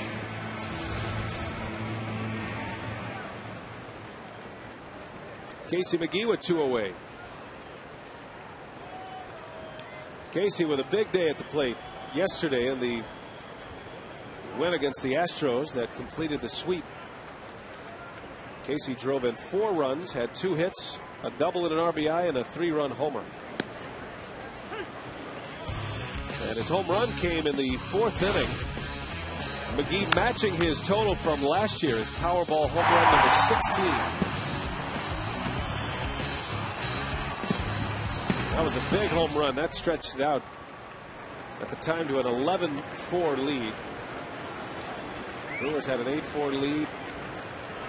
Casey McGee with 2 away. Casey with a big day at the plate yesterday in the win against the Astros that completed the sweep. Casey drove in 4 runs, had 2 hits, a double and an RBI, and a 3-run homer. And his home run came in the 4th inning. McGee matching his total from last year, his Powerball home run number 16. That was a big home run. That stretched it out at the time to an 11-4 lead. Brewers had an 8-4 lead.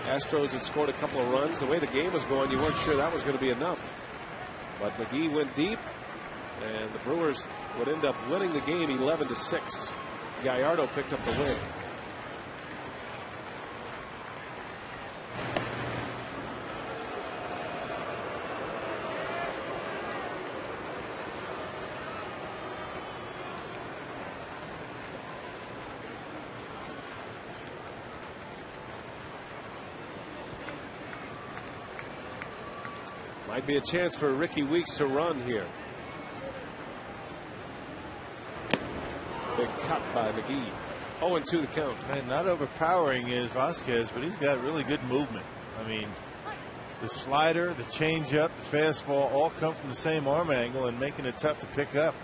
Astros had scored a couple of runs. The way the game was going, you weren't sure that was going to be enough. But McGee went deep, and the Brewers would end up winning the game 11-6. Gallardo picked up the win. Might be a chance for Ricky Weeks to run here. Big cut by McGee. 0-2 the count. And not overpowering is Vasquez, but he's got really good movement. I mean, the slider, the changeup, the fastball all come from the same arm angle and making it tough to pick up.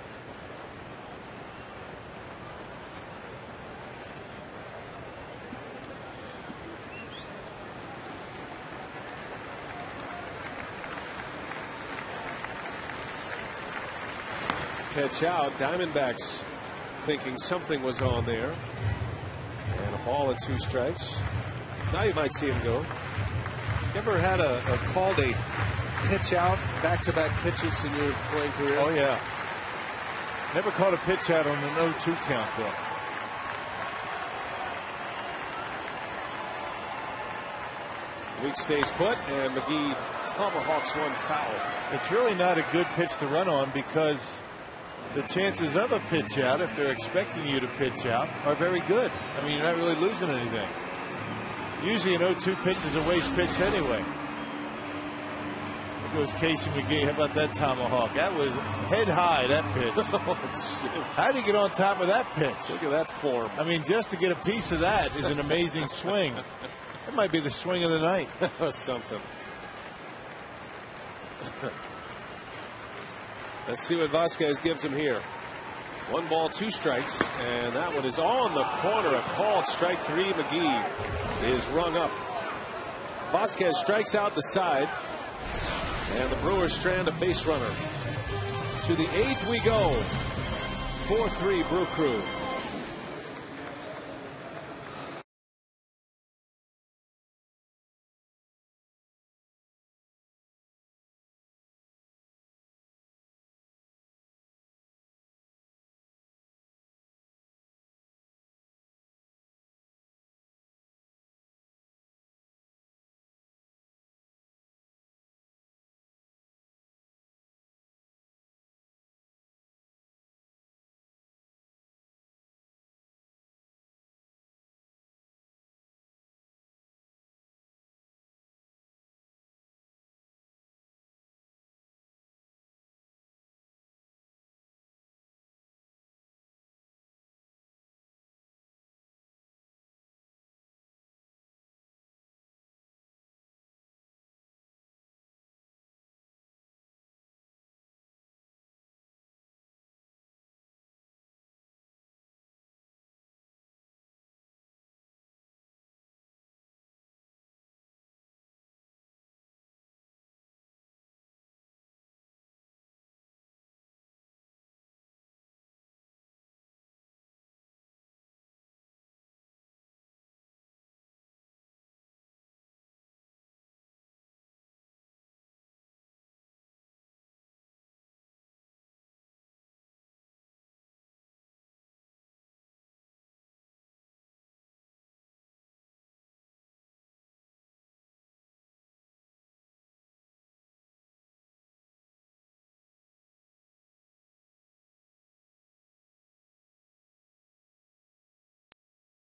Pitch out. Diamondbacks thinking something was on there. And a ball and 2 strikes. Now you might see him go. You ever had a called a pitch out, back-to-back pitches in your playing career? Oh, yeah. Never called a pitch out on an 0-2 count, though. Weeks stays put, and McGee tomahawks 1 foul. It's really not a good pitch to run on because the chances of a pitch out, if they're expecting you to pitch out, are very good. I mean, you're not really losing anything. Usually an 0-2 pitch is a waste pitch anyway. There goes Casey McGee. How about that tomahawk? That was head high, that pitch. How did he get on top of that pitch? Look at that form. I mean, just to get a piece of that is an amazing swing. That might be the swing of the night. Something. Let's see what Vasquez gives him here. 1 ball, 2 strikes, and that one is on the corner. A called strike 3. McGee is rung up. Vasquez strikes out the side, and the Brewers strand a base runner. To the 8th we go. 4-3 Brew Crew.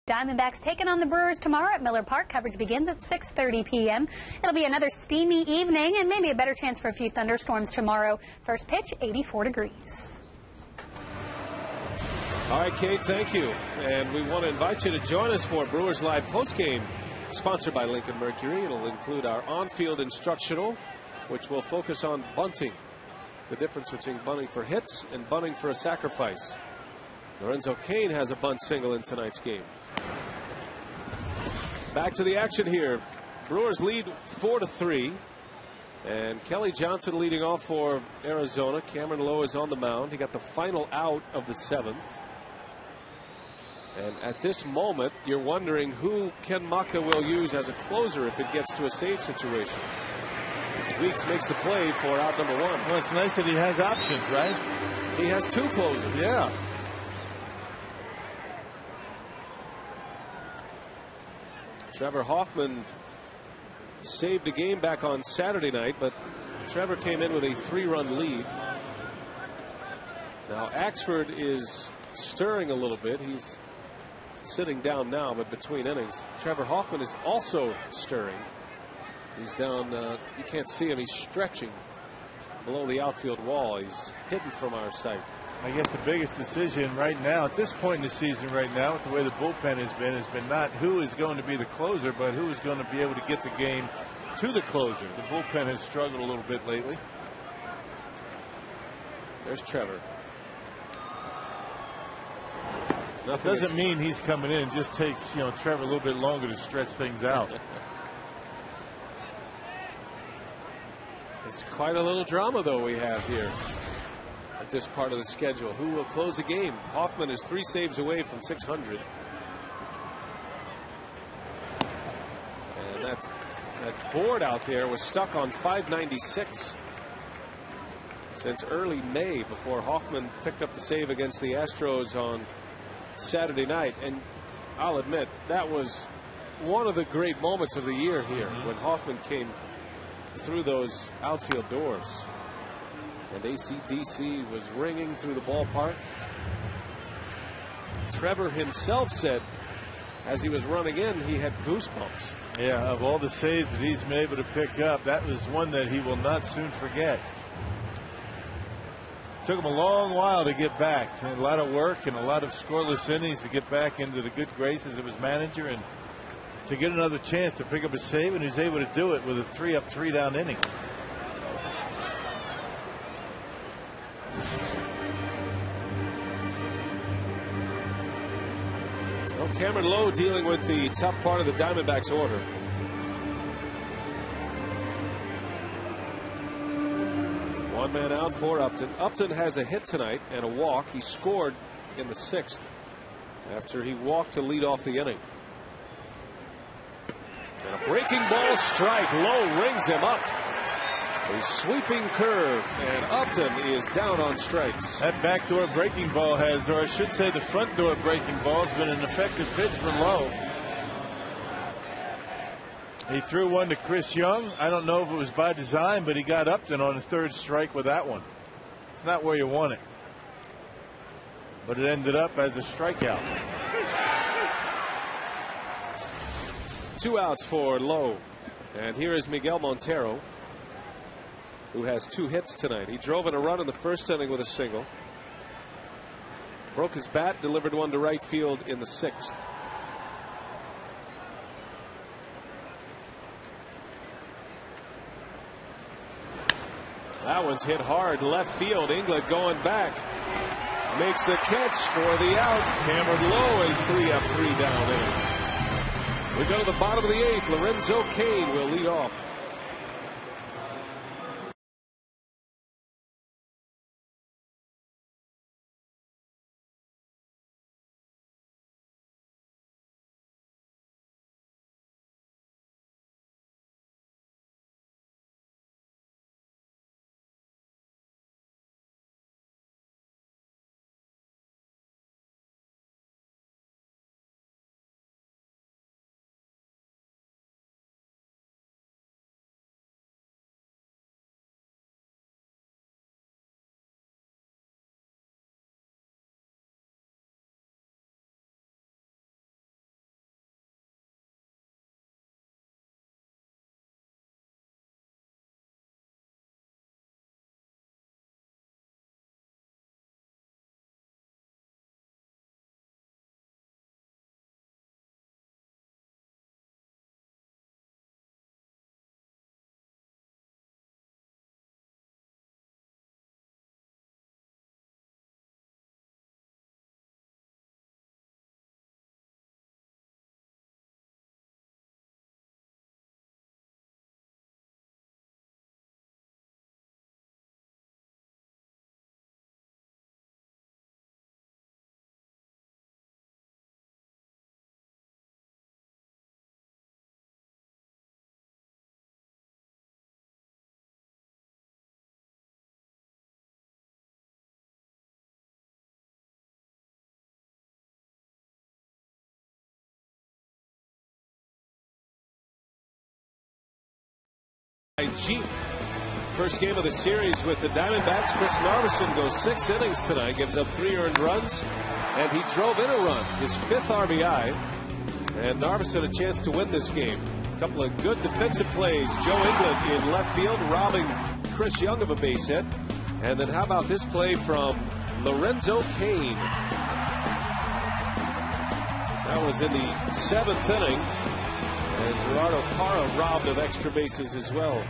Diamondbacks taking on the Brewers tomorrow at Miller Park. Coverage begins at 6:30 p.m. It'll be another steamy evening and maybe a better chance for a few thunderstorms tomorrow. First pitch, 84 degrees. All right, Kate, thank you. And we want to invite you to join us for Brewers Live postgame, sponsored by Lincoln Mercury. It'll include our on-field instructional, which will focus on bunting, the difference between bunting for hits and bunting for a sacrifice. Lorenzo Cain has a bunt single in tonight's game. Back to the action here. Brewers lead 4-3. And Kelly Johnson leading off for Arizona. Cameron Lowe is on the mound. He got the final out of the 7th. And at this moment, you're wondering who Ken Maka will use as a closer if it gets to a save situation. Weeks makes the play for out number 1. Well, it's nice that he has options, right? He has 2 closers. Yeah. Trevor Hoffman saved a game back on Saturday night, but Trevor came in with a 3-run lead. Now Axford is stirring a little bit. He's sitting down now, but between innings. Trevor Hoffman is also stirring. He's down, you can't see him, he's stretching below the outfield wall. He's hidden from our sight. I guess the biggest decision right now, at this point in the season right now, with the way the bullpen has been not who is going to be the closer, but who is going to be able to get the game to the closer. The bullpen has struggled a little bit lately. There's Trevor. That doesn't mean he's coming in. It just takes, Trevor a little bit longer to stretch things out. It's quite a little drama, though, we have here at this part of the schedule. Who will close the game? Hoffman is 3 saves away from 600. And that board out there was stuck on 596 since early May, before Hoffman picked up the save against the Astros on Saturday night. And I'll admit, that was one of the great moments of the year here, when Hoffman came through those outfield doors and AC/DC was ringing through the ballpark. Trevor himself said as he was running in, he had goosebumps. Yeah, of all the saves that he's been able to pick up, that was one that he will not soon forget. Took him a long while to get back, and a lot of work and a lot of scoreless innings to get back into the good graces of his manager and to get another chance to pick up a save, and he's able to do it with a 3-up, 3-down inning. Cameron Lowe dealing with the tough part of the Diamondbacks order. One man out for Upton. Upton has a hit tonight and a walk. He scored in the 6th after he walked to lead off the inning. And a breaking ball strike. Lowe rings him up. A sweeping curve, and Upton is down on strikes. That backdoor breaking ball has, or I should say the front door breaking ball, has been an effective pitch for Lowe. He threw one to Chris Young. I don't know if it was by design, but he got Upton on his 3rd strike with that one. It's not where you want it, but it ended up as a strikeout. 2 outs for Lowe, and here is Miguel Montero, who has 2 hits tonight. He drove in a run in the 1st inning with a single. Broke his bat, delivered one to right field in the 6th. That one's hit hard left field. Inglet going back. Makes the catch for the out. Cameron Lowe, a 3-up, 3-down inning. We go to the bottom of the 8th. Lorenzo Cain will lead off. Jeep. First game of the series with the Diamondbacks. Chris Narveson goes 6 innings tonight, gives up 3 earned runs, and he drove in a run, his 5th RBI. And Narveson a chance to win this game. A couple of good defensive plays. Joe Inglet in left field, robbing Chris Young of a base hit. And then how about this play from Lorenzo Cain? That was in the 7th inning. And Gerardo Parra robbed of extra bases as well.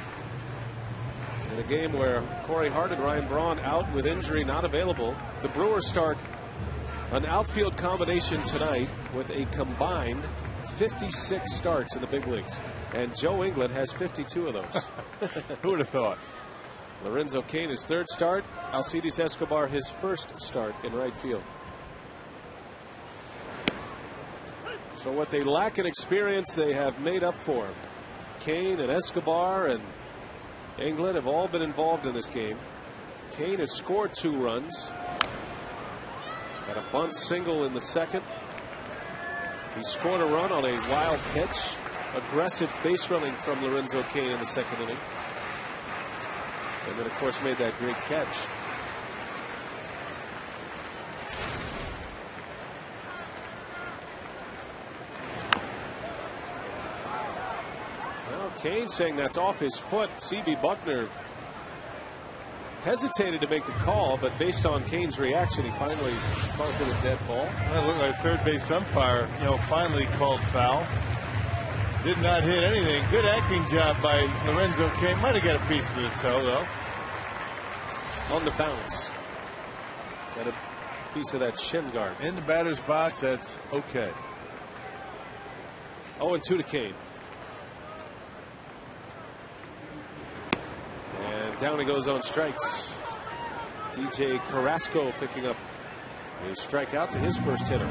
In a game where Corey Hart and Ryan Braun out with injury, not available, the Brewers start an outfield combination tonight with a combined 56 starts in the big leagues. And Joe Inglet has 52 of those. Who would have thought? Lorenzo Cain his 3rd start. Alcides Escobar his 1st start in right field. So what they lack in experience, they have made up for. Cain and Escobar and Inglet have all been involved in this game. Cain has scored 2 runs. Got a bunt single in the 2nd. He scored a run on a wild pitch. Aggressive base running from Lorenzo Cain in the 2nd inning. And then, of course, made that great catch. Cain saying that's off his foot. C.B. Buckner hesitated to make the call, but based on Cain's reaction, he finally calls it a dead ball. That looked like third base umpire, finally called foul. Did not hit anything. Good acting job by Lorenzo Cain. Might have got a piece of the toe, though. On the bounce. Got a piece of that shin guard. In the batter's box, that's okay. 0-2 to Kane. And down he goes on strikes. DJ Carrasco picking up a strikeout to his first hitter.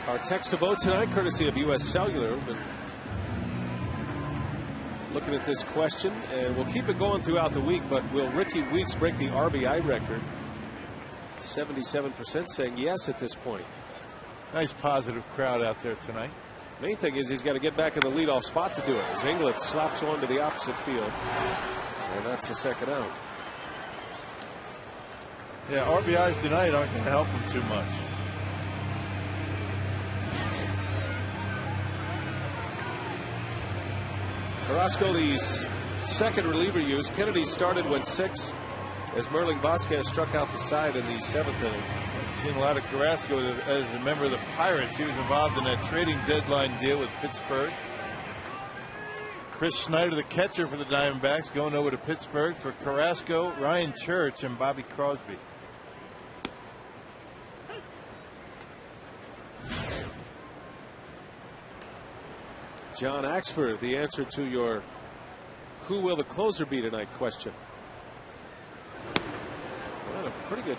Our text to vote tonight, courtesy of U.S. Cellular. But looking at this question, and we'll keep it going throughout the week, but will Ricky Weeks break the RBI record? 77% saying yes at this point. Nice positive crowd out there tonight. Main thing is he's got to get back in the leadoff spot to do it. As Inglet slaps one to the opposite field. And that's the second out. Yeah, RBIs tonight aren't going to help him too much. Carrasco, the second reliever used. Kennedy started, went 6 as Merlin Vasquez struck out the side in the 7th inning. I've seen a lot of Carrasco as a member of the Pirates. He was involved in that trading deadline deal with Pittsburgh. Chris Snyder, the catcher for the Diamondbacks, going over to Pittsburgh for Carrasco, Ryan Church, and Bobby Crosby. John Axford, the answer to your who will the closer be tonight question. Well, a pretty good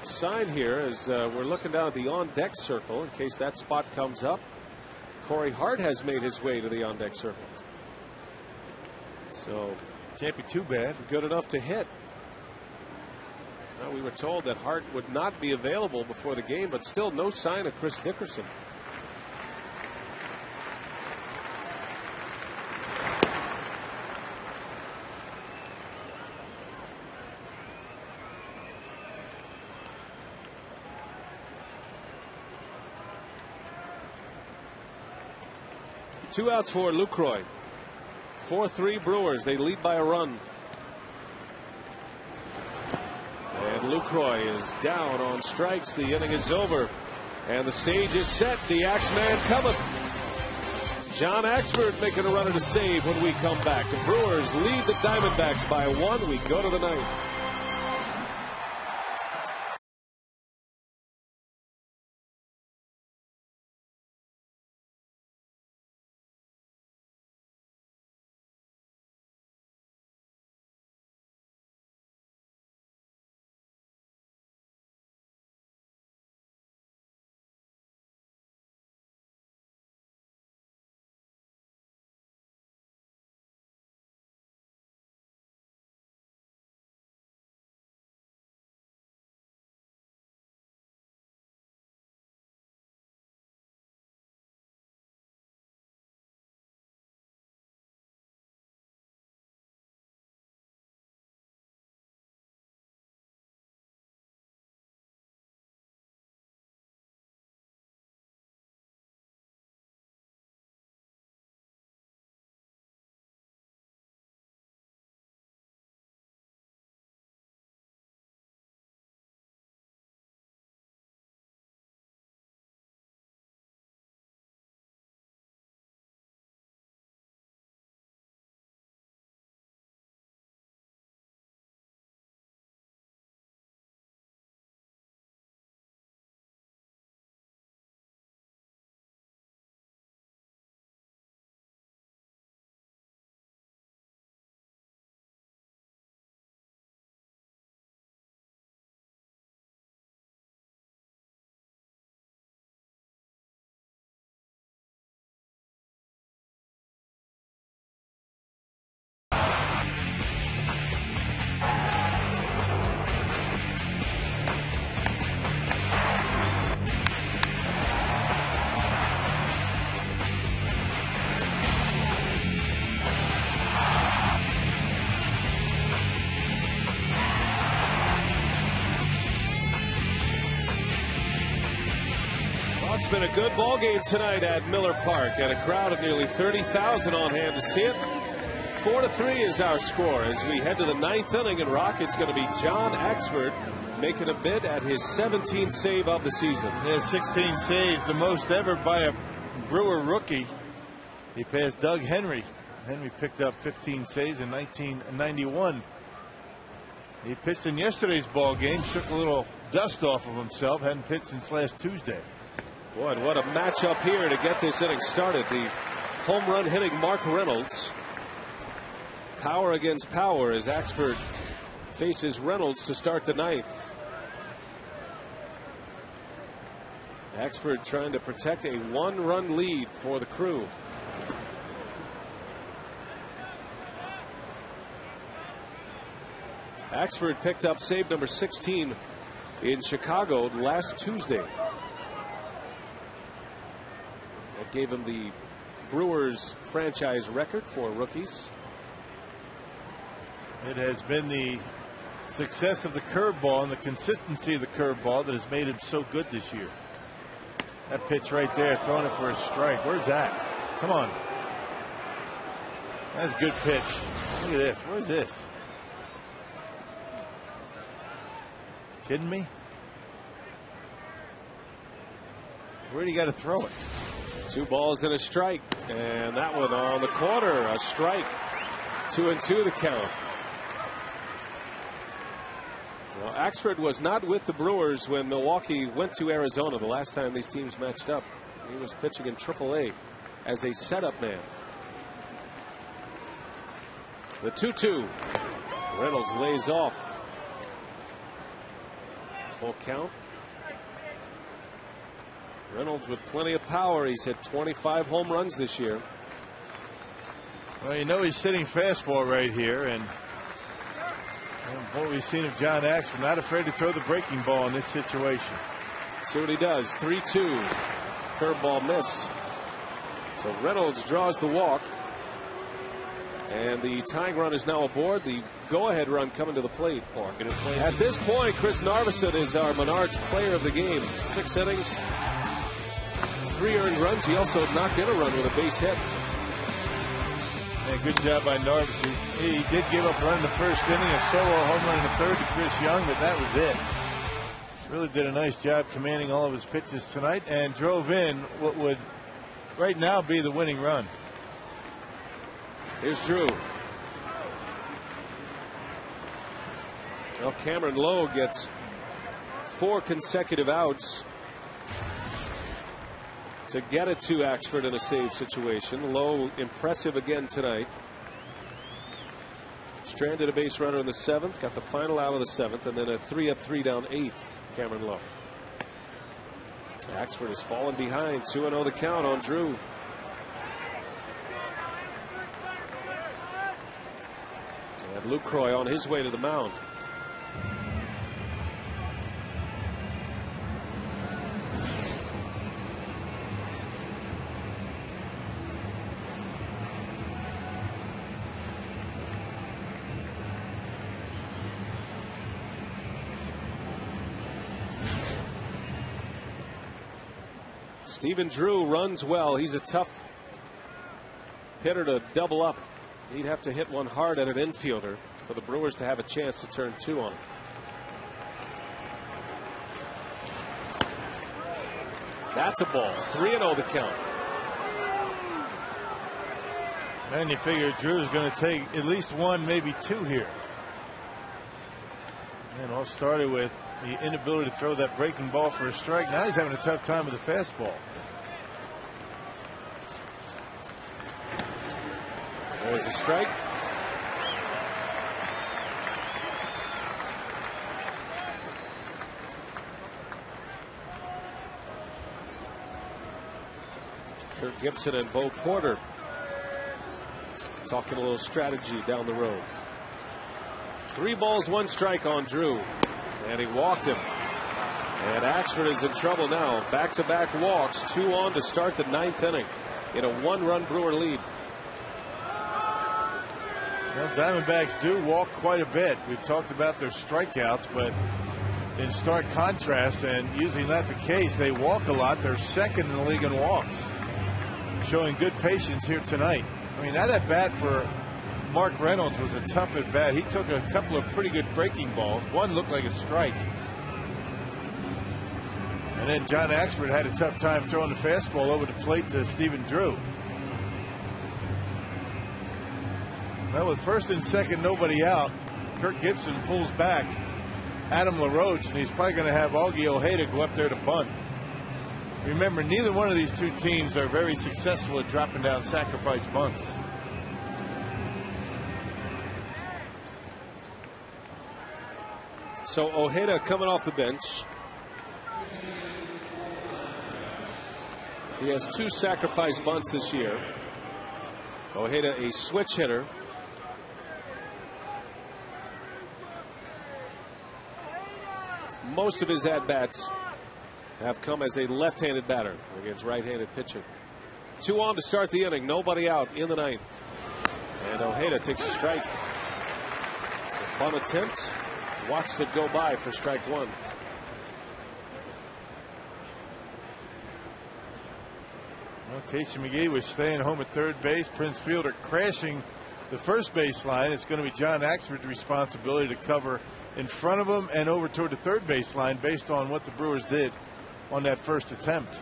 sign here as we're looking down at the on-deck circle in case that spot comes up. Corey Hart has made his way to the on-deck circle. So can't be too bad. Good enough to hit. Now, we were told that Hart would not be available before the game, but still no sign of Chris Dickerson. Two outs for Lucroy. 4-3 Brewers. They lead by a run. And Lucroy is down on strikes. The inning is over. And the stage is set. The Axeman cometh. John Axford making a run at a save when we come back. The Brewers lead the Diamondbacks by 1. We go to the 9th. It's been a good ball game tonight at Miller Park, and a crowd of nearly 30,000 on hand to see it. 4-3 is our score as we head to the 9th inning, and Rock, it's going to be John Axford making a bid at his 17th save of the season. Yeah, 16 saves, the most ever by a Brewer rookie. He passed Doug Henry. Henry picked up 15 saves in 1991. He pitched in yesterday's ball game, shook a little dust off of himself, hadn't pitched since last Tuesday. Boy, and what a matchup here to get this inning started. The home run hitting Mark Reynolds. Power against power as Axford faces Reynolds to start the ninth. Axford trying to protect a one-run lead for the Crew. Axford picked up save number 16 in Chicago last Tuesday. That gave him the Brewers franchise record for rookies. It has been the success of the curveball and the consistency of the curveball that has made him so good this year. That pitch right there, throwing it for a strike. Where's that? Come on. That's a good pitch. Look at this. Where's this? Kidding me? Where do you got to throw it? 2 balls and a strike, and that one on the corner, a strike. 2-2 the count. Well, Axford was not with the Brewers when Milwaukee went to Arizona the last time these teams matched up. He was pitching in AAA as a setup man. The 2-2. Reynolds lays off. Full count. Reynolds with plenty of power. He's hit 25 home runs this year. Well, you know he's sitting fastball right here, and what we've seen of John Axford, not afraid to throw the breaking ball in this situation. See what he does. 3-2. Curveball miss. So Reynolds draws the walk. And the tying run is now aboard. The go-ahead run coming to the plate. At this point, Chris Narveson is our Menards player of the game. 6 innings, 3 earned runs. He also knocked in a run with a base hit. And good job by Narveson. He did give up a run in the first inning, a solo home run in the third to Chris Young, but that was it. Really did a nice job commanding all of his pitches tonight and drove in what would right now be the winning run. Here's Drew. Well, Cameron Lowe gets 4 consecutive outs to get it to Axford in a save situation. Lowe impressive again tonight. Stranded a base runner in the 7th, got the final out of the 7th, and then a 3-up, 3-down 8th. Cameron Lowe. Axford has fallen behind. 2-0 the count on Drew. And Luke Croy on his way to the mound. Stephen Drew runs well. He's a tough hitter to double up. He'd have to hit one hard at an infielder for the Brewers to have a chance to turn 2 on him. That's a ball. 3-0 the count. Man, you figure Drew is going to take at least 1, maybe 2 here. And all started with the inability to throw that breaking ball for a strike. Now he's having a tough time with the fastball. There's a strike. Kirk Gibson and Bo Porter talking a little strategy down the road. 3 balls, 1 strike on Drew. And he walked him. And Axford is in trouble now. Back-to-back walks, 2 on to start the 9th inning in a 1-run Brewer lead. Well, Diamondbacks do walk quite a bit. We've talked about their strikeouts, but in stark contrast, and usually not the case, they walk a lot. They're 2nd in the league in walks. Showing good patience here tonight. I mean, that at bat for Mark Reynolds was a tough at bat. He took a couple of pretty good breaking balls. One looked like a strike. And then John Axford had a tough time throwing the fastball over the plate to Stephen Drew. Well, with 1st and 2nd, nobody out, Kirk Gibson pulls back Adam LaRoche, and he's probably going to have Augie Ojeda go up there to bunt. Remember, neither one of these two teams are very successful at dropping down sacrifice bunts. So Ojeda coming off the bench. He has 2 sacrifice bunts this year. Ojeda, a switch hitter. Most of his at-bats have come as a left-handed batter against right-handed pitcher. 2 on to start the inning. Nobody out in the 9th. And Ojeda takes a strike. Bunt attempt. Watched it go by for strike 1. Well, Casey McGee was staying home at third base. Prince Fielder crashing the first base line. It's going to be John Axford's responsibility to cover in front of him and over toward the third base line based on what the Brewers did on that first attempt.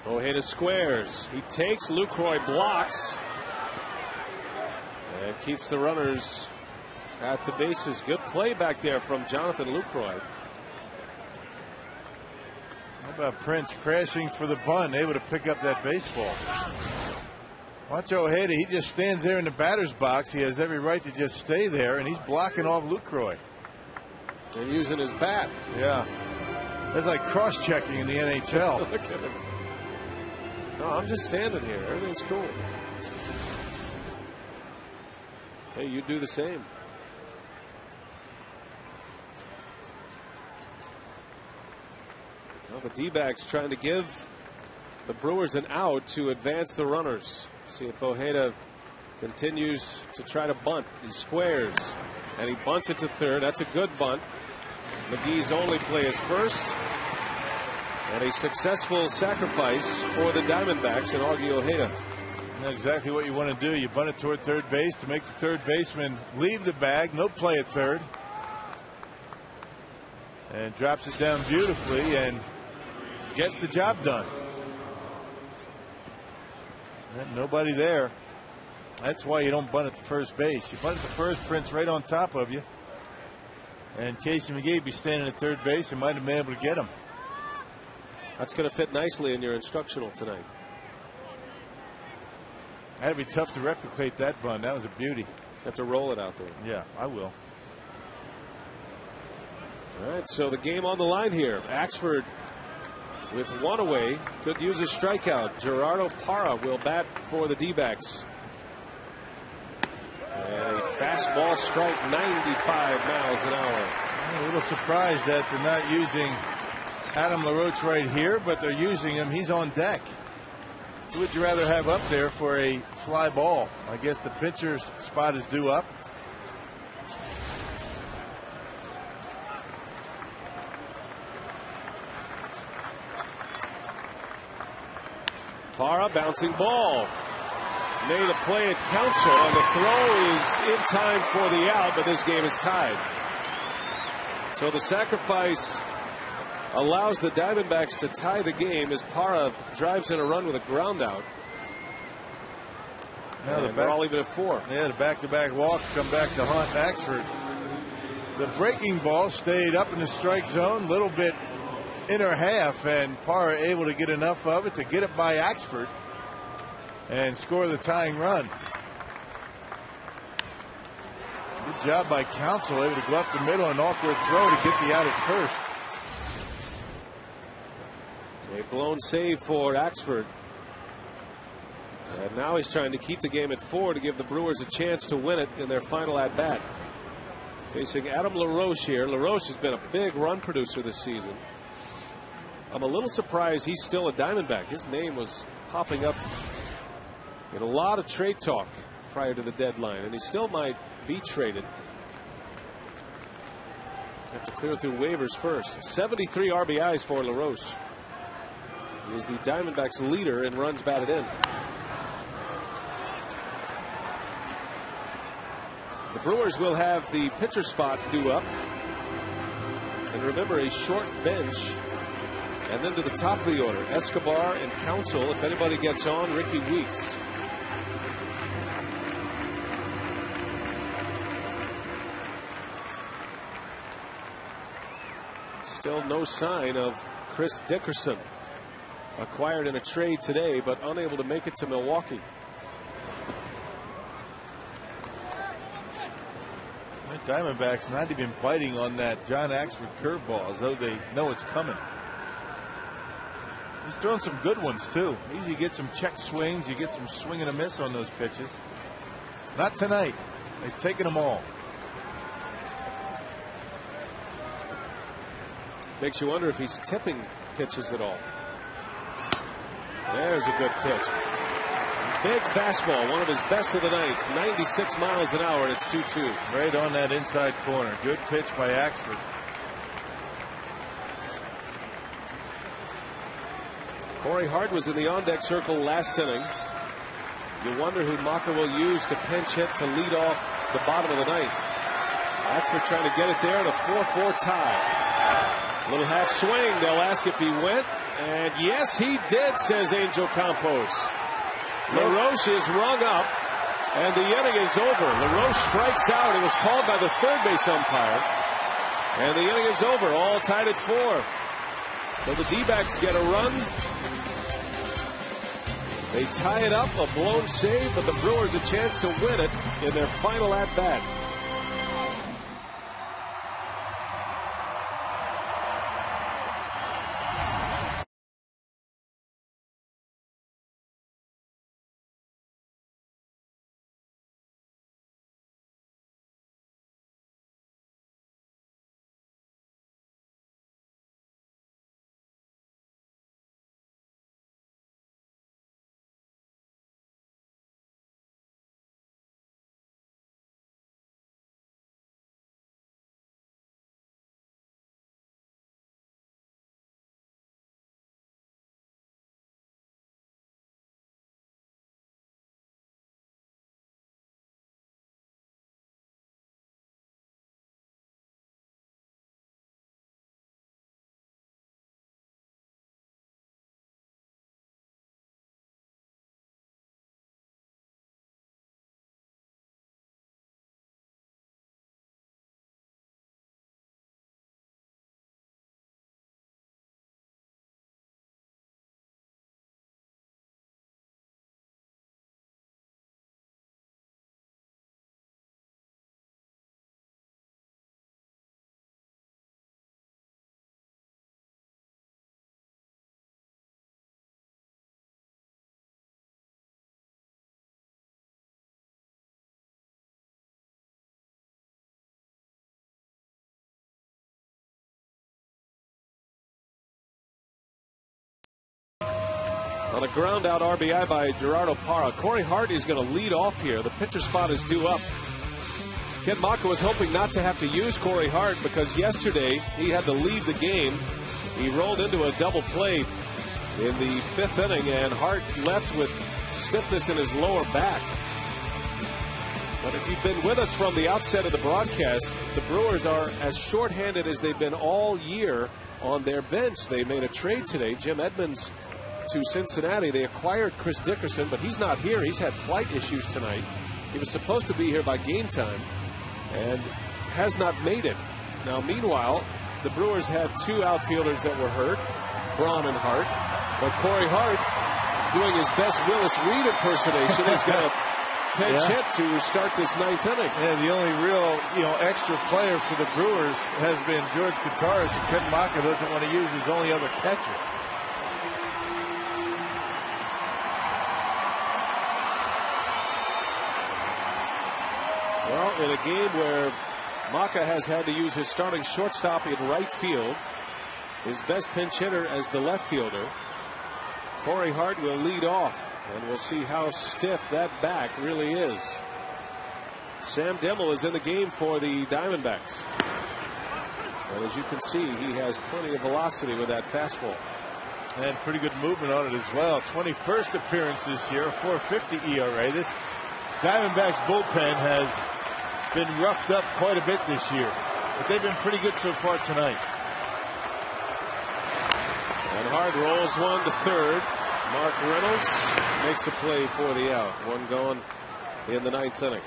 Ojeda squares. He takes. Lucroy blocks. And keeps the runners at the bases. Good play back there from Jonathan Lucroy. How about Prince crashing for the bunt, able to pick up that baseball. Watch Ojeda. He just stands there in the batter's box. He has every right to just stay there, and he's blocking off Lucroy. And using his bat. Yeah. That's like cross-checking in the NHL. Look at him. No, I'm just standing here. Everything's cool. Hey, you do the same. Well, the D-backs trying to give the Brewers an out to advance the runners. See if Ojeda continues to try to bunt. He squares and he bunts it to third. That's a good bunt. McGee's only play is first. And a successful sacrifice for the Diamondbacks and Augie Ojeda. That's exactly what you want to do. You bunt it toward third base to make the third baseman leave the bag. No play at third. And drops it down beautifully and gets the job done. And nobody there. That's why you don't bunt at the first base. You bunt at the first, Prince right on top of you. And Casey McGee be standing at third base and might have been able to get him. That's going to fit nicely in your instructional tonight. That'd be tough to replicate that bunt. That was a beauty. Have to roll it out there. Yeah, I will. All right, so the game on the line here. Axford with 1 away could use a strikeout. Gerardo Parra will bat for the D-backs. And a fastball strike, 95 miles an hour. I'm a little surprised that they're not using Adam LaRoche right here, but they're using him. He's on deck. Who would you rather have up there for a fly ball? I guess the pitcher's spot is due up. Parra bouncing ball. Made a play at Council, and the throw is in time for the out, but this game is tied. So the sacrifice allows the Diamondbacks to tie the game as Parra drives in a run with a ground out. Now they're all even at 4. Yeah, the back-to-back walks come back to haunt Axford. The breaking ball stayed up in the strike zone, a little bit inner half, and Parra able to get enough of it to get it by Axford and score the tying run. Good job by Council, able to go up the middle, an awkward throw to get the out at first. A blown save for Axford. And now he's trying to keep the game at 4 to give the Brewers a chance to win it in their final at bat. Facing Adam LaRoche here. LaRoche has been a big run producer this season. I'm a little surprised he's still a Diamondback. His name was popping up in a lot of trade talk prior to the deadline, and he still might be traded. Have to clear through waivers first. 73 RBIs for LaRoche. He is the Diamondbacks leader in runs batted in. The Brewers will have the pitcher spot due up. And remember, a short bench. And then to the top of the order, Escobar and Council. If anybody gets on, Ricky Weeks. Still no sign of Chris Dickerson. Acquired in a trade today, but unable to make it to Milwaukee. The Diamondbacks not even biting on that John Axford curveball as though they know it's coming. He's throwing some good ones too. Usually you get some check swings, you get some swing and a miss on those pitches. Not tonight. They've taken them all. Makes you wonder if he's tipping pitches at all. There's a good pitch. Big fastball, one of his best of the night. 96 miles an hour, and it's 2-2. Right on that inside corner. Good pitch by Axford. Corey Hart was in the on-deck circle last inning. You wonder who Maka will use to pinch hit to lead off the bottom of the ninth. Axford trying to get it there, the 4-4 tie. Little half swing. They'll ask if he went. And yes, he did, says Angel Campos. LaRoche is rung up, and the inning is over. LaRoche strikes out. It was called by the third base umpire. And the inning is over, all tied at 4. So the D-backs get a run. They tie it up, a blown save, but the Brewers a chance to win it in their final at-bat. On a ground out RBI by Gerardo Parra. Corey Hart is going to lead off here. The pitcher spot is due up. Ken Maka was hoping not to have to use Corey Hart because yesterday he had to leave the game. He rolled into a double play in the 5th inning, and Hart left with stiffness in his lower back. But if you've been with us from the outset of the broadcast, the Brewers are as shorthanded as they've been all year on their bench. They made a trade today. Jim Edmonds to Cincinnati. They acquired Chris Dickerson, but he's not here. He's had flight issues tonight. He was supposed to be here by game time and has not made it. Now, meanwhile, the Brewers had 2 outfielders that were hurt, Braun and Hart. But Corey Hart, doing his best Willis Reed impersonation, is going to pinch hit to start this 9th inning. Yeah, the only real, extra player for the Brewers has been George Kottaras, and Ken Maka doesn't want to use his only other catcher. Well, in a game where Maka has had to use his starting shortstop in right field, his best pinch hitter as the left fielder, Corey Hart will lead off, and we'll see how stiff that back really is. Sam Dimmel is in the game for the Diamondbacks. And as you can see, he has plenty of velocity with that fastball. And pretty good movement on it as well. 21st appearance this year, 4.50 ERA. This Diamondbacks bullpen has been roughed up quite a bit this year, but they've been pretty good so far tonight. And Hart rolls one to third. Mark Reynolds makes a play for the out. One gone in the 9th inning.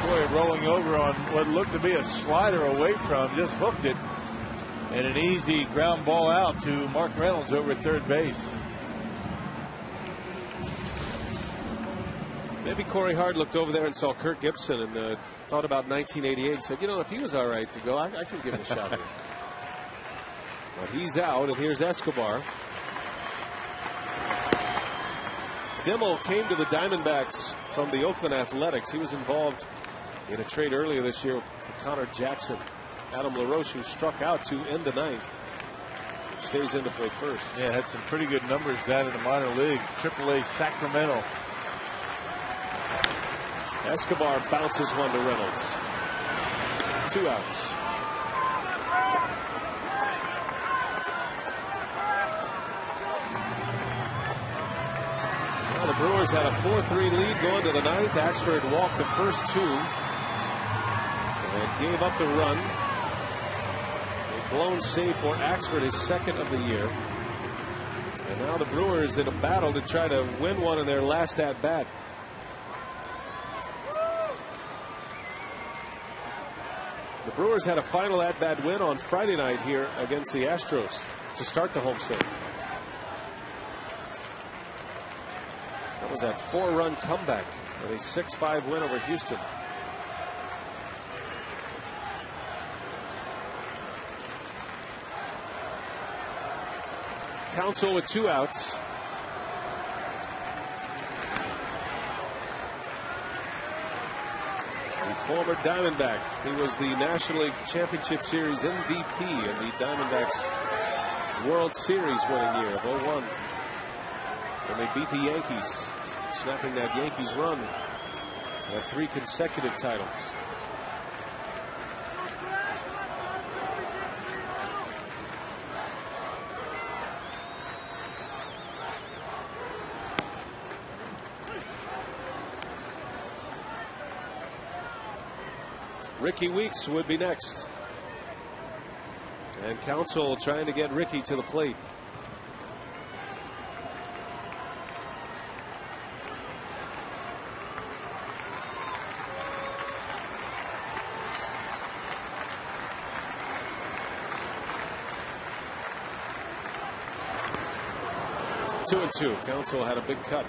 Boy, rolling over on what looked to be a slider away from, just hooked it. And an easy ground ball out to Mark Reynolds over at third base. Maybe Corey Hart looked over there and saw Kirk Gibson and thought about 1988 and said, you know, if he was all right to go, I could give him a shot here. But he's out, and here's Escobar. Dimmel came to the Diamondbacks from the Oakland Athletics. He was involved in a trade earlier this year for Connor Jackson. Adam LaRoche, who struck out to end the ninth, stays in to play first. Yeah, had some pretty good numbers down in the minor leagues. AAA Sacramento. Escobar bounces one to Reynolds. 2 outs. Well, the Brewers had a 4-3 lead going to the ninth. Axford walked the first 2 and gave up the run. A blown save for Axford, his second of the year. And now the Brewers in a battle to try to win one in their last at bat. The Brewers had a final at-bat win on Friday night here against the Astros to start the homestand. That was that 4-run comeback with a 6-5 win over Houston. Counsell with 2 outs. Former Diamondback. He was the National League Championship Series MVP in the Diamondbacks World Series winning year of 01. And they beat the Yankees, snapping that Yankees run at 3 consecutive titles. Ricky Weeks would be next. And Counsell trying to get Ricky to the plate. Two and two. Counsell had a big cut.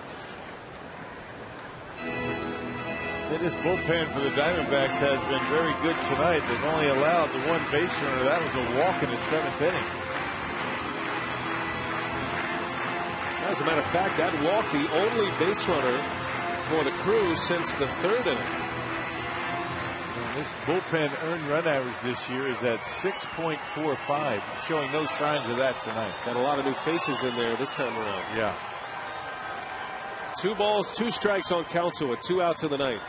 This bullpen for the Diamondbacks has been very good tonight. They've only allowed the 1 base runner. That was a walk in the 7th inning. As a matter of fact, that walk the only base runner for the Crew since the 3rd inning. And this bullpen earned run average this year is at 6.45, showing no signs of that tonight. Got a lot of new faces in there this time around. Yeah. 2 balls, 2 strikes on Counsell with 2 outs in the ninth.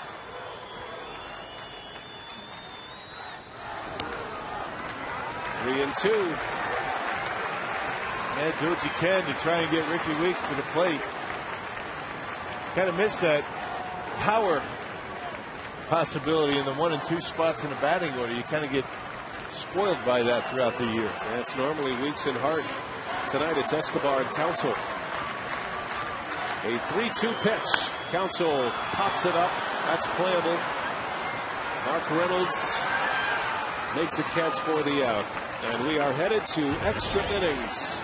Three and 2. And do what you can to try and get Ricky Weeks to the plate. Kind of missed that power possibility in the 1 and 2 spots in the batting order. You kind of get spoiled by that throughout the year. That's normally Weeks and Hart. Tonight it's Escobar and Counsell. A 3-2 pitch. Counsell pops it up. That's playable. Mark Reynolds makes a catch for the out. And we are headed to extra innings.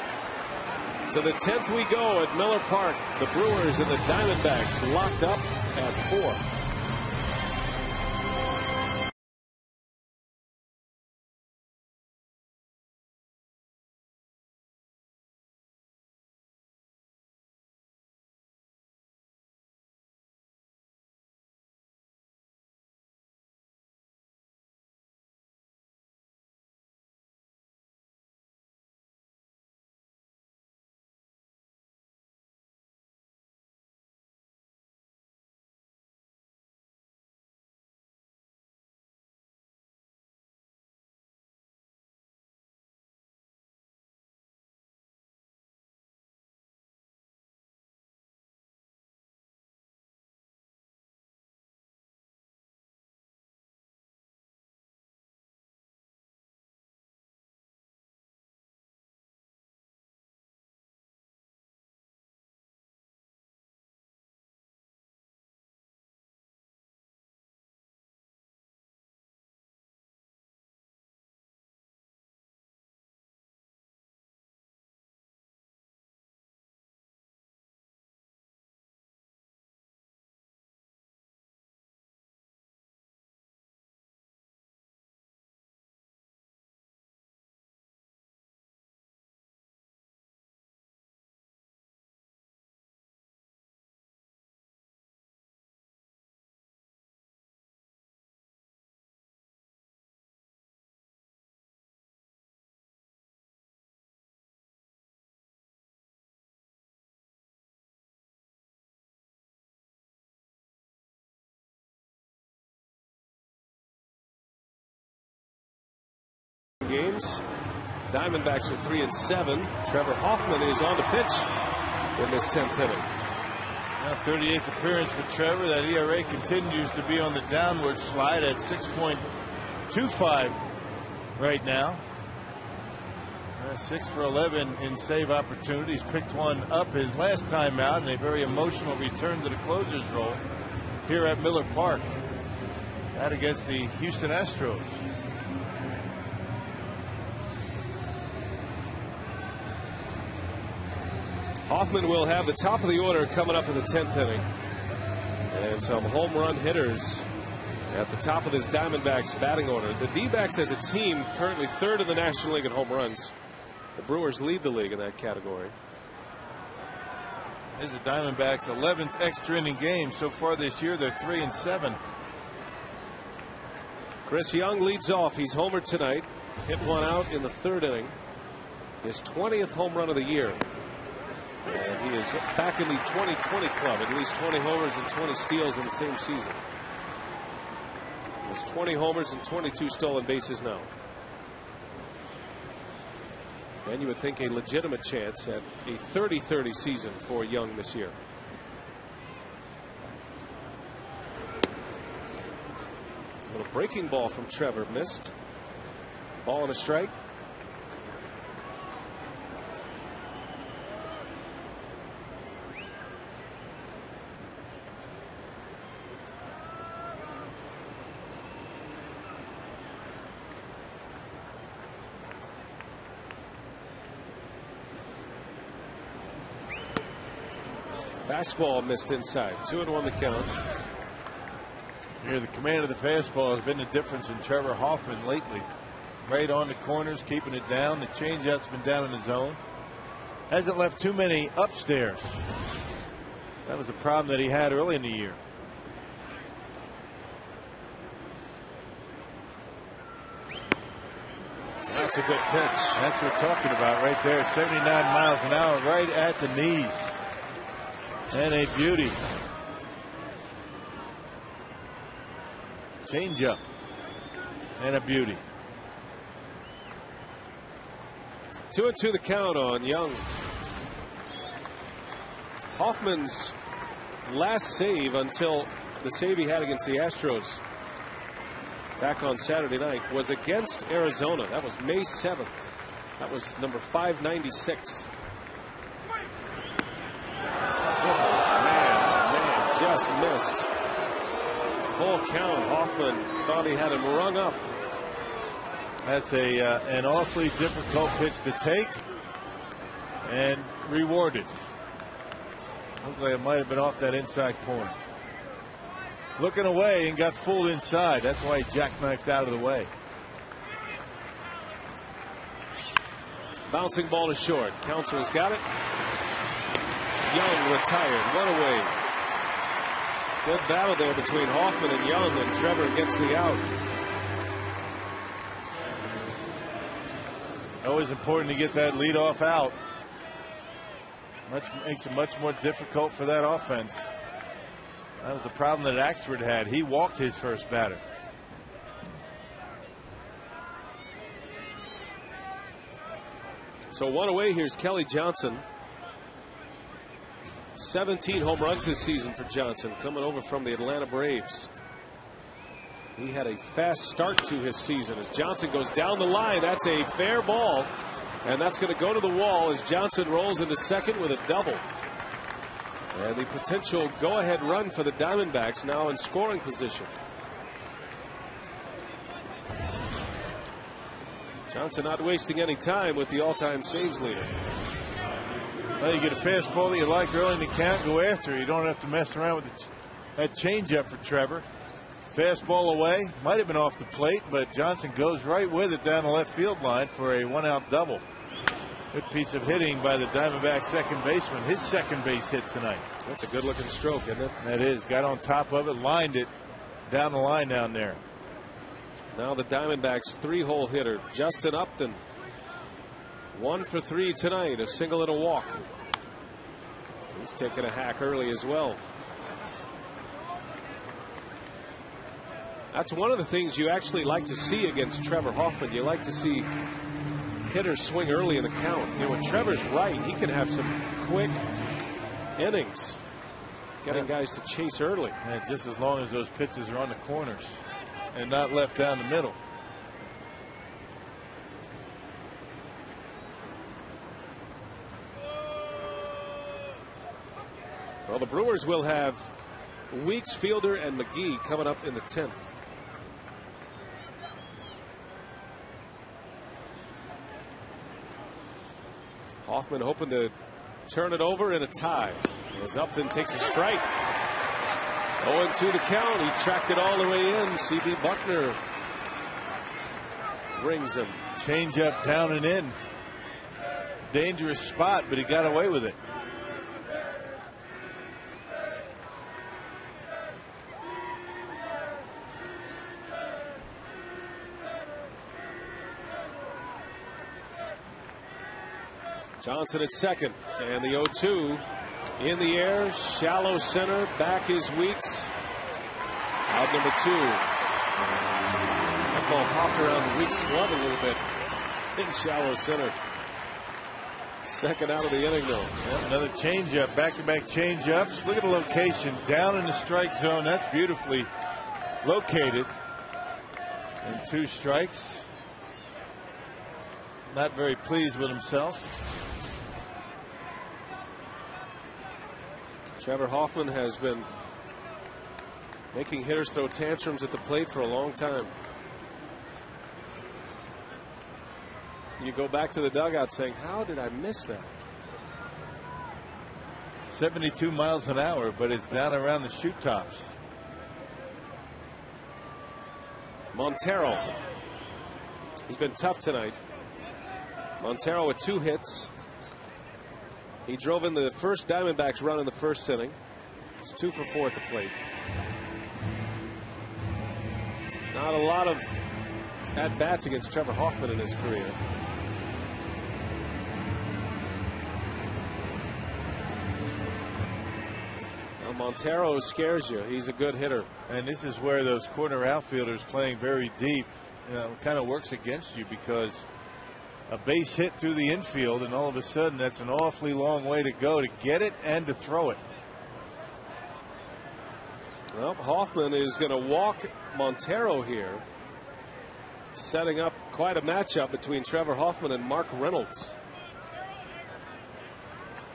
To the 10th we go at Miller Park. The Brewers and the Diamondbacks locked up at 4. games. Diamondbacks are 3-7. Trevor Hoffman is on the pitch in this 10th inning. Now 38th appearance for Trevor. That ERA continues to be on the downward slide at 6.25 right now. 6 for 11 in save opportunities. Picked one up his last time out in a very emotional return to the closer's role here at Miller Park. That against the Houston Astros. Hoffman will have the top of the order coming up in the 10th inning. And some home run hitters at the top of this Diamondbacks batting order. The D-backs as a team currently 3rd in the National League in home runs. The Brewers lead the league in that category. This is the Diamondbacks' 11th extra inning game. So far this year, they're 3-7. Chris Young leads off. He's homered tonight. Hit one out in the 3rd inning. His 20th home run of the year. And he is back in the 20-20 club. At least 20 homers and 20 steals in the same season. He has 20 homers and 22 stolen bases now. And you would think a legitimate chance at a 30-30 season for Young this year. A little breaking ball from Trevor, missed. Ball and a strike. Fastball missed inside. 2-1 the count. Here, the command of the fastball has been the difference in Trevor Hoffman lately. Right on the corners, keeping it down. The changeup's been down in the zone. Hasn't left too many upstairs. That was a problem that he had early in the year. That's a good pitch. That's what we're talking about right there. 79 miles an hour right at the knees. And a beauty. Changeup. And a beauty. 2-2 the count on Young. Hoffman's last save until the save he had against the Astros back on Saturday night was against Arizona. That was May 7th. That was number 596. Man, just missed. Full count. Hoffman thought he had him rung up. That's an awfully difficult pitch to take and rewarded. Looked like it might have been off that inside corner. Looking away and got fooled inside. That's why he jackknifed out of the way. Bouncing ball to short. Counsell's got it. Young retired. One away. Good battle there between Hoffman and Young, and Trevor gets the out. Always important to get that leadoff out. Makes it much more difficult for that offense. That was the problem that Axford had. He walked his first batter. So one away. Here's Kelly Johnson. 17 home runs this season for Johnson, coming over from the Atlanta Braves. He had a fast start to his season as Johnson goes down the line. That's a fair ball, and that's going to go to the wall as Johnson rolls into second with a double. And the potential go-ahead run for the Diamondbacks now in scoring position. Johnson not wasting any time with the all-time saves leader. Well, you get a fastball that you like early in the count, go after it. You don't have to mess around with that changeup for Trevor. Fastball away, might have been off the plate, but Johnson goes right with it down the left field line for a one-out double. Good piece of hitting by the Diamondbacks second baseman. His second base hit tonight. That's a good-looking stroke, isn't it? That is. Got on top of it, lined it down the line down there. Now the Diamondbacks three-hole hitter, Justin Upton. 1 for 3 tonight, a single and a walk. He's taking a hack early as well. That's one of the things you actually like to see against Trevor Hoffman. You like to see hitters swing early in the count. You know, when Trevor's right, he can have some quick innings, getting guys to chase early. Yeah, just as long as those pitches are on the corners and not left down the middle. Well, the Brewers will have Weeks, Fielder, and McGee coming up in the 10th. Hoffman hoping to turn it over in a tie as Upton takes a strike. 0-2 the count. He tracked it all the way in. C.B. Buckner brings him. Change up down and in. Dangerous spot, but he got away with it. Johnson at second, and the 0-2 in the air, shallow center. Back is Weeks. Out number 2. That ball popped around Weeks' glove a little bit in shallow center. Second out of the inning, though. Yep, another changeup, back-to-back changeups. Look at the location down in the strike zone. That's beautifully located. And 2 strikes. Not very pleased with himself. Trevor Hoffman has been making hitters throw tantrums at the plate for a long time. You go back to the dugout saying, how did I miss that? 72 miles an hour, but it's down around the chute tops. Montero. He's been tough tonight. Montero with 2 hits. He drove in the first Diamondbacks run in the first inning. It's 2 for 4 at the plate. Not a lot of at-bats against Trevor Hoffman in his career. Now Montero scares you. He's a good hitter. And this is where those corner outfielders playing very deep, kind of works against you, because a base hit through the infield, and all of a sudden that's an awfully long way to go to get it and to throw it. Well, Hoffman is going to walk Montero here, setting up quite a matchup between Trevor Hoffman and Mark Reynolds.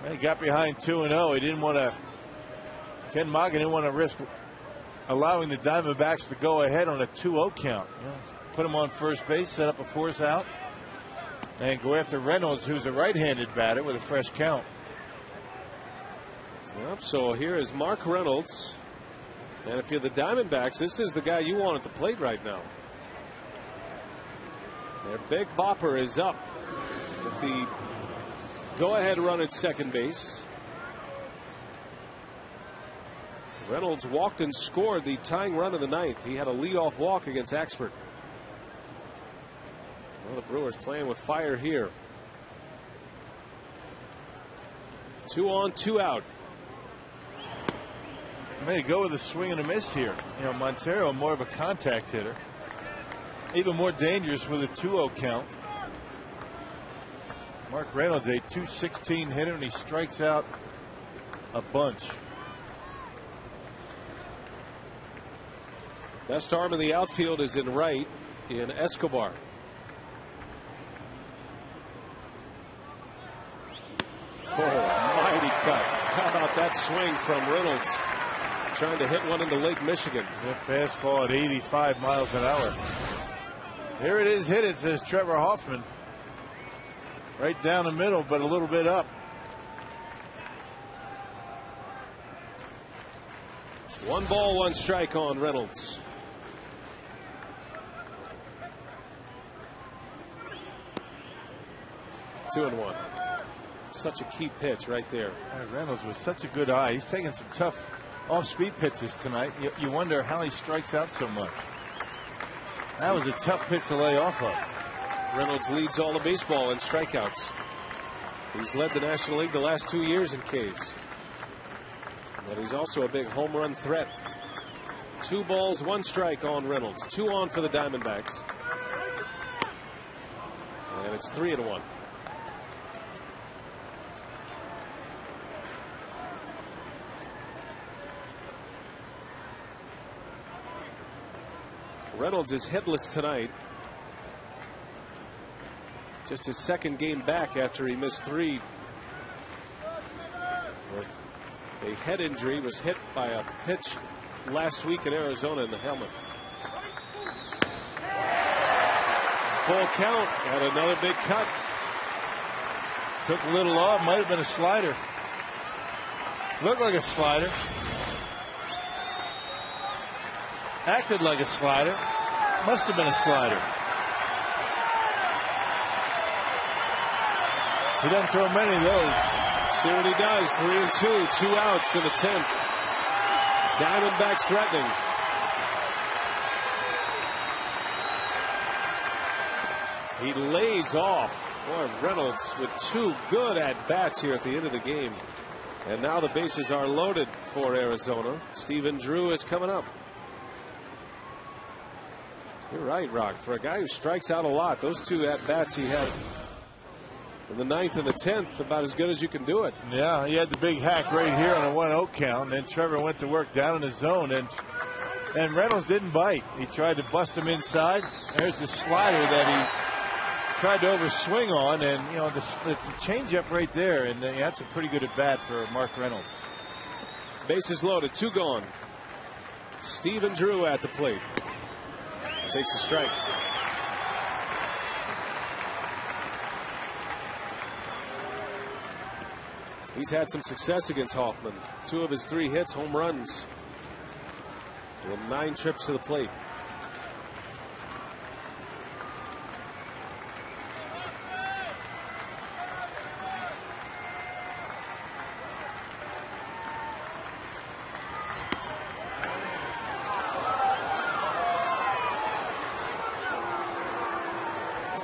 He got behind 2-0. He didn't want to. Ken Moggan didn't want to risk allowing the Diamondbacks to go ahead on a 2-0 count. Put him on first base, set up a force out, and go after Reynolds, who's a right-handed batter, with a fresh count. Yep, so here is Mark Reynolds. And if you're the Diamondbacks, this is the guy you want at the plate right now. Their big bopper is up with the go-ahead run at second base. Reynolds walked and scored the tying run of the ninth. He had a leadoff walk against Axford. Well, the Brewers playing with fire here. 2 on, 2 out. May go with a swing and a miss here. Montero more of a contact hitter, even more dangerous with a 2-0 count. Mark Reynolds, a .216 hitter, and he strikes out a bunch. Best arm in the outfield is in right in Escobar. Oh, mighty cut. How about that swing from Reynolds? Trying to hit one into Lake Michigan. That fastball at 85 miles an hour. Here it is, hit it, says Trevor Hoffman. Right down the middle, but a little bit up. One ball, one strike on Reynolds. Two and one. Such a key pitch right there. Reynolds with such a good eye. He's taking some tough off-speed pitches tonight. You wonder how he strikes out so much. That was a tough pitch to lay off of. Reynolds leads all of baseball in strikeouts. He's led the National League the last 2 years in Ks. But he's also a big home run threat. 2 balls, 1 strike on Reynolds. 2 on for the Diamondbacks. And it's 3-1. Reynolds is hitless tonight. Just his 2nd game back after he missed 3 with a head injury. Was hit by a pitch last week in Arizona in the helmet. Full count and another big cut. Took a little off. Might have been a slider. Looked like a slider. Acted like a slider. Must have been a slider. He doesn't throw many of those. See what he does. 3-2. 2 outs in the 10th. Diamondbacks threatening. He lays off. Boy, Reynolds with 2 good at-bats here at the end of the game. And now the bases are loaded for Arizona. Stephen Drew is coming up. You're right, Rock. For a guy who strikes out a lot, those 2 at-bats he had in the 9th and the 10th, about as good as you can do it. Yeah, he had the big hack right here on a 1-0 count. And then Trevor went to work down in the zone, and Reynolds didn't bite. He tried to bust him inside. There's the slider that he tried to overswing on, and you know the changeup right there, and that's a pretty good at bat for Mark Reynolds. Bases loaded, 2 gone. Stephen Drew at the plate. Takes a strike. He's had some success against Hoffman. 2 of his 3 hits, home runs, in 9 trips to the plate.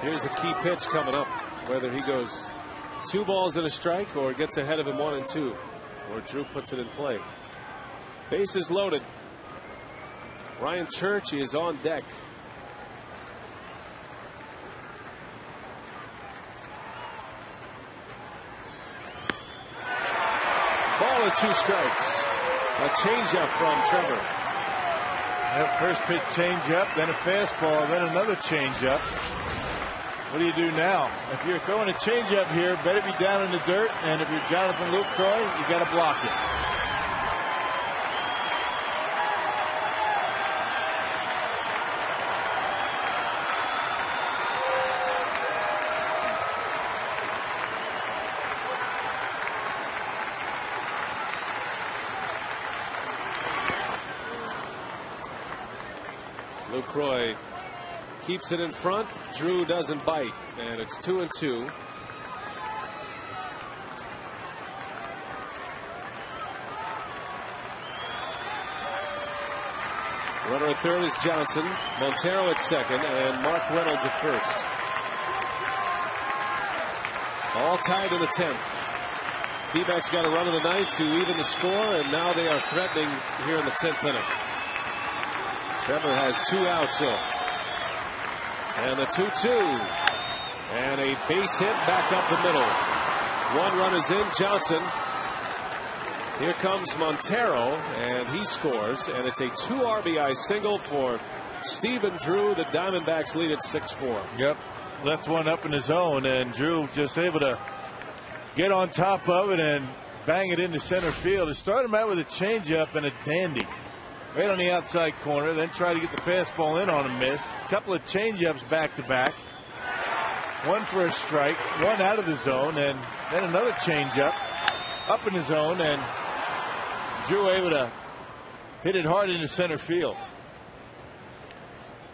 Here's a key pitch coming up, whether he goes 2 balls and a strike or gets ahead of him 1-2, or Drew puts it in play. Bases loaded. Ryan Church is on deck. Ball and 2 strikes. A changeup from Trevor. Yep, first pitch changeup, then a fastball, then another changeup. What do you do now? If you're throwing a changeup here, better be down in the dirt. And if you're Jonathan Lucroy, you got to block it. Lucroy keeps it in front. Drew doesn't bite, and it's 2-2. Runner at third is Johnson, Montero at second, and Mark Reynolds at first. All tied in the 10th. D-backs got a run in the 9th to even the score, and now they are threatening here in the 10th inning. Trevor has 2 outs though. And the 2-2. And a base hit back up the middle. 1 run is in. Johnson. Here comes Montero, and he scores. And it's a 2 RBI single for Stephen Drew. The Diamondbacks lead at 6-4. Yep. Left one up in the zone, and Drew just able to get on top of it and bang it into center field. It started him out with a changeup and a dandy right on the outside corner, then try to get the fastball in on a miss. A couple of changeups back to back. 1 for a strike, 1 out of the zone, and then another changeup up in the zone, and Drew able to hit it hard into center field.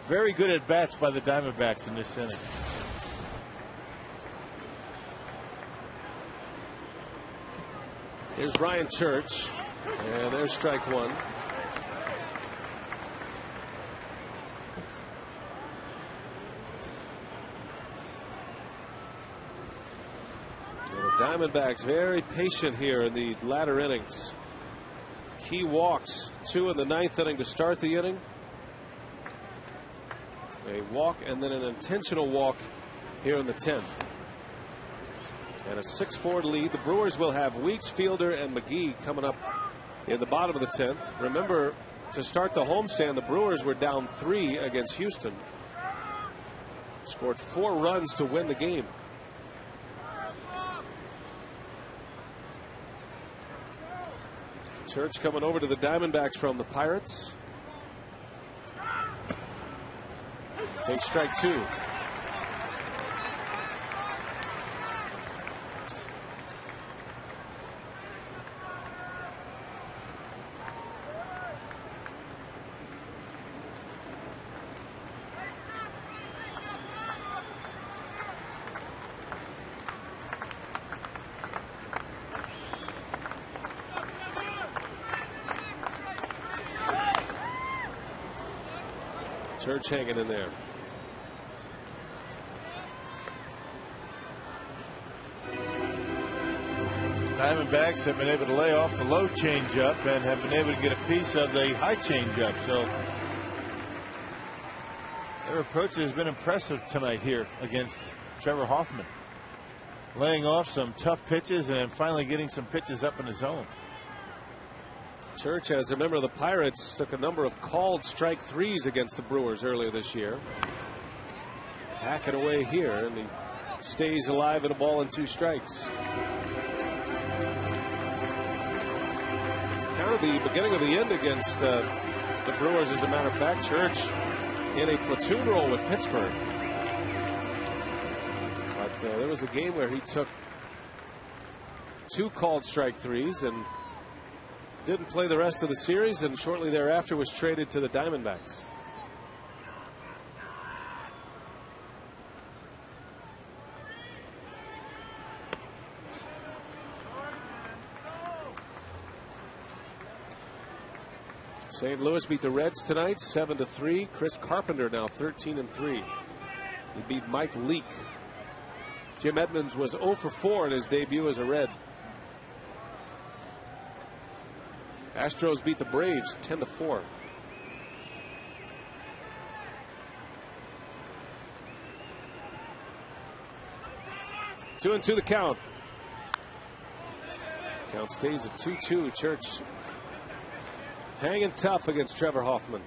Very good at bats by the Diamondbacks in this inning. Here's Ryan Church, and there's strike 1. The Diamondbacks very patient here in the latter innings. key walks, 2 in the 9th inning to start the inning. A walk and then an intentional walk here in the 10th. And a 6-4 lead. The Brewers will have Weeks, Fielder, and McGee coming up in the bottom of the 10th. Remember, to start the homestand, the Brewers were down 3 against Houston. Scored 4 runs to win the game. Church coming over to the Diamondbacks from the Pirates. Takes strike 2. Church hanging in there. Diamondbacks have been able to lay off the low changeup and have been able to get a piece of the high changeup. So their approach has been impressive tonight here against Trevor Hoffman. Laying off some tough pitches and finally getting some pitches up in the zone. Church, as a member of the Pirates, took a number of called strike 3s against the Brewers earlier this year. Hacking away here, and he stays alive at a ball and 2 strikes. Kind of the beginning of the end against the Brewers, as a matter of fact. Church in a platoon role with Pittsburgh. But there was a game where he took 2 called strike 3s and didn't play the rest of the series, and shortly thereafter was traded to the Diamondbacks. St. Louis beat the Reds tonight 7-3. Chris Carpenter now 13-3. He beat Mike Leake. Jim Edmonds was 0 for 4 in his debut as a Red. Astros beat the Braves 10-4. Two and 2 the count. Count stays at 2-2. Church hanging tough against Trevor Hoffman.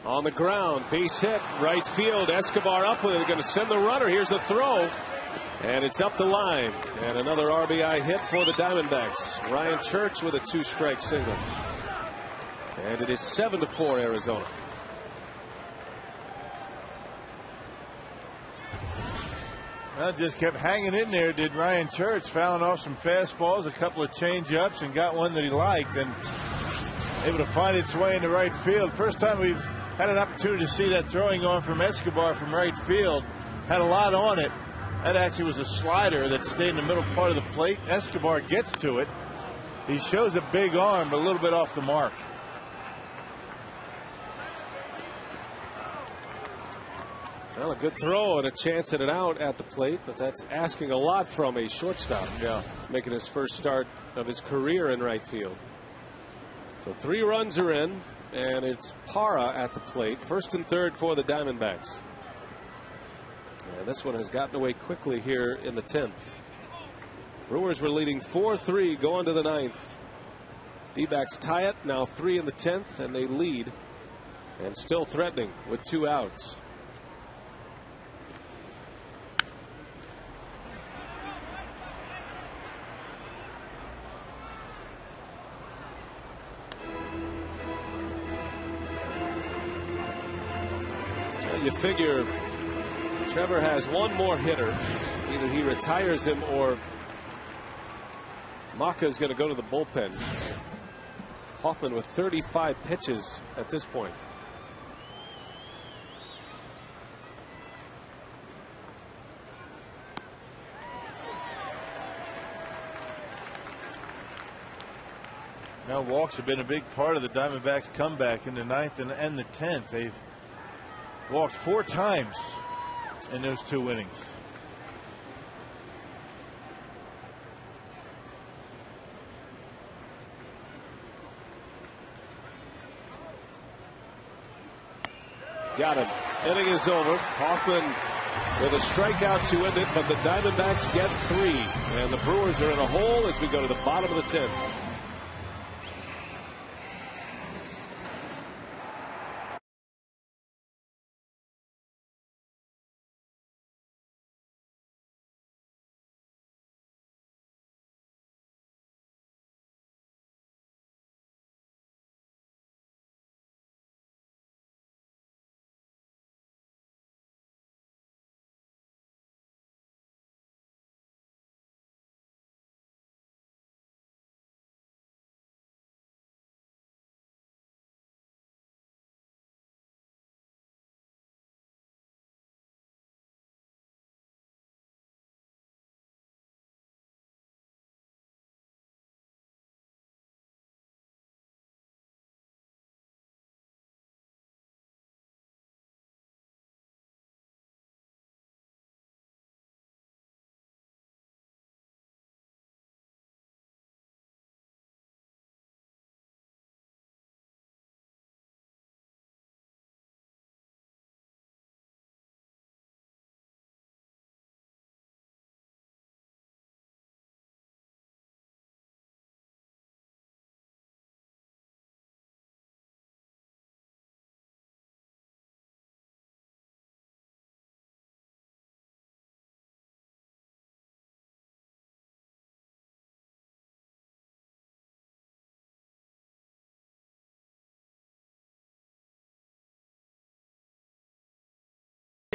On the ground, base hit, right field. Escobar up with it. They're going to send the runner. Here's the throw. And it's up the line. And another RBI hit for the Diamondbacks. Ryan Church with a 2-strike single. And it is 7-4 Arizona. Well, just kept hanging in there, did Ryan Church, fouling off some fastballs, a couple of change-ups, and got one that he liked, and able to find its way into right field. First time we've had an opportunity to see that throwing on from Escobar from right field. Had a lot on it. That actually was a slider that stayed in the middle part of the plate. Escobar gets to it. He shows a big arm, but a little bit off the mark. Well, a good throw and a chance at an out at the plate, but that's asking a lot from a shortstop. Yeah. Making his first start of his career in right field. So 3 runs are in, and it's Parra at the plate. First and third for the Diamondbacks. And this one has gotten away quickly here in the 10th. Brewers were leading 4-3 going to the 9th. D-backs tie it, now 3 in the 10th, and they lead. And still threatening with 2 outs. You figure Trevor has one more hitter. Either he retires him or Maka is going to go to the bullpen. Hoffman with 35 pitches at this point. Now walks have been a big part of the Diamondbacks' comeback in the 9th and the 10th. They've walked 4 times in those 2 innings. Got him. Inning is over. Hoffman with a strikeout to end it, but the Diamondbacks get 3. And the Brewers are in a hole as we go to the bottom of the 10th.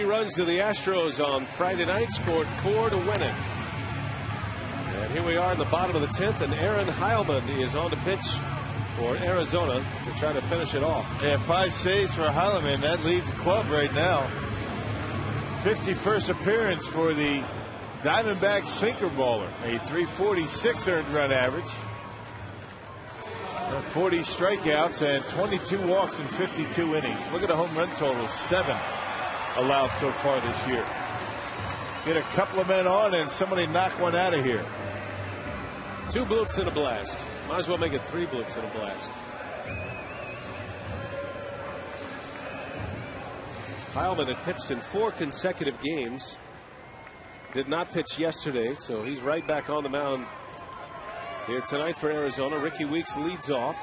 Runs to the Astros on Friday night, scored 4 to win it. And here we are in the bottom of the 10th, and Aaron Heilman is on the pitch for Arizona to try to finish it off. Yeah, 5 saves for Heilman. That leads the club right now. 51st appearance for the Diamondback sinker baller. A .346 earned run average. 40 strikeouts and 22 walks in 52 innings. Look at the home run total, 7 allowed so far this year. Get a couple of men on and somebody knock one out of here. 2 bloops and a blast. Might as well make it 3 bloops and a blast. Heilman had pitched in 4 consecutive games. Did not pitch yesterday, so he's right back on the mound here tonight for Arizona. Ricky Weeks leads off.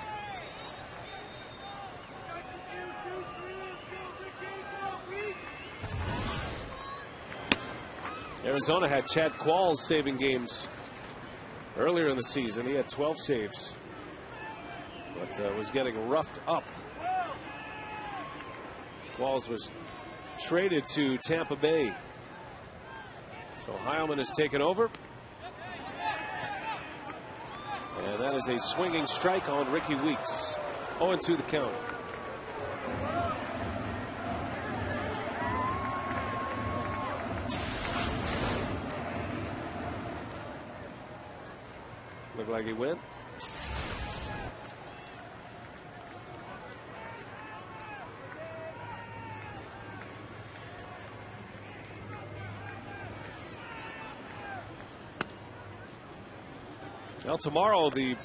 Arizona had Chad Qualls saving games earlier in the season. He had 12 saves, but was getting roughed up. Qualls was traded to Tampa Bay. So Heilman has taken over. And that is a swinging strike on Ricky Weeks. 0-2 the count. Looked like he went. Now tomorrow the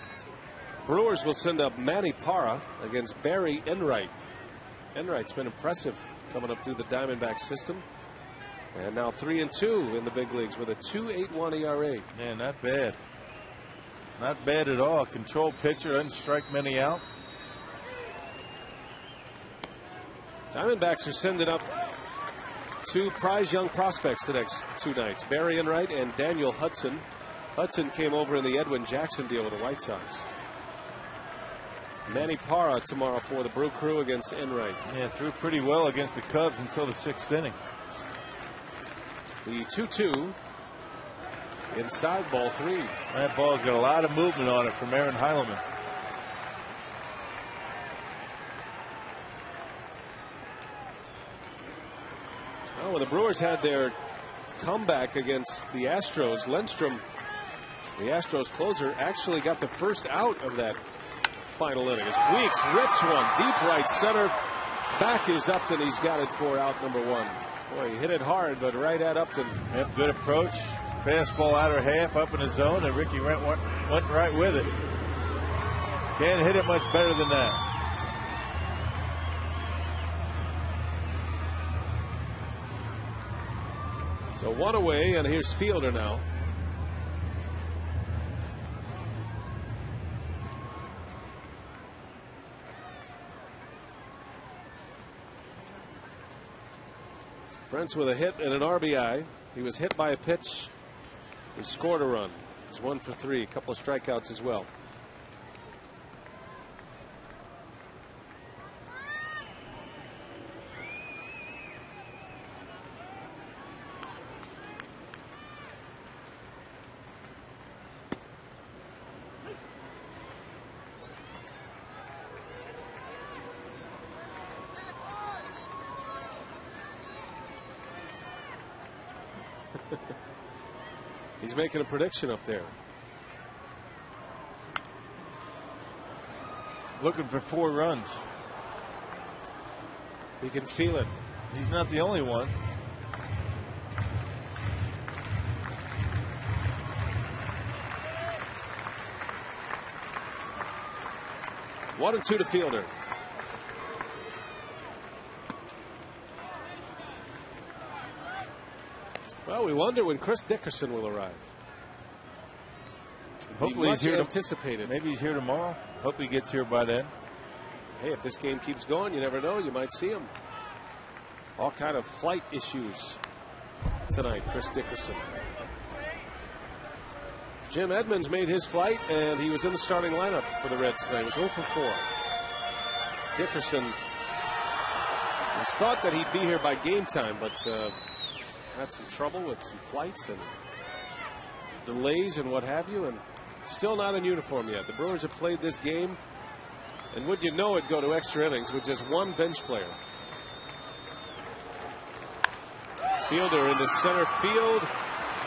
Brewers will send up Manny Parra against Barry Enright. Enright's been impressive coming up through the Diamondback system. And now 3-2 in the big leagues with a 2.81 ERA. Man, not bad. Not bad at all. Controlled pitcher, doesn't strike many out. Diamondbacks are sending up 2 prize young prospects the next 2 nights. Barry Enright and Daniel Hudson. Hudson came over in the Edwin Jackson deal with the White Sox. Manny Parra tomorrow for the Brew Crew against Enright. Yeah, threw pretty well against the Cubs until the 6th inning. The 2-2 inside ball 3. That ball's got a lot of movement on it from Aaron Heilman. the Brewers had their comeback against the Astros, Lindstrom, the Astros closer, actually got the first out of that final inning. As Weeks rips one deep right center. Back is Upton. He's got it for out number 1. Boy, he hit it hard, but right at Upton. Yep, good approach. Fastball outer half up in the zone, and Ricky went right with it. Can't hit it much better than that. So 1 away, and here's Fielder now. Brent's with a hit and an RBI. He was hit by a pitch. He scored a run. He's 1 for 3. A couple of strikeouts as well. He's making a prediction up there. Looking for 4 runs. He can feel it. He's not the only one. One and 2 to Fielder. Well, we wonder when Chris Dickerson will arrive. Hopefully he's here. Anticipated. Maybe he's here tomorrow. Hope he gets here by then. Hey, if this game keeps going, you never know. You might see him. All kind of flight issues tonight, Chris Dickerson. Jim Edmonds made his flight, and he was in the starting lineup for the Reds tonight. He was 0 for 4. Dickerson was thought that he'd be here by game time, but had some trouble with some flights and delays and what have you, and still not in uniform yet. The Brewers have played this game, and wouldn't you know it, go to extra innings with just 1 bench player. Fielder into center field,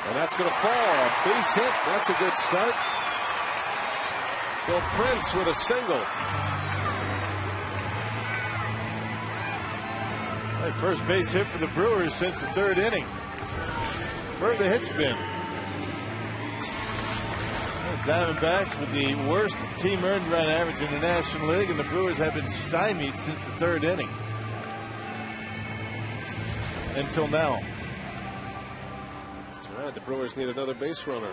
and that's going to fall. A base hit. That's a good start. So Prince with a single. First base hit for the Brewers since the 3rd inning. Where have the hits been? Diamondbacks with the worst team earned run average in the National League, and the Brewers have been stymied since the 3rd inning. Until now. All right, the Brewers need another base runner.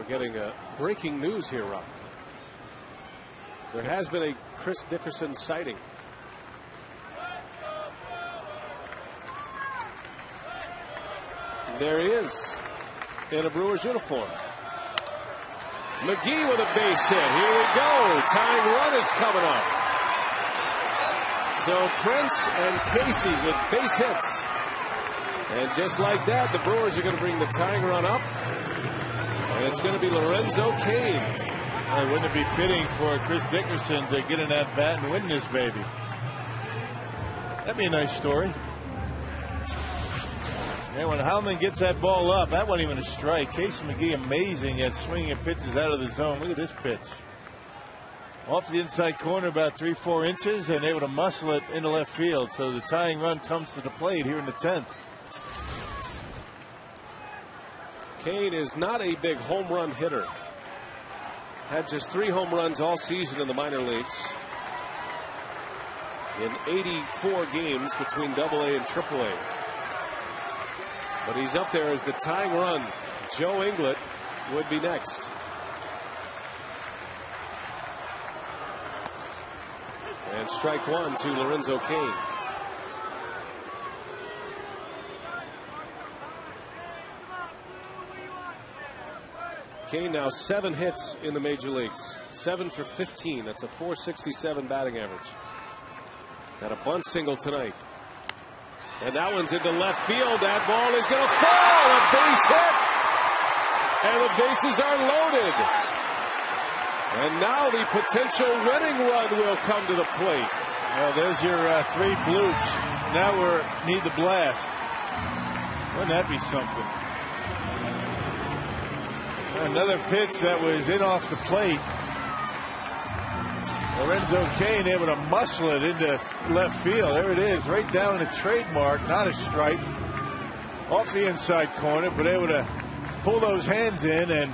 Getting breaking news here, Rob. There has been a Chris Dickerson sighting. There he is in a Brewers uniform. McGee with a base hit. Here we go. Tying run is coming up. So Prince and Casey with base hits. And just like that, the Brewers are going to bring the tying run up. And it's going to be Lorenzo Cain. Wouldn't it be fitting for Chris Dickerson to get in that bat and win this baby? That'd be a nice story. And when Howman gets that ball up, that wasn't even a strike. Casey McGee amazing at swinging pitches out of the zone. Look at this pitch. Off the inside corner about 3-4 inches and able to muscle it into left field. So the tying run comes to the plate here in the 10th. Cain is not a big home run hitter. Had just 3 home runs all season in the minor leagues. In 84 games between AA and AAA. But he's up there as the tying run. Joe Inglet would be next. And strike 1 to Lorenzo Cain. Cain now 7 hits in the major leagues. 7 for 15. That's a .467 batting average. Got a bunt single tonight. And that one's into left field. That ball is going to fall. A base hit. And the bases are loaded. And now the potential winning run will come to the plate. Well, there's your 3 bloops. Now we need the blast. Wouldn't that be something? Another pitch that was in off the plate. Lorenzo Cain able to muscle it into left field. There it is, right down the trademark, not a strike. Off the inside corner, but able to pull those hands in and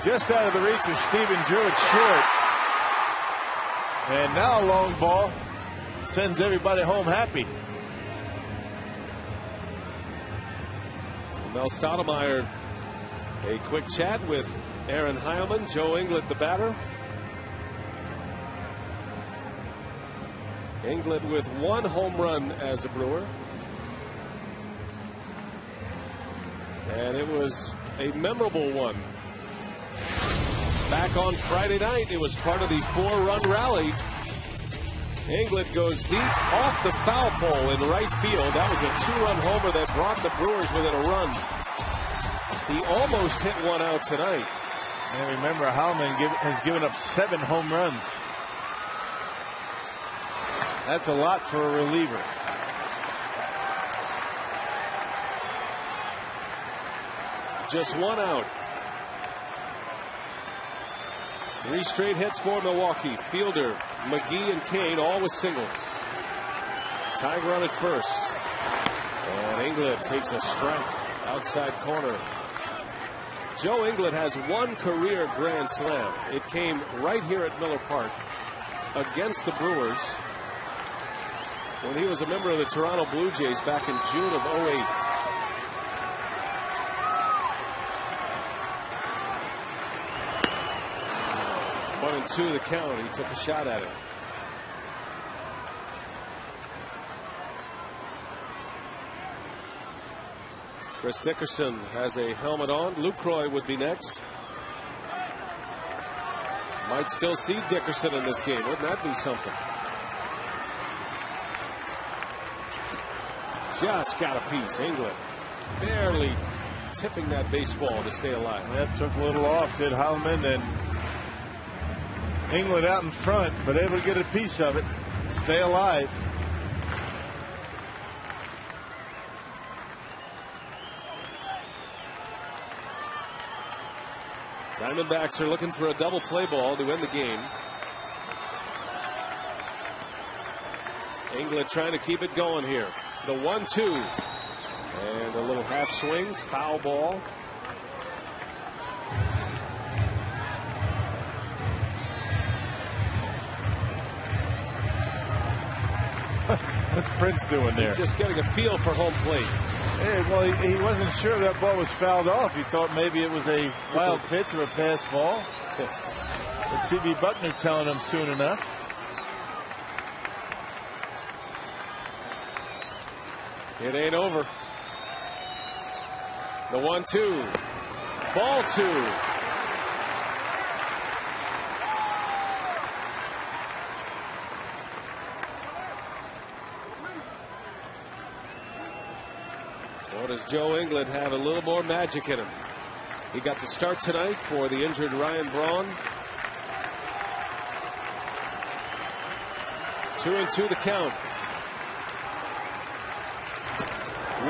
just out of the reach of Steven Drew, it's short. And now a long ball sends everybody home happy. Mel Stoudemire, a quick chat with Aaron Heilman, Joe Inglet, the batter. Inglet with 1 home run as a Brewer. And it was a memorable one. Back on Friday night, it was part of the 4-run rally. Inglet goes deep off the foul pole in right field. That was a 2-run homer that brought the Brewers within a run. He almost hit one out tonight. And remember, Heilman has given up 7 home runs. That's a lot for a reliever. Just 1 out. 3 straight hits for Milwaukee. Fielder, McGee, and Cain all with singles. Tying run at first. And Inglet takes a strike outside corner. Joe Inglet has 1 career grand slam. It came right here at Miller Park against the Brewers when he was a member of the Toronto Blue Jays back in June of '08. One and 2 the count. He took a shot at it. Chris Dickerson has a helmet on. Lucroy would be next. Might still see Dickerson in this game. Wouldn't that be something? Just got a piece. Inglet barely tipping that baseball to stay alive. That took a little off, did Heilman, and Inglet out in front, but able to get a piece of it. Stay alive. Diamondbacks are looking for a double play ball to win the game. Inglet trying to keep it going here. The 1-2. And a little half swing. Foul ball. What's Prince doing there? He's just getting a feel for home plate. Hey, well, he wasn't sure that ball was fouled off. He thought maybe it was a wild pitch or a pass ball. But C.B. Buckner telling him soon enough. It ain't over. The 1-2. Ball 2. Or does Joe Inglet have a little more magic in him? He got the start tonight for the injured Ryan Braun. 2-2 the count.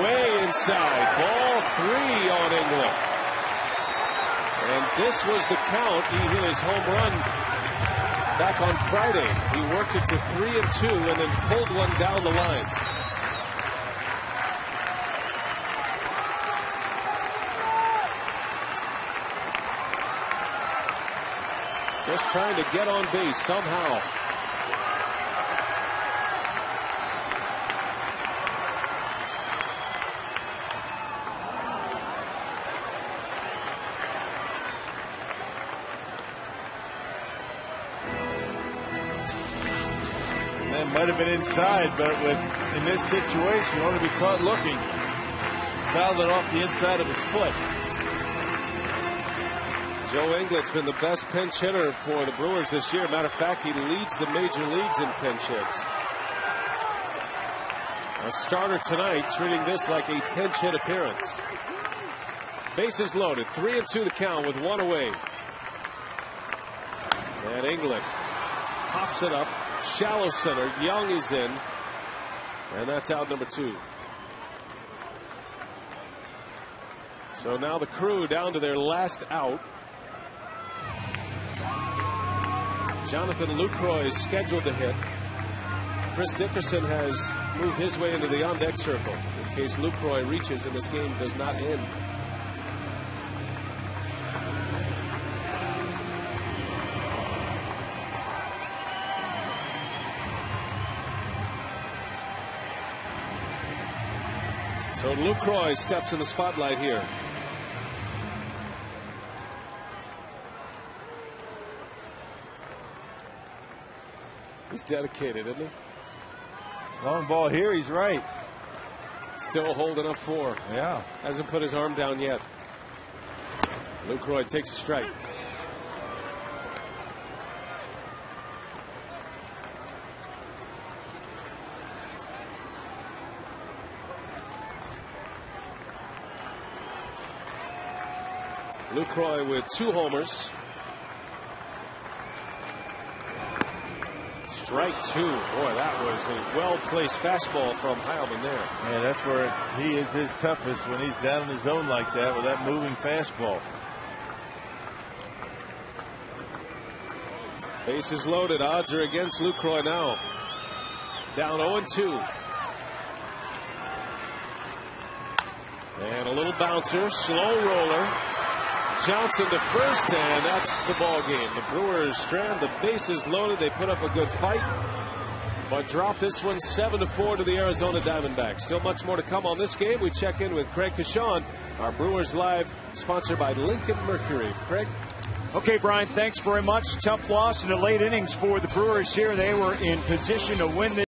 Way inside. Ball 3 on Inglet. And this was the count. He hit his home run back on Friday. He worked it to 3-2 and then pulled one down the line. Just trying to get on base somehow. That might have been inside, but in this situation, you want to be caught looking. Fouled it off the inside of his foot. Joe Inglet's been the best pinch hitter for the Brewers this year. Matter of fact, he leads the major leagues in pinch hits. A starter tonight treating this like a pinch hit appearance. Bases loaded. 3-2 the count with one away. And England pops it up. Shallow center. Young is in. And that's out number 2. So now the Crew down to their last out. Jonathan Lucroy is scheduled to hit. Chris Dickerson has moved his way into the on-deck circle in case Lucroy reaches and this game does not end. So Lucroy steps in the spotlight here. He's dedicated, isn't he? Long ball here, he's right. Still holding up 4. Yeah. Hasn't put his arm down yet. Lucroy takes a strike. Lucroy with 2 homers. Strike 2. Boy, that was a well-placed fastball from Heilman there. Yeah, that's where he is his toughest, when he's down in the zone like that with that moving fastball. Bases loaded. Odds are against Lucroy now. Down 0-2. And a little bouncer. Slow roller. Johnson to first, and that's the ball game. The Brewers strand the bases loaded. They put up a good fight, but drop this one 7-4 to the Arizona Diamondbacks. Still much more to come on this game. We check in with Craig Kashan, our Brewers Live, sponsored by Lincoln Mercury. Craig? Okay, Brian, thanks very much. Tough loss in the late innings for the Brewers here. They were in position to win this.